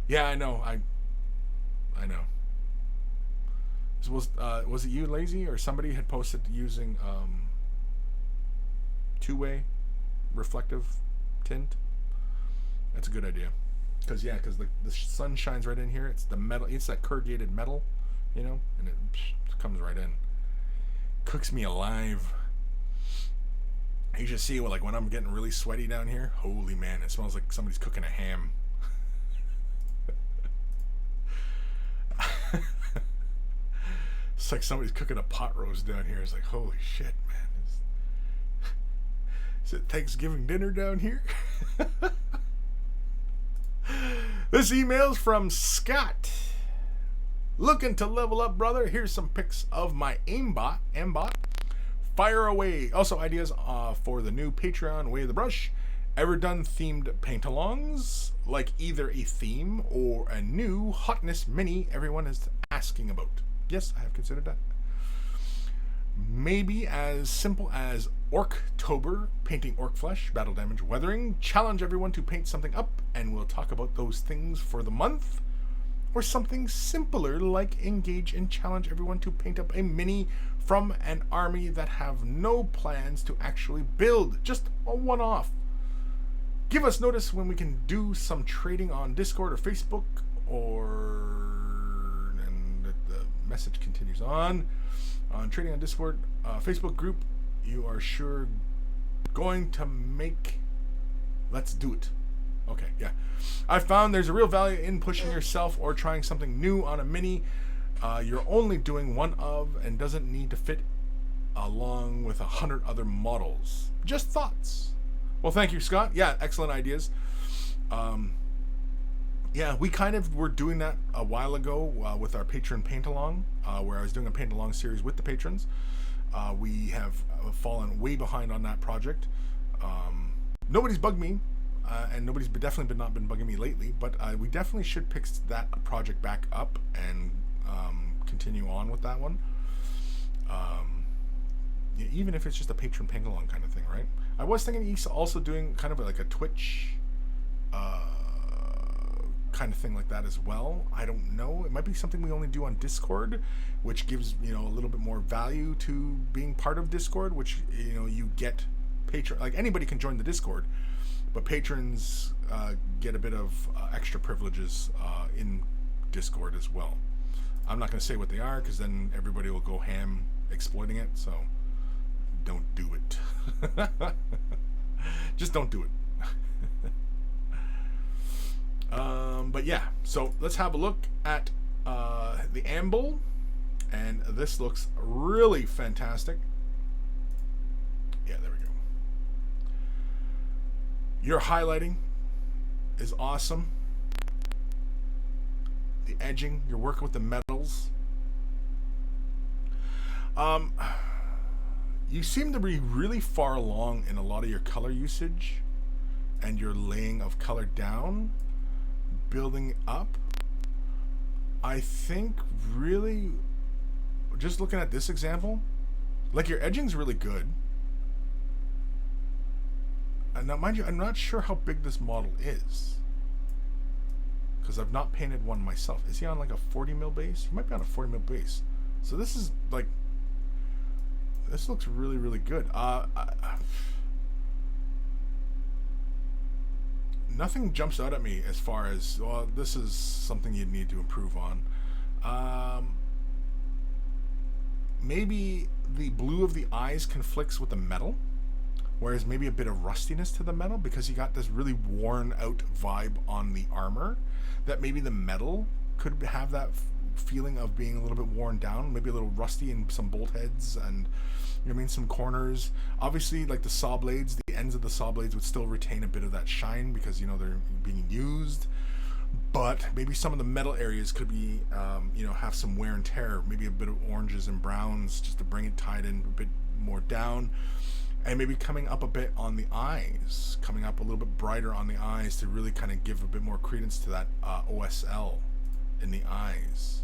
Yeah, I know. I know. Was it you, Lazy, or somebody had posted using two-way reflective tint? That's a good idea. Because the sun shines right in here. It's the metal. It's that corrugated metal, and it comes right in. Cooks me alive. You should see when I'm getting really sweaty down here. Holy man, it smells like somebody's cooking a ham. It's like somebody's cooking a pot roast down here. It's like, holy shit, man. Is it Thanksgiving dinner down here? This email's from Scott. Looking to level up, brother. Here's some pics of my aimbot. Fire away. Also, ideas for the new Patreon Way of the Brush. Ever done themed paint-alongs? Like either a theme or a new hotness mini everyone is asking about. Yes, I have considered that. Maybe as simple as Orktober, painting orc flesh, battle damage, weathering. Challenge everyone to paint something up, and we'll talk about those things for the month. Or something simpler like engage and challenge everyone to paint up a mini from an army that have no plans to actually build. Just a one-off. Give us notice when we can do some trading on Discord or Facebook, and the message continues on trading on Discord, Facebook group. You are sure going to make. Let's do it. Okay, yeah. I found there's a real value in pushing yourself or trying something new on a mini you're only doing one of and doesn't need to fit along with 100 other models. Just thoughts. Well, thank you, Scott. Yeah, excellent ideas. Yeah, we kind of were doing that a while ago with our patron paint-along, where I was doing a paint-along series with the patrons. We have fallen way behind on that project. Nobody's bugged me, and nobody's definitely not been bugging me lately, but we definitely should pick that project back up and continue on with that one. Even if it's just a patron paint-along kind of thing, right? I was thinking he's also doing kind of like a Twitch kind of thing like that as well. I don't know. It might be something we only do on Discord, which gives a little bit more value to being part of Discord, which you get patron, like anybody can join the Discord, but patrons get a bit of extra privileges in Discord as well. I'm not going to say what they are because then everybody will go ham exploiting it, so don't do it. Just don't do it. But yeah, so let's have a look at the amble, and this looks really fantastic. Yeah, there we go. Your highlighting is awesome. The edging, you're working with the metals. You seem to be really far along in a lot of your color usage and your laying of color down, building up. I think really, just looking at this example, like your edging's really good. And now, mind you, I'm not sure how big this model is, because I've not painted one myself. Is he on like a 40 mil base? He might be on a 40 mil base. So this is like, this looks really, really good. Nothing jumps out at me as far as, well, this is something you'd need to improve on. Maybe the blue of the eyes conflicts with the metal. whereas maybe a bit of rustiness to the metal, because you got this really worn out vibe on the armor, that maybe the metal could have that feeling of being a little bit worn down, maybe a little rusty in some bolt heads and, you know what I mean, some corners. Obviously, like the saw blades, the ends of the saw blades would still retain a bit of that shine because, you know, they're being used. But maybe some of the metal areas could be, you know, have some wear and tear. Maybe a bit of oranges and browns just to bring it tied in a bit more down. And maybe coming up a bit on the eyes, coming up a little bit brighter on the eyes to really kind of give a bit more credence to that OSL in the eyes.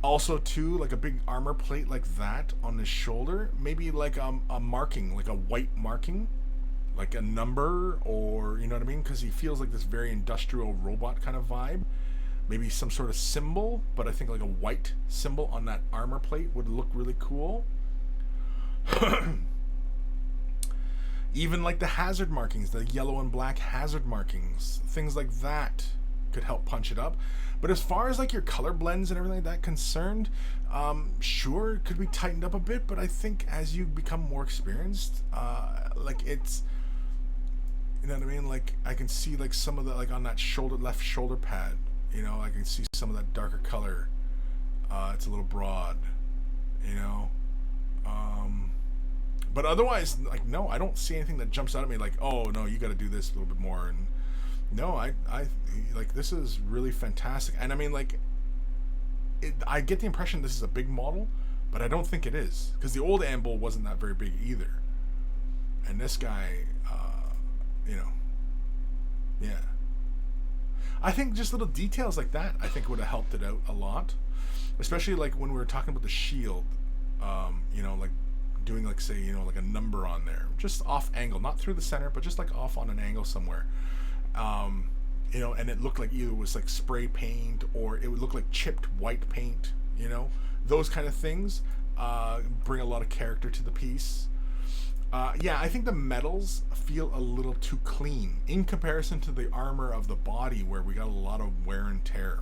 Also, too, like a big armor plate like that on his shoulder, maybe like a marking, like a white marking, like a number, or, you know what I mean? Because he feels like this very industrial robot kind of vibe. Maybe some sort of symbol, but I think like a white symbol on that armor plate would look really cool. Even like the hazard markings, the yellow and black hazard markings, things like that could help punch it up. But as far as like your color blends and everything like that concerned, sure, it could be tightened up a bit, but I think as you become more experienced, like it's, you know what I mean? Like I can see like some of the, like on that left shoulder pad, you know, I can see some of that darker color. It's a little broad, you know. But otherwise, like, no, I don't see anything that jumps out at me like, oh no, you got to do this a little bit more. And no, I like, this is really fantastic. And I mean, like, I get the impression this is a big model, but I don't think it is, because the old Anvil wasn't that very big either. And this guy, you know, yeah. I think just little details like that, I think would have helped it out a lot. Especially like when we were talking about the shield, you know, like doing like, say, you know, like a number on there, just off angle, not through the center, but just like off on an angle somewhere. You know, and it looked like either it was like spray paint or it would look like chipped white paint, you know, those kind of things bring a lot of character to the piece. Yeah, I think the metals feel a little too clean in comparison to the armor of the body, where we got a lot of wear and tear.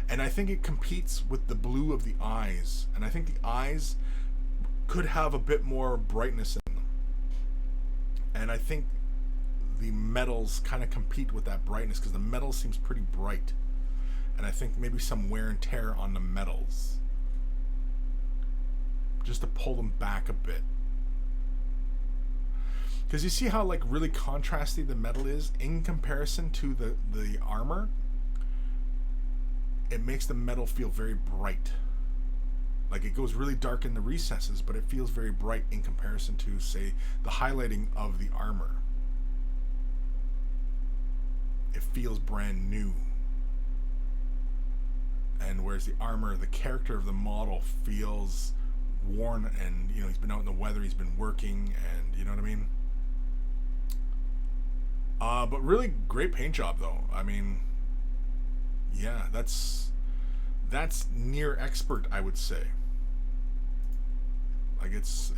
And I think it competes with the blue of the eyes, and I think the eyes could have a bit more brightness in them. And I think the metals kind of compete with that brightness, because the metal seems pretty bright. And I think maybe some wear and tear on the metals, just to pull them back a bit. Because you see how like really contrasty the metal is in comparison to the armor? It makes the metal feel very bright. Like it goes really dark in the recesses, but it feels very bright in comparison to, say, the highlighting of the armor. It feels brand new. And whereas the armor, the character of the model feels worn, and, you know, he's been out in the weather, he's been working, and, you know what I mean? But really great paint job, though. I mean, yeah, that's near expert, I would say. Like it's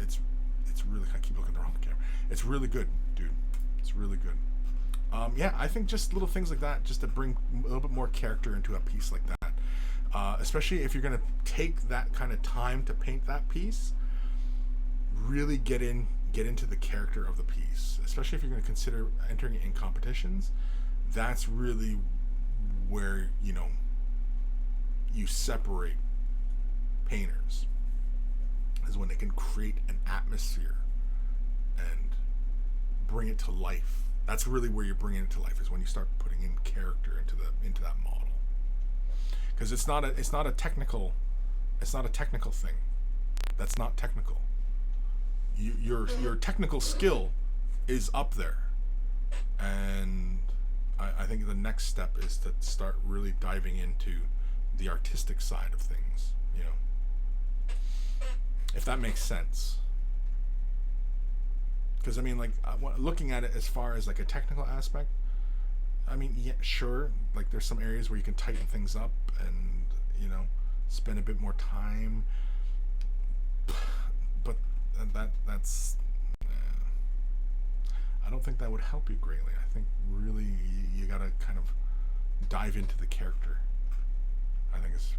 really, I keep looking at the wrong camera. It's really good, dude. It's really good. Yeah, I think just little things like that, just to bring a little bit more character into a piece like that. Especially if you're gonna take that kind of time to paint that piece, really get into the character of the piece. Especially if you're gonna consider entering it in competitions, that's really where, you know, you separate painters, is when they can create an atmosphere and bring it to life. That's really where you're bringing it to life, is when you start putting in character into that model. Because it's not a technical thing. That's not technical. Your technical skill is up there, and I think the next step is to start really diving into the artistic side of things, you know, if that makes sense. Because I mean, like, looking at it as far as like a technical aspect, I mean, yeah, sure, like there's some areas where you can tighten things up and, you know, spend a bit more time, but that's I don't think that would help you greatly. I think really you gotta kind of dive into the character. I think is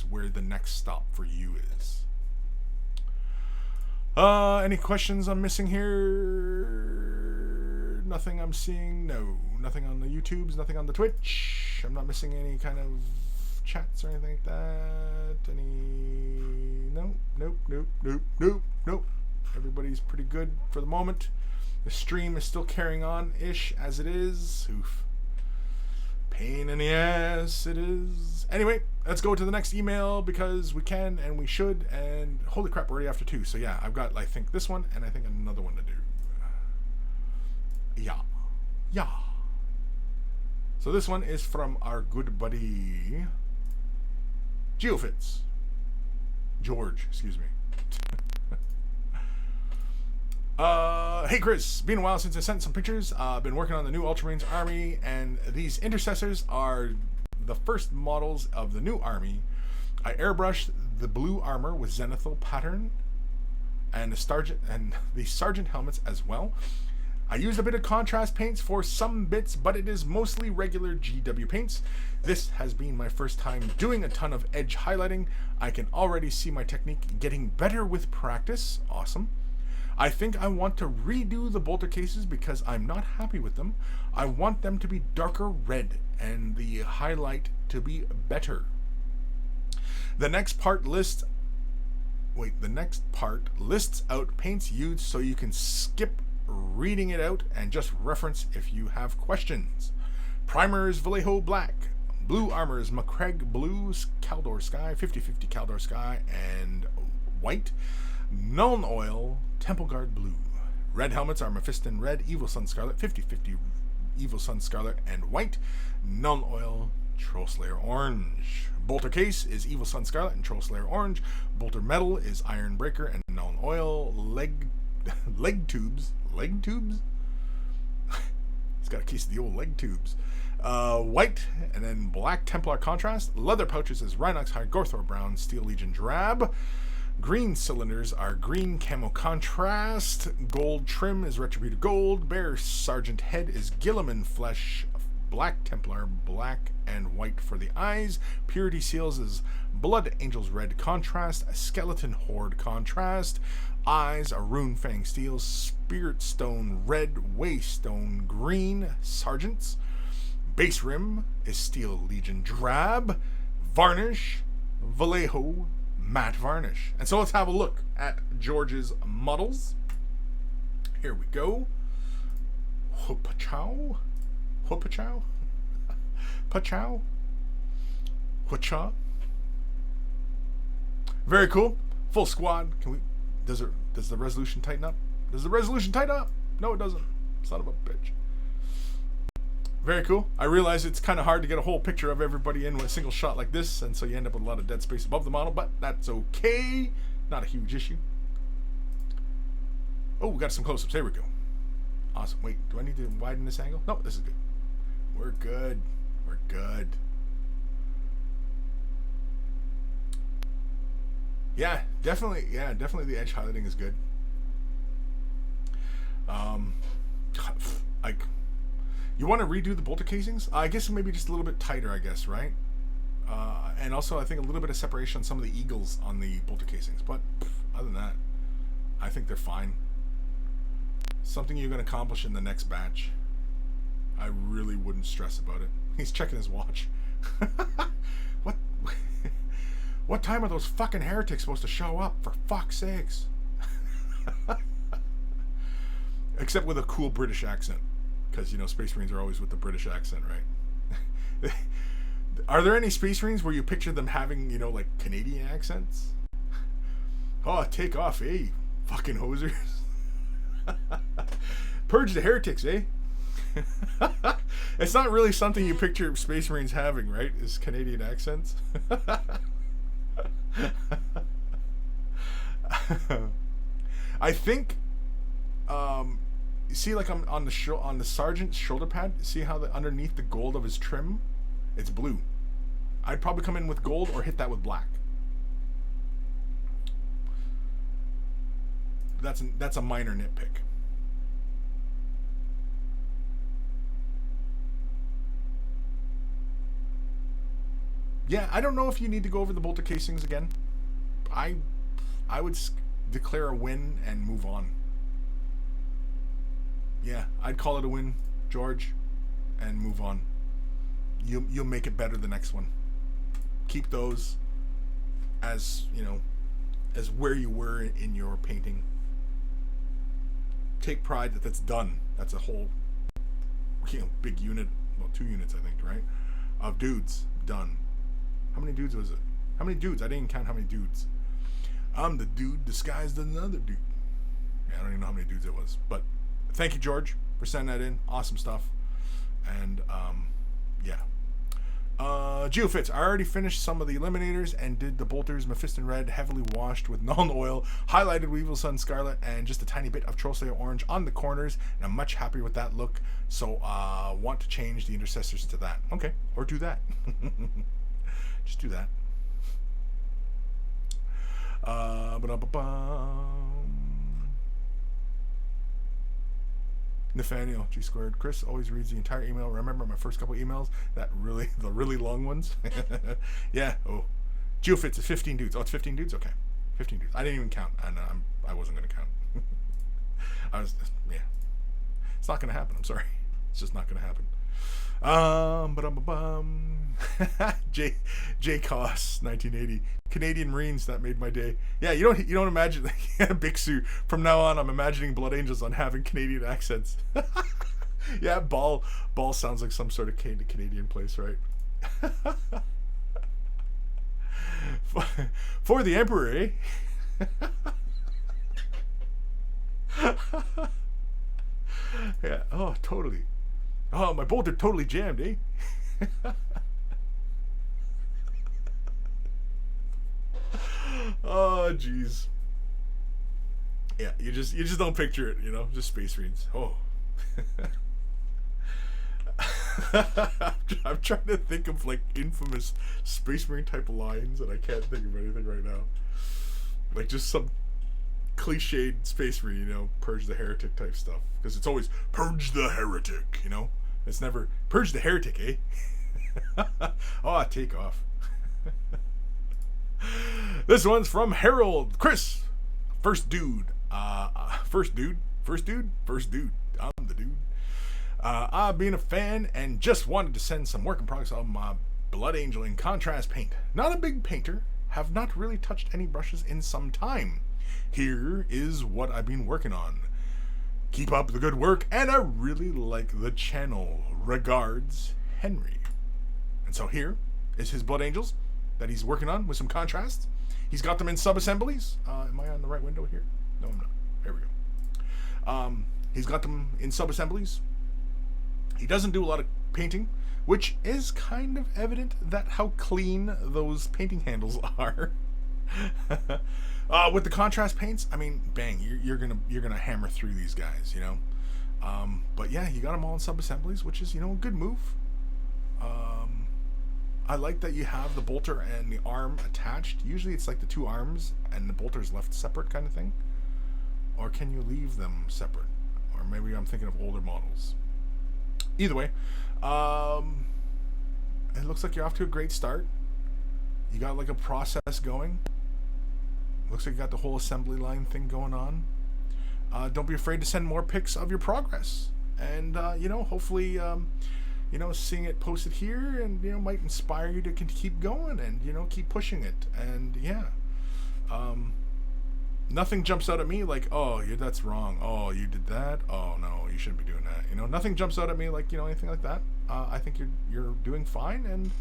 where the next stop for you is. Any questions I'm missing here? Nothing I'm seeing. No, nothing on the YouTubes. Nothing on the Twitch. I'm not missing any kind of chats or anything like that. Nope. Everybody's pretty good for the moment. The stream is still carrying on ish as it is. Oof. Pain in the ass it is. Anyway, let's go to the next email because we can and we should. And holy crap, we're already after 2. So yeah, I've got, I think, this one and I think another one to do. Yeah. So this one is from our good buddy George, excuse me. Hey Kris, been a while since I sent some pictures. I've been working on the new Ultramarines army, and these intercessors are the first models of the new army. I airbrushed the blue armor with zenithal pattern and the sergeant helmets as well. I used a bit of contrast paints for some bits, but it is mostly regular GW paints. This has been my first time doing a ton of edge highlighting. I can already see my technique getting better with practice. Awesome. I think I want to redo the bolter cases because I'm not happy with them. I want them to be darker red and the highlight to be better. The next part lists out paints used so you can skip reading it out and just reference if you have questions. Primer is Vallejo Black. Blue armor is Macragge Blue, Caldor Sky, 50/50 Caldor Sky, and white. Nuln Oil, Temple Guard Blue. Red helmets are Mephiston Red, Evil Sun Scarlet, 50/50 Evil Sun Scarlet, and white. Nuln Oil, Troll Slayer Orange. Bolter case is Evil Sun Scarlet and Troll Slayer Orange. Bolter metal is Iron Breaker and Nuln Oil. Leg tubes. Leg tubes? He's got a case of the old leg tubes. White, and then black Templar contrast. Leather pouches is Rhinox High Gorthor Brown, Steel Legion Drab. Green cylinders are green camo contrast. Gold trim is Retributor Gold. Bear Sergeant head is Gilliman Flesh, black Templar, black and white for the eyes. Purity seals is Blood Angels Red contrast. Skeleton Horde contrast. Eyes are Rune Fang Steel. Spirit Stone Red, Waystone Green Sergeants. Base rim is Steel Legion Drab. Varnish, Vallejo matte varnish. And so let's have a look at George's models. Here we go. Pachow. Very cool. Full squad. Does the resolution tighten up? Does the resolution tighten up? No, it doesn't. Son of a bitch. Very cool. I realize it's kind of hard to get a whole picture of everybody in a single shot like this, and so you end up with a lot of dead space above the model, but that's okay. Not a huge issue. Oh, we got some close-ups. There we go. Awesome. Wait, do I need to widen this angle? No, this is good. We're good. We're good. Yeah, definitely the edge highlighting is good. You want to redo the bolter casings? I guess maybe just a little bit tighter, I guess, right? And also, I think a little bit of separation on some of the eagles on the bolter casings. But other than that, I think they're fine. Something you're going to accomplish in the next batch. I really wouldn't stress about it. He's checking his watch. What time are those fucking heretics supposed to show up? For fuck's sakes. Except with a cool British accent. Because, you know, Space Marines are always with the British accent, right? Are there any Space Marines where you picture them having, you know, like Canadian accents? Oh, take off, eh? Fucking hosers. Purge the heretics, eh? It's not really something you picture Space Marines having, right? Is Canadian accents. I think you see, like, I'm on the sergeant's shoulder pad. See how underneath the gold of his trim, it's blue. I'd probably come in with gold or hit that with black. That's a minor nitpick. Yeah, I don't know if you need to go over the bolter casings again. I would declare a win and move on. Yeah, I'd call it a win, George, and move on. You'll make it better the next one. Keep those as, you know, as where you were in your painting. Take pride that that's done. That's a whole, you know, big unit, well, 2 units I think, right, of dudes done. How many dudes was it? How many dudes? I didn't even count how many dudes. I'm the dude disguised as another dude. Yeah, I don't even know how many dudes it was. But thank you, George, for sending that in. Awesome stuff. And yeah. Geofits, I already finished some of the eliminators and did the bolters Mephiston red, heavily washed with Nuln oil, highlighted Weevil Sun Scarlet, and just a tiny bit of Trollslayer orange on the corners, and I'm much happier with that look, so want to change the intercessors to that. Okay, or do that. Just do that. Nathaniel G squared. Kris always reads the entire email. Remember my first couple emails? The really long ones. Yeah. Oh, Geofits is 15 dudes. Oh, it's 15 dudes. Okay, 15 dudes. I didn't even count, and I wasn't gonna count. Yeah. It's not gonna happen. I'm sorry. It's just not gonna happen. J Coss 1980 Canadian Marines, that made my day. Yeah, you don't imagine Bixu. From now on, I'm imagining Blood Angels on having Canadian accents. Yeah, ball sounds like some sort of Canadian place, right? For the Emperor, eh? Yeah. Oh, totally. Oh, my bolter totally jammed, eh? Oh, jeez. Yeah, you just don't picture it, you know, just Space Marines. Oh. I'm trying to think of like infamous Space Marine type of lines, and I can't think of anything right now. Like just some cliched Space Marine, you know, purge the heretic type stuff, because it's always purge the heretic, you know. It's never purge the heretic, eh? Oh, take off. This one's from Harold. Kris, first dude. I'm the dude. I've been a fan and just wanted to send some work in progress of my Blood Angel in contrast paint. Not a big painter. Have not really touched any brushes in some time. Here is what I've been working on. Keep up the good work, and I really like the channel. Regards, Henry. And so here is his Blood Angels that he's working on with some contrast. He's got them in sub-assemblies. Am I on the right window here? No, I'm not. There we go. He's got them in sub-assemblies. He doesn't do a lot of painting, which is kind of evident that how clean those painting handles are. With the contrast paints, I mean, bang, you're gonna hammer through these guys, you know. But yeah, you got them all in sub-assemblies, which is, you know, a good move. I like that you have the bolter and the arm attached. Usually it's like the 2 arms and the bolter's left separate kind of thing. Or can you leave them separate? Or maybe I'm thinking of older models. Either way, it looks like you're off to a great start. You got like a process going. Looks like you got the whole assembly line thing going on. Don't be afraid to send more pics of your progress. And, you know, hopefully, you know, seeing it posted here and, you know, might inspire you to keep going and, you know, keep pushing it. And, yeah. Nothing jumps out at me like, oh, that's wrong. Oh, you did that? Oh, no, you shouldn't be doing that. You know, nothing jumps out at me like, you know, anything like that. I think you're doing fine, and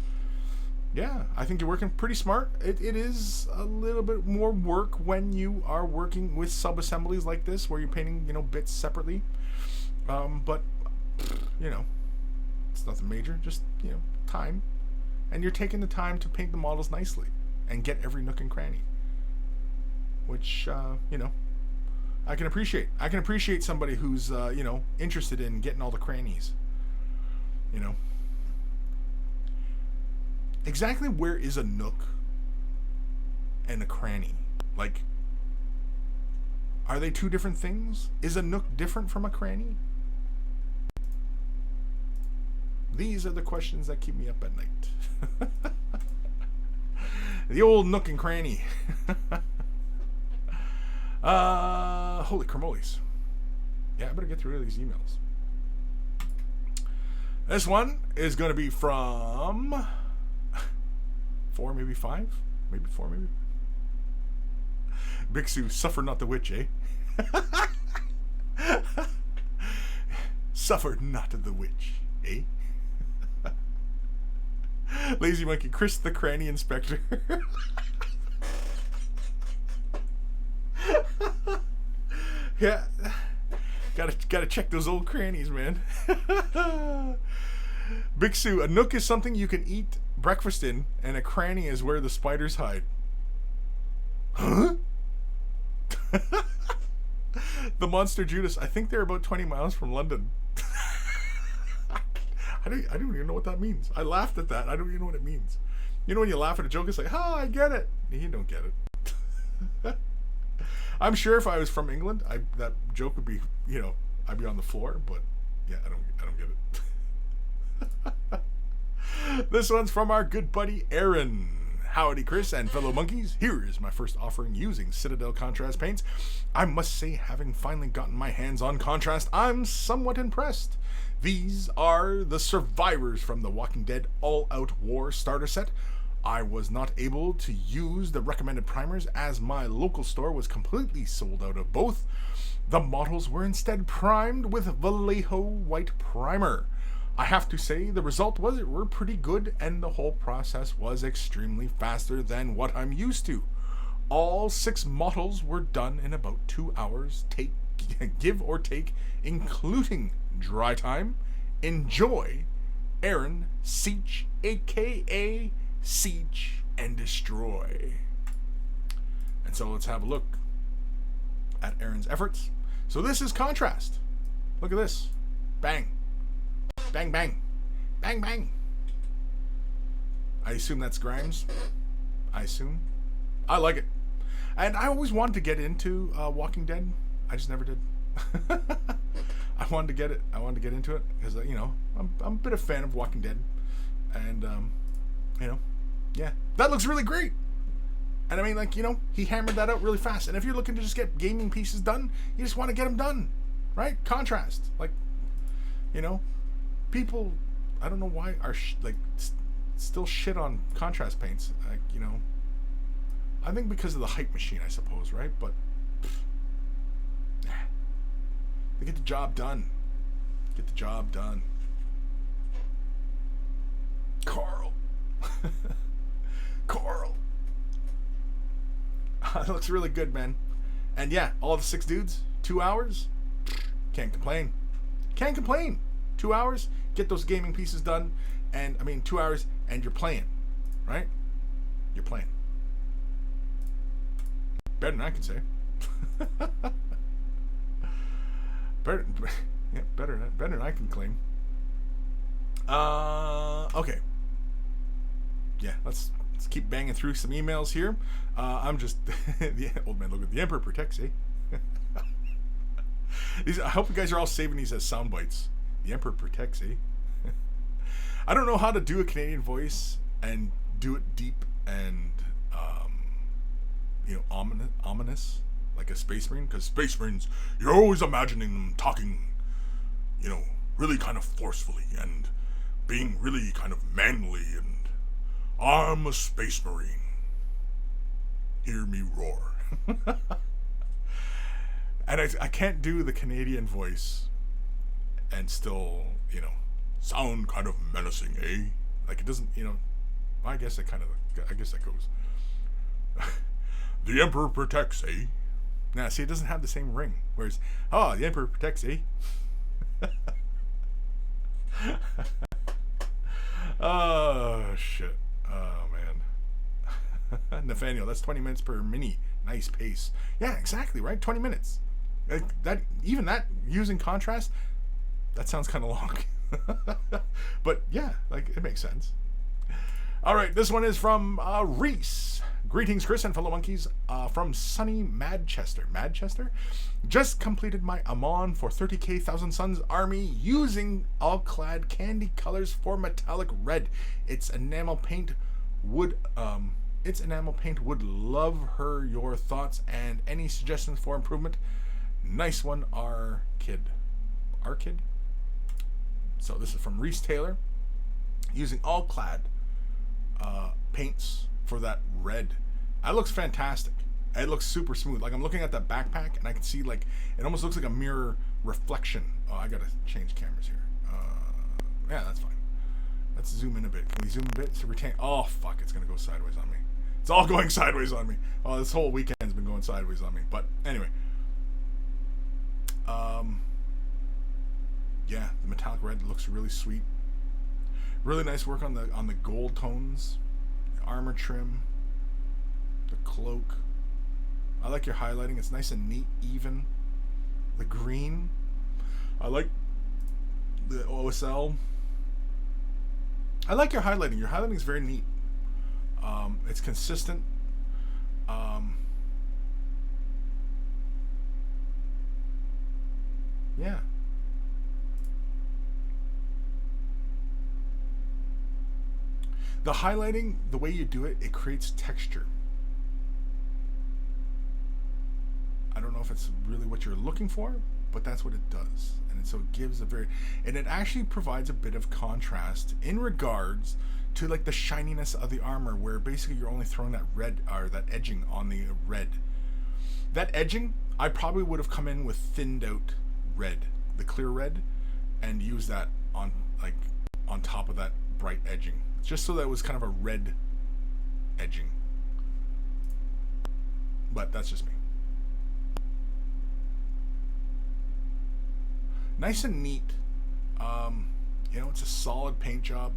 yeah, I think you're working pretty smart. It is a little bit more work when you are working with sub-assemblies like this, where you're painting, you know, bits separately. But, you know, it's nothing major, just, you know, time. And you're taking the time to paint the models nicely and get every nook and cranny. Which, you know, I can appreciate. I can appreciate somebody who's, you know, interested in getting all the crannies. You know. Exactly where is a nook and a cranny? Like, are they 2 different things? Is a nook different from a cranny? These are the questions that keep me up at night. The old nook and cranny. Holy cramoles. Yeah, I better get through these emails. This one is going to be from 4, maybe 5? Maybe 4, maybe. Big Sue, suffer not the witch, eh? Suffer not the witch, eh? Lazy Monkey, Kris the Cranny Inspector. Yeah. Gotta check those old crannies, man. Big Sue, a nook is something you can eat breakfast in, and a cranny is where the spiders hide. Huh? The Monster Judas, I think they're about 20 miles from London. I don't even know what that means. I laughed at that. I don't even know what it means. You know when you laugh at a joke, it's like, I get it. You don't get it. I'm sure if I was from England, that joke would be, I'd be on the floor, but yeah, I don't get it. This one's from our good buddy Aaron. Howdy, Kris and fellow monkeys. Here is my first offering using Citadel contrast paints. I must say, having finally gotten my hands on contrast, I'm somewhat impressed. These are the survivors from the Walking Dead All-Out War starter set. I was not able to use the recommended primers as my local store was completely sold out of both. The models were instead primed with Vallejo White Primer. I have to say the result were pretty good, and the whole process was extremely faster than what I'm used to. All 6 models were done in about 2 hours, give or take, including dry time. Enjoy, Aaron Seach, aka Siege and Destroy. And so let's have a look at Aaron's efforts. So this is contrast. Look at this. Bang. Bang, bang. Bang, bang. I assume that's Grimes. I assume. I like it. And I always wanted to get into Walking Dead. I just never did. I wanted to get it. I wanted to get into it because, I'm a bit of a fan of Walking Dead. And, yeah. That looks really great. And I mean, he hammered that out really fast. And if you're looking to just get gaming pieces done, you just want to get them done. Right? Contrast. People, I don't know why, are still shit on contrast paints. I think because of the hype machine, I suppose, right? But they get the job done. Get the job done. Carl. Carl. That looks really good, man. And yeah, all the 6 dudes, 2 hours. Can't complain. Can't complain. 2 hours, get those gaming pieces done, and 2 hours, and you're playing, right? You're playing. Better than I can say. better than I can claim. Okay. Yeah, let's keep banging through some emails here. I'm just the old man. Look at the Emperor protects, eh? I hope you guys are all saving these as sound bites. The Emperor protects, eh? I don't know how to do a Canadian voice and do it deep and, ominous, like a Space Marine. Because Space Marines, you're always imagining them talking, really kind of forcefully and being really kind of manly and, I'm a Space Marine. Hear me roar. And I can't do the Canadian voice and still, sound kind of menacing, eh? Like it doesn't, I guess that goes. The Emperor protects, eh? Now, see, it doesn't have the same ring. Whereas, the Emperor protects, eh? Oh, shit. Oh, man. Nathaniel, that's 20 minutes per mini. Nice pace. Yeah, exactly, right? 20 minutes. That using contrast, that sounds kind of long. But yeah, it makes sense. All right, this one is from Reese. Greetings, Kris and fellow monkeys, from sunny Manchester. Just completed my Amon for 30k Thousand Suns army using all-clad candy colors for metallic red. It's enamel paint would It's Enamel Paint. Would love your thoughts and any suggestions for improvement. Nice one, our kid. So this is from Reese Taylor. Using all clad paints for that red. That looks fantastic. It looks super smooth. Like I'm looking at that backpack and I can see like it almost looks like a mirror reflection. Oh, I gotta change cameras here. Yeah, that's fine. Let's zoom in a bit. Can we zoom a bit to retain? Oh fuck, it's gonna go sideways on me. It's all going sideways on me. Oh, this whole weekend's been going sideways on me. But anyway, yeah, the metallic red looks really sweet. Really nice work on the gold tones, the armor trim, the cloak. I like your highlighting. It's nice and neat, even. The green. I like the OSL. I like your highlighting. Your highlighting is very neat. It's consistent. Yeah. The highlighting, the way you do it, it creates texture. I don't know if it's really what you're looking for, but that's what it does. And so it gives and it actually provides a bit of contrast in regards to like the shininess of the armor, where basically you're only throwing that red or that edging on the red. That edging, I probably would have come in with thinned out red, the clear red, and use that on top of that bright edging, just so that it was kind of a red edging. But that's just me. Nice and neat. It's a solid paint job.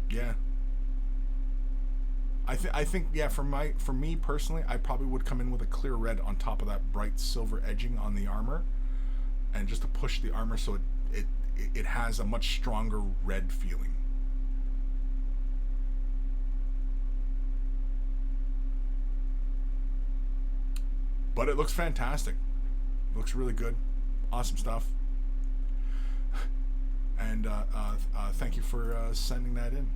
Yeah. I think yeah, for me personally, I probably would come in with a clear red on top of that bright silver edging on the armor, and just to push the armor so it has a much stronger red feeling. But it looks fantastic. It looks really good. Awesome stuff. And thank you for sending that in.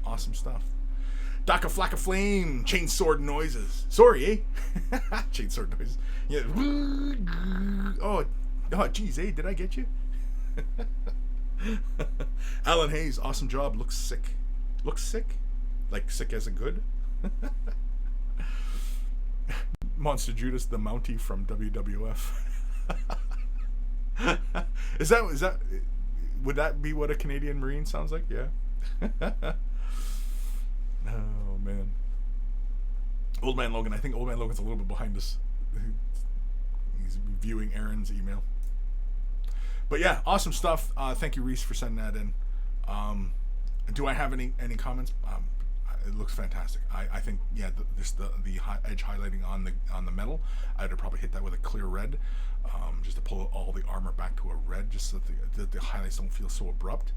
Awesome stuff. Daka Flacka Flame, chainsword noises. Sorry, eh? Chainsword noises. Yeah. Oh, geez, eh? Did I get you? Alan Hayes, awesome job. Looks sick. Looks sick? Like sick as a good? Monster Judas, the Mountie from WWF. Is that would that be what a Canadian Marine sounds like? Yeah. Oh man. Old Man Logan. I think Old Man Logan's a little bit behind us. He's viewing Aaron's email. But yeah, awesome stuff. Thank you, Reese, for sending that in. Do I have any comments? It looks fantastic. I think the edge highlighting on the metal, I'd probably hit that with a clear red, just to pull all the armor back to a red, just so that the highlights don't feel so abrupt.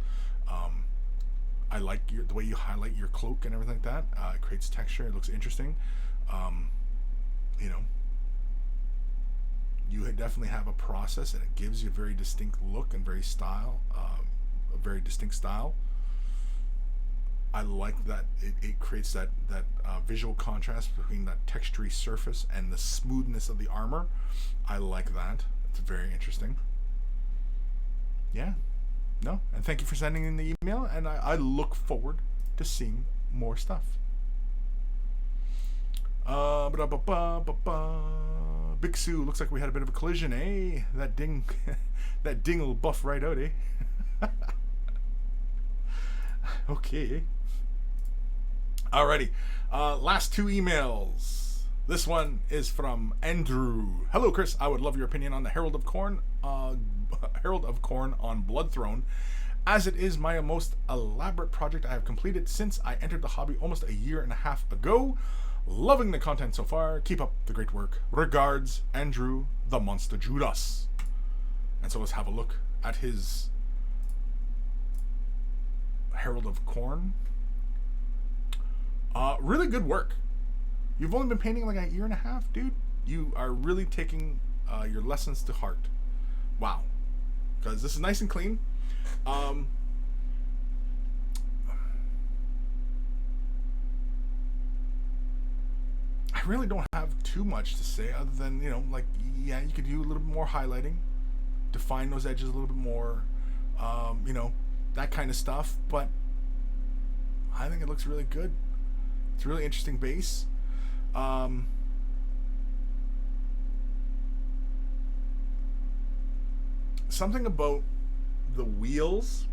I like the way you highlight your cloak and everything like that. It creates texture. It looks interesting. You definitely have a process, and it gives you a very distinct look and a very distinct style. I like that it creates that visual contrast between that textury surface and the smoothness of the armor. I like that. It's very interesting. Yeah. No, and thank you for sending in the email, and I look forward to seeing more stuff. Big Sue, looks like we had a bit of a collision, eh? That ding will buff right out, eh? Okay. Alrighty. Last two emails. This one is from Andrew. Hello, Kris. I would love your opinion on the Herald of Corn on Blood Throne, as it is my most elaborate project I have completed since I entered the hobby almost a year and a half ago. Loving the content so far. Keep up the great work. Regards, Andrew, the Monster Judas. And so let's have a look at his Herald of Corn. Really good work. You've only been painting like a year and a half, dude. You are really taking your lessons to heart. Wow. Because this is nice and clean. really don't have too much to say other than, like, yeah, you could do a little bit more highlighting, define those edges a little bit more, that kind of stuff. But I think it looks really good. It's a really interesting base. Something about the wheels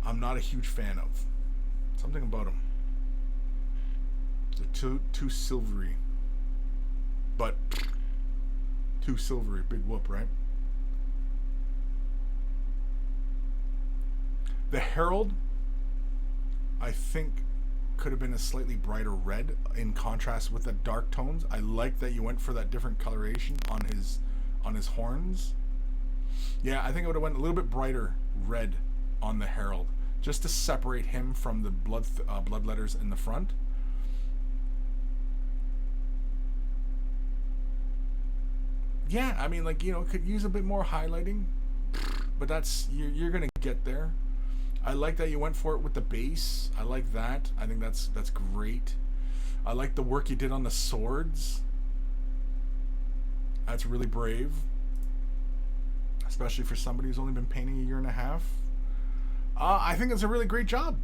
I'm not a huge fan of. Something about them. They're too silvery. But too silvery. Big whoop, right? The Herald, I think, could have been a slightly brighter red in contrast with the dark tones. I like that you went for that different coloration on his horns. Yeah, I think I would have went a little bit brighter red on the Herald, just to separate him from the blood letters in the front. Yeah, I mean, like, could use a bit more highlighting, but that's you're gonna get there. I like that you went for it with the base. I like that. I think that's great. I like the work you did on the swords. That's really brave, especially for somebody who's only been painting a year and a half. I think it's a really great job.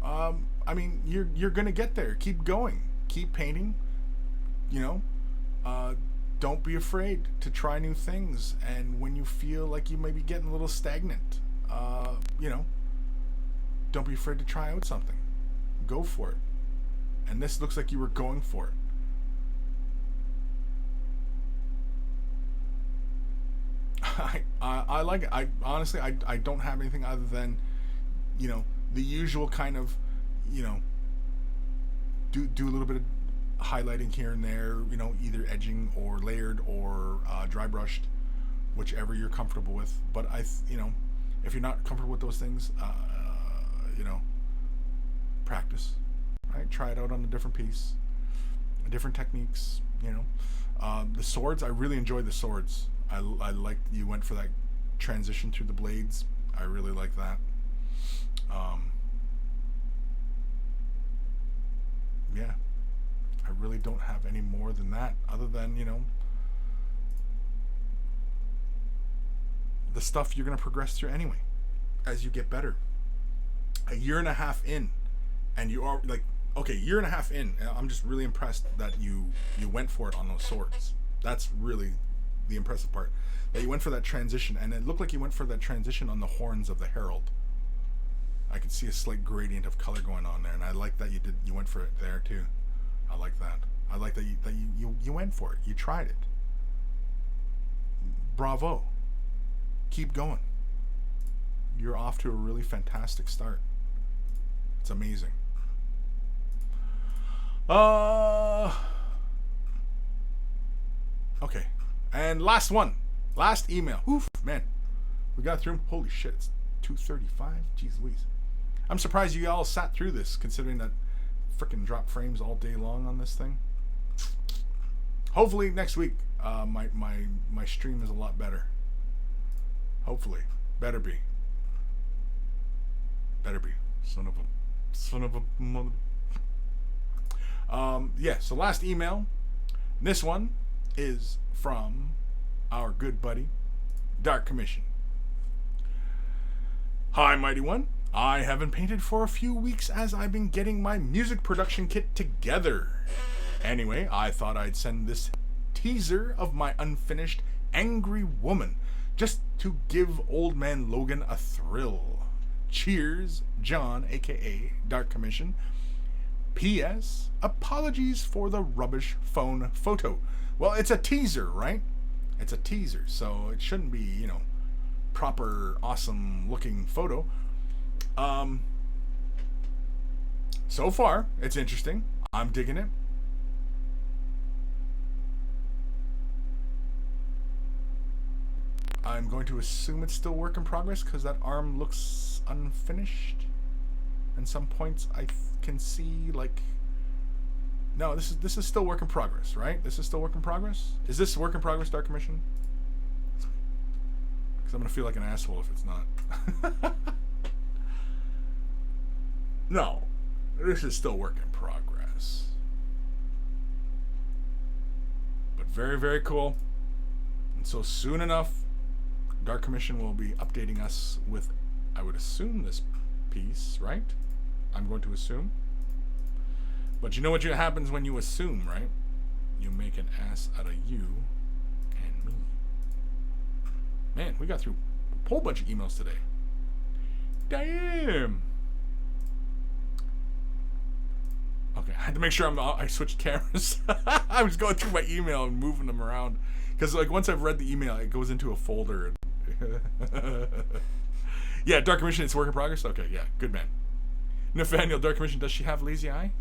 I mean, you're gonna get there. Keep going. Keep painting. Don't be afraid to try new things. And when you feel like you may be getting a little stagnant, don't be afraid to try out something. Go for it. And this looks like you were going for it. I like it. I honestly, I don't have anything other than, the usual kind of, do a little bit of highlighting here and there, either edging or layered or dry brushed, whichever you're comfortable with. But if you're not comfortable with those things, practice, right? Try it out on a different piece, different techniques, the swords, I really enjoyed the swords. I like you went for that transition through the blades. I really like that. Yeah, I really don't have any more than that, other than, the stuff you're going to progress through anyway as you get better. A year and a half in, and you are like, okay, year and a half in, I'm just really impressed that you went for it on those swords. That's really the impressive part, that you went for that transition, and it looked like you went for that transition on the horns of the Herald. I could see a slight gradient of color going on there, and I like that you went for it there too. I like that. I like that you went for it. You tried it. Bravo. Keep going. You're off to a really fantastic start. It's amazing. Okay. And last one. Last email. Oof, man. We got through. Holy shit. It's 2:35. Jeez Louise. I'm surprised you all sat through this, considering that freaking drop frames all day long on this thing. Hopefully next week, my stream is a lot better. Hopefully. Better be. Son of a mother. Yeah, so last email. This one is from our good buddy, Dark Commission. Hi, Mighty One. I haven't painted for a few weeks as I've been getting my music production kit together. Anyway, I thought I'd send this teaser of my unfinished Angry Woman just to give Old Man Logan a thrill. Cheers, John, aka Dark Commission. P.S. Apologies for the rubbish phone photo. Well, it's a teaser, right? It's a teaser, so it shouldn't be, proper, awesome looking photo. So far, it's interesting. I'm digging it. I'm going to assume it's still work in progress because that arm looks unfinished. And some points I can see like... No, this is still work in progress, right? This is still work in progress? Is this work in progress, Dark Commission? Because I'm going to feel like an asshole if it's not. No, this is still work in progress. Very, very cool. And so soon enough, Dark Commission will be updating us with, I would assume, this piece, right? I'm going to assume. But you know what happens when you assume, right? You make an ass out of you and me. Man, we got through a whole bunch of emails today. Damn. Okay, I had to make sure I switched cameras. I was going through my email and moving them around. Because like once I've read the email, it goes into a folder. And yeah, Dark Commission, it's work in progress? Okay, yeah, good man. Nathaniel, Dark Commission, does she have lazy eye?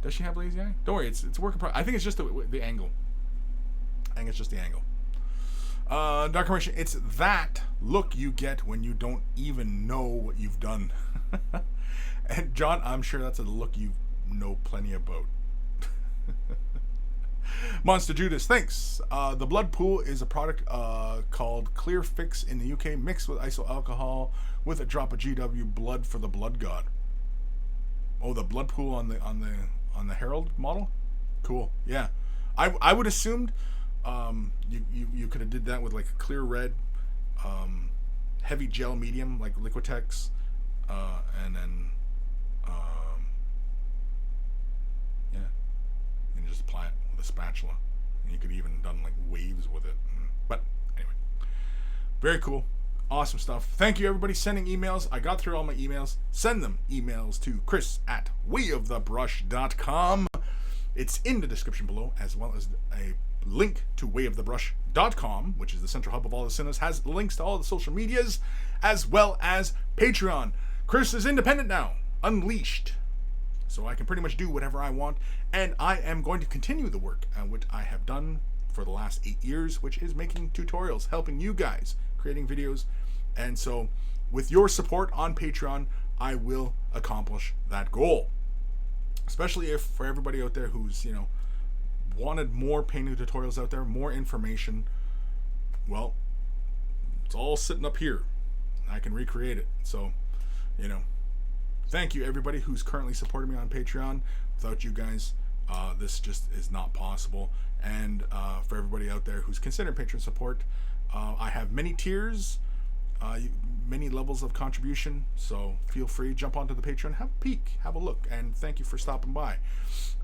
Does she have lazy eye? Don't worry, it's work in progress. I think it's just the angle. I think it's just the angle. Dark Commission, it's that look you get when you don't even know what you've done. And John, I'm sure that's a look you know plenty about. Monster Judas, thanks. The blood pool is a product called Clear Fix in the UK, mixed with iso alcohol with a drop of GW blood for the blood god. Oh, the blood pool on the Herald model? Cool. Yeah. I would assumed you could have did that with like a clear red heavy gel medium like Liquitex and then yeah, and just apply it with a spatula. And you could even done like waves with it. But anyway, very cool. Awesome stuff. Thank you, everybody, sending emails. I got through all my emails. Send them emails to Kris@wayofthebrush.com. It's in the description below, as well as a link to wayofthebrush.com, which is the central hub of all the cinemas, has links to all the social medias, as well as Patreon. Kris is independent now, unleashed. So I can pretty much do whatever I want, and I am going to continue the work which I have done for the last 8 years, which is making tutorials, helping you guys, creating videos. And so with your support on Patreon, I will accomplish that goal. Especially if for everybody out there who's, wanted more painting tutorials out there, more information, well, it's all sitting up here. I can recreate it. So, thank you everybody who's currently supporting me on Patreon. Without you guys, this just is not possible. And for everybody out there who's considering patron support, I have many tiers, many levels of contribution, so feel free, jump onto the Patreon, have a peek, have a look, and thank you for stopping by.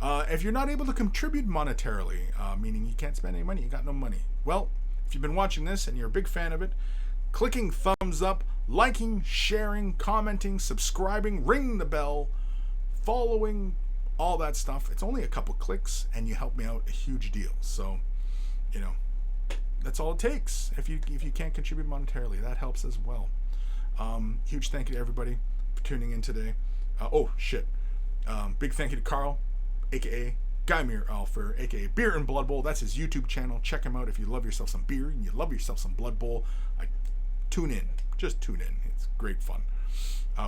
If you're not able to contribute monetarily, meaning you can't spend any money, you got no money, well, if you've been watching this and you're a big fan of it, clicking thumbs up, liking, sharing, commenting, subscribing, ringing the bell, following, all that stuff, it's only a couple clicks and you help me out a huge deal. So, that's all it takes. If you can't contribute monetarily, that helps as well. Huge thank you to everybody for tuning in today. Big thank you to Carl, aka Guymere Alfer, aka Beer and Blood Bowl. That's his YouTube channel. Check him out if you love yourself some beer and you love yourself some Blood Bowl. Tune in. Just tune in. It's great fun.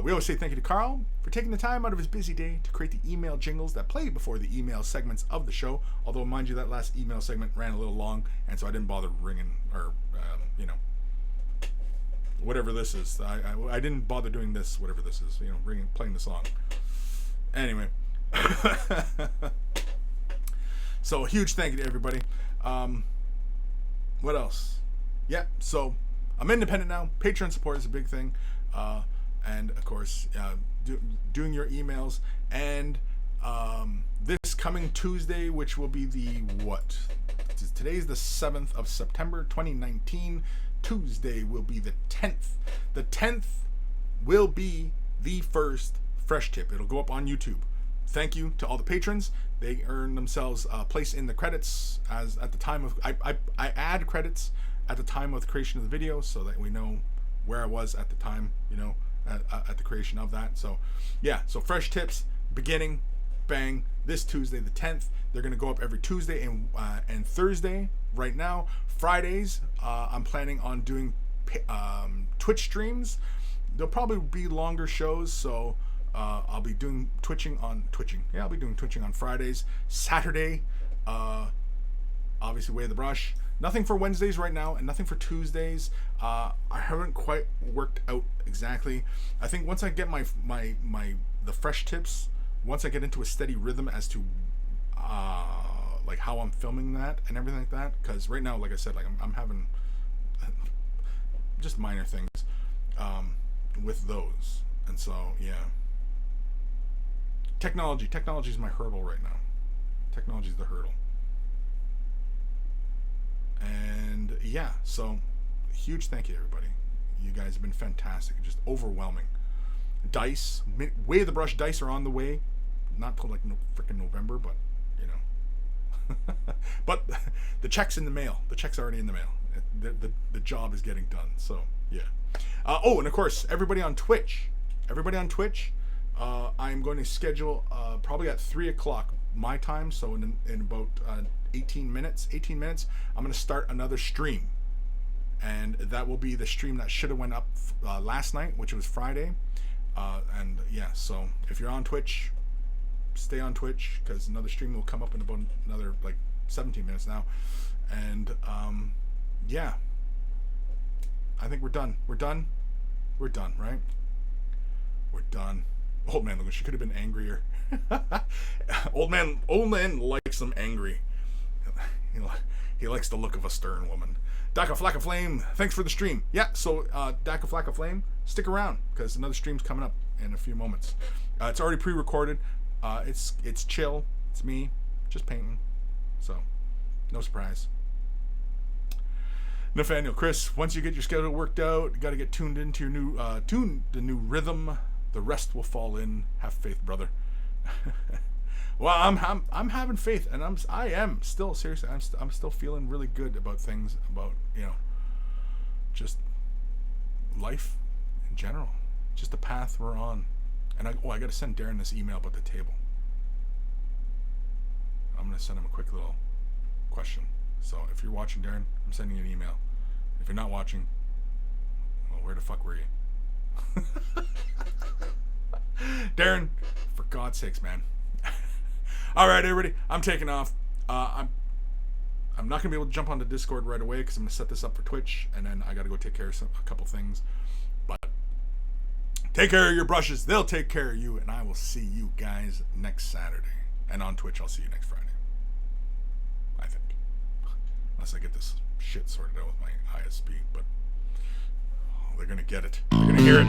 We always say thank you to Carl for taking the time out of his busy day to create the email jingles that play before the email segments of the show. Although, mind you, that last email segment ran a little long, and so I didn't bother ringing or, whatever this is. I didn't bother doing this, whatever this is, playing the song. Anyway. So, huge thank you to everybody. What else? Yeah, so I'm independent now. Patreon support is a big thing. And of course, doing your emails. And this coming Tuesday, which will be today's the 7th of September 2019. Tuesday will be the 10th. The 10th will be the first fresh tip. It'll go up on YouTube. Thank you to all the patrons. They earn themselves a place in the credits as at the time of I add credits at the time of the creation of the video so that we know where I was at the time, at the creation of that. So yeah, so fresh tips beginning bang this Tuesday the 10th. They're going to go up every Tuesday and Thursday right now. Fridays I'm planning on doing Twitch streams. There'll probably be longer shows, so I'll be doing twitching on Fridays. Saturday, obviously Way of the Brush. Nothing for Wednesdays right now, and nothing for Tuesdays. I haven't quite worked out exactly. I think once I get the fresh tips, once I get into a steady rhythm as to like how I'm filming that and everything like that. Because right now, like I said, like I'm having just minor things with those, and so yeah. Technology is my hurdle right now. Technology is the hurdle. And yeah, so huge thank you to everybody. You guys have been fantastic, just overwhelming. Dice, Way of the Brush dice are on the way. Not till like freaking November, but you know. But the check's in the mail. The check's already in the mail. The job is getting done. So yeah. Oh, and of course, everybody on Twitch. I'm going to schedule probably at 3 o'clock my time. So in about 18 minutes, I'm going to start another stream. And that will be the stream that should have went up last night, which was Friday. And yeah, so if you're on Twitch, stay on Twitch, because another stream will come up in about another like 17 minutes now. And yeah, I think we're done, right? We're done. Old man, look, she could have been angrier. Old man likes them angry. He likes the look of a stern woman. Daka Flacka Flame, thanks for the stream. Yeah, so Daka Flacka Flame, stick around, because another stream's coming up in a few moments. It's already pre-recorded. It's chill. It's me, just painting. So, no surprise. Nathaniel, Kris, once you get your schedule worked out, you got to get tuned into your new rhythm. The rest will fall in. Have faith, brother. Well, I'm having faith, and I am still seriously. I'm still feeling really good about things, about just life in general, just the path we're on. And I got to send Darren this email about the table. I'm gonna send him a quick little question. So if you're watching, Darren, I'm sending you an email. If you're not watching, well, where the fuck were you? Darren, for God's sakes, man. All right, everybody, I'm taking off. I'm not gonna be able to jump onto Discord right away because I'm gonna set this up for Twitch, and then I gotta go take care of a couple things. But take care of your brushes; they'll take care of you, and I will see you guys next Saturday. And on Twitch, I'll see you next Friday. I think, unless I get this shit sorted out with my ISP, but they're gonna get it. They're gonna hear it.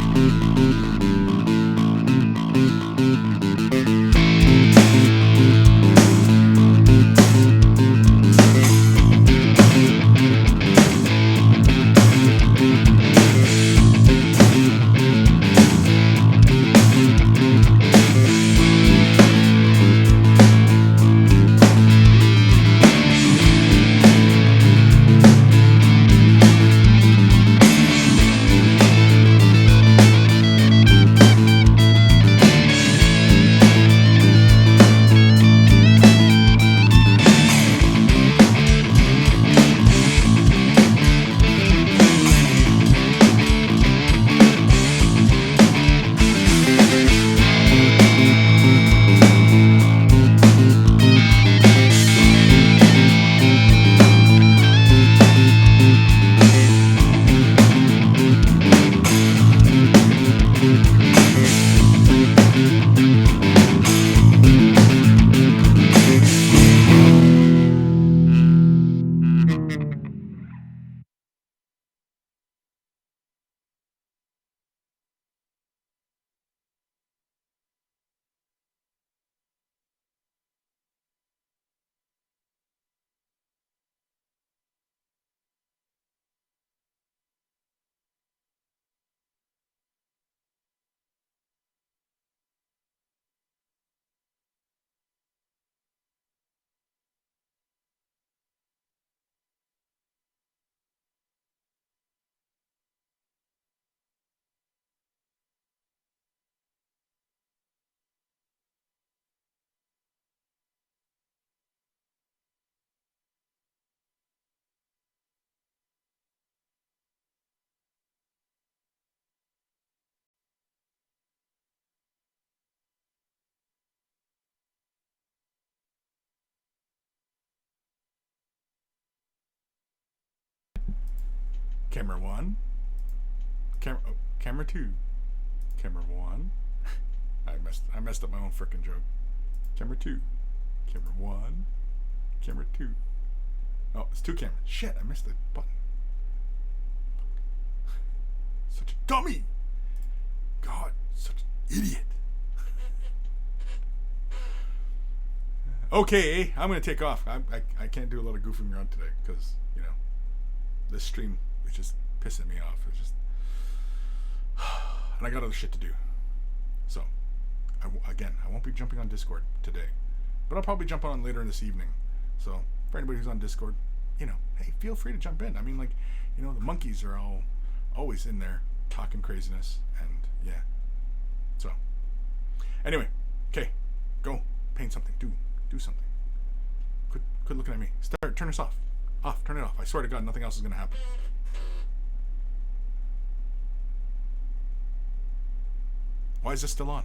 Camera one. Camera two. Camera one. I messed up my own frickin' joke. Camera two. Camera one. Camera 2. Oh, it's 2 cameras. Shit, I missed the button. Such a dummy. God, such an idiot. Okay, I'm going to take off. I can't do a lot of goofing around today because, you know, this stream is just pissing me off. It's just... And I got other shit to do. So, I won't be jumping on Discord today. But I'll probably jump on later in this evening. So, for anybody who's on Discord, you know, hey, feel free to jump in. I mean, like, you know, the monkeys are always in there talking craziness. And, yeah. So, anyway, okay, go. Paint something. Do something. Quit looking at me. Turn this off. Turn it off. I swear to God, nothing else is going to happen. Why is this still on?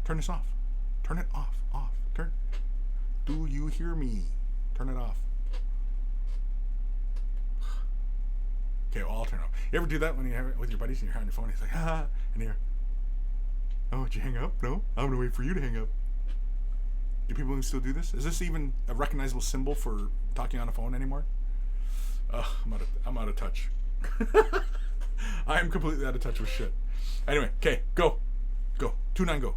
Turn this off. Turn it off. Turn. Do you hear me? Turn it off. Okay, well, I'll turn it off. You ever do that when you have it with your buddies and you're on your phone? He's like, ha, and you're, oh, did you hang up? No, I'm gonna wait for you to hang up. Do people still do this? Is this even a recognizable symbol for talking on a phone anymore? I'm out of touch. I am completely out of touch with shit. Anyway, okay, go. 2-9, go.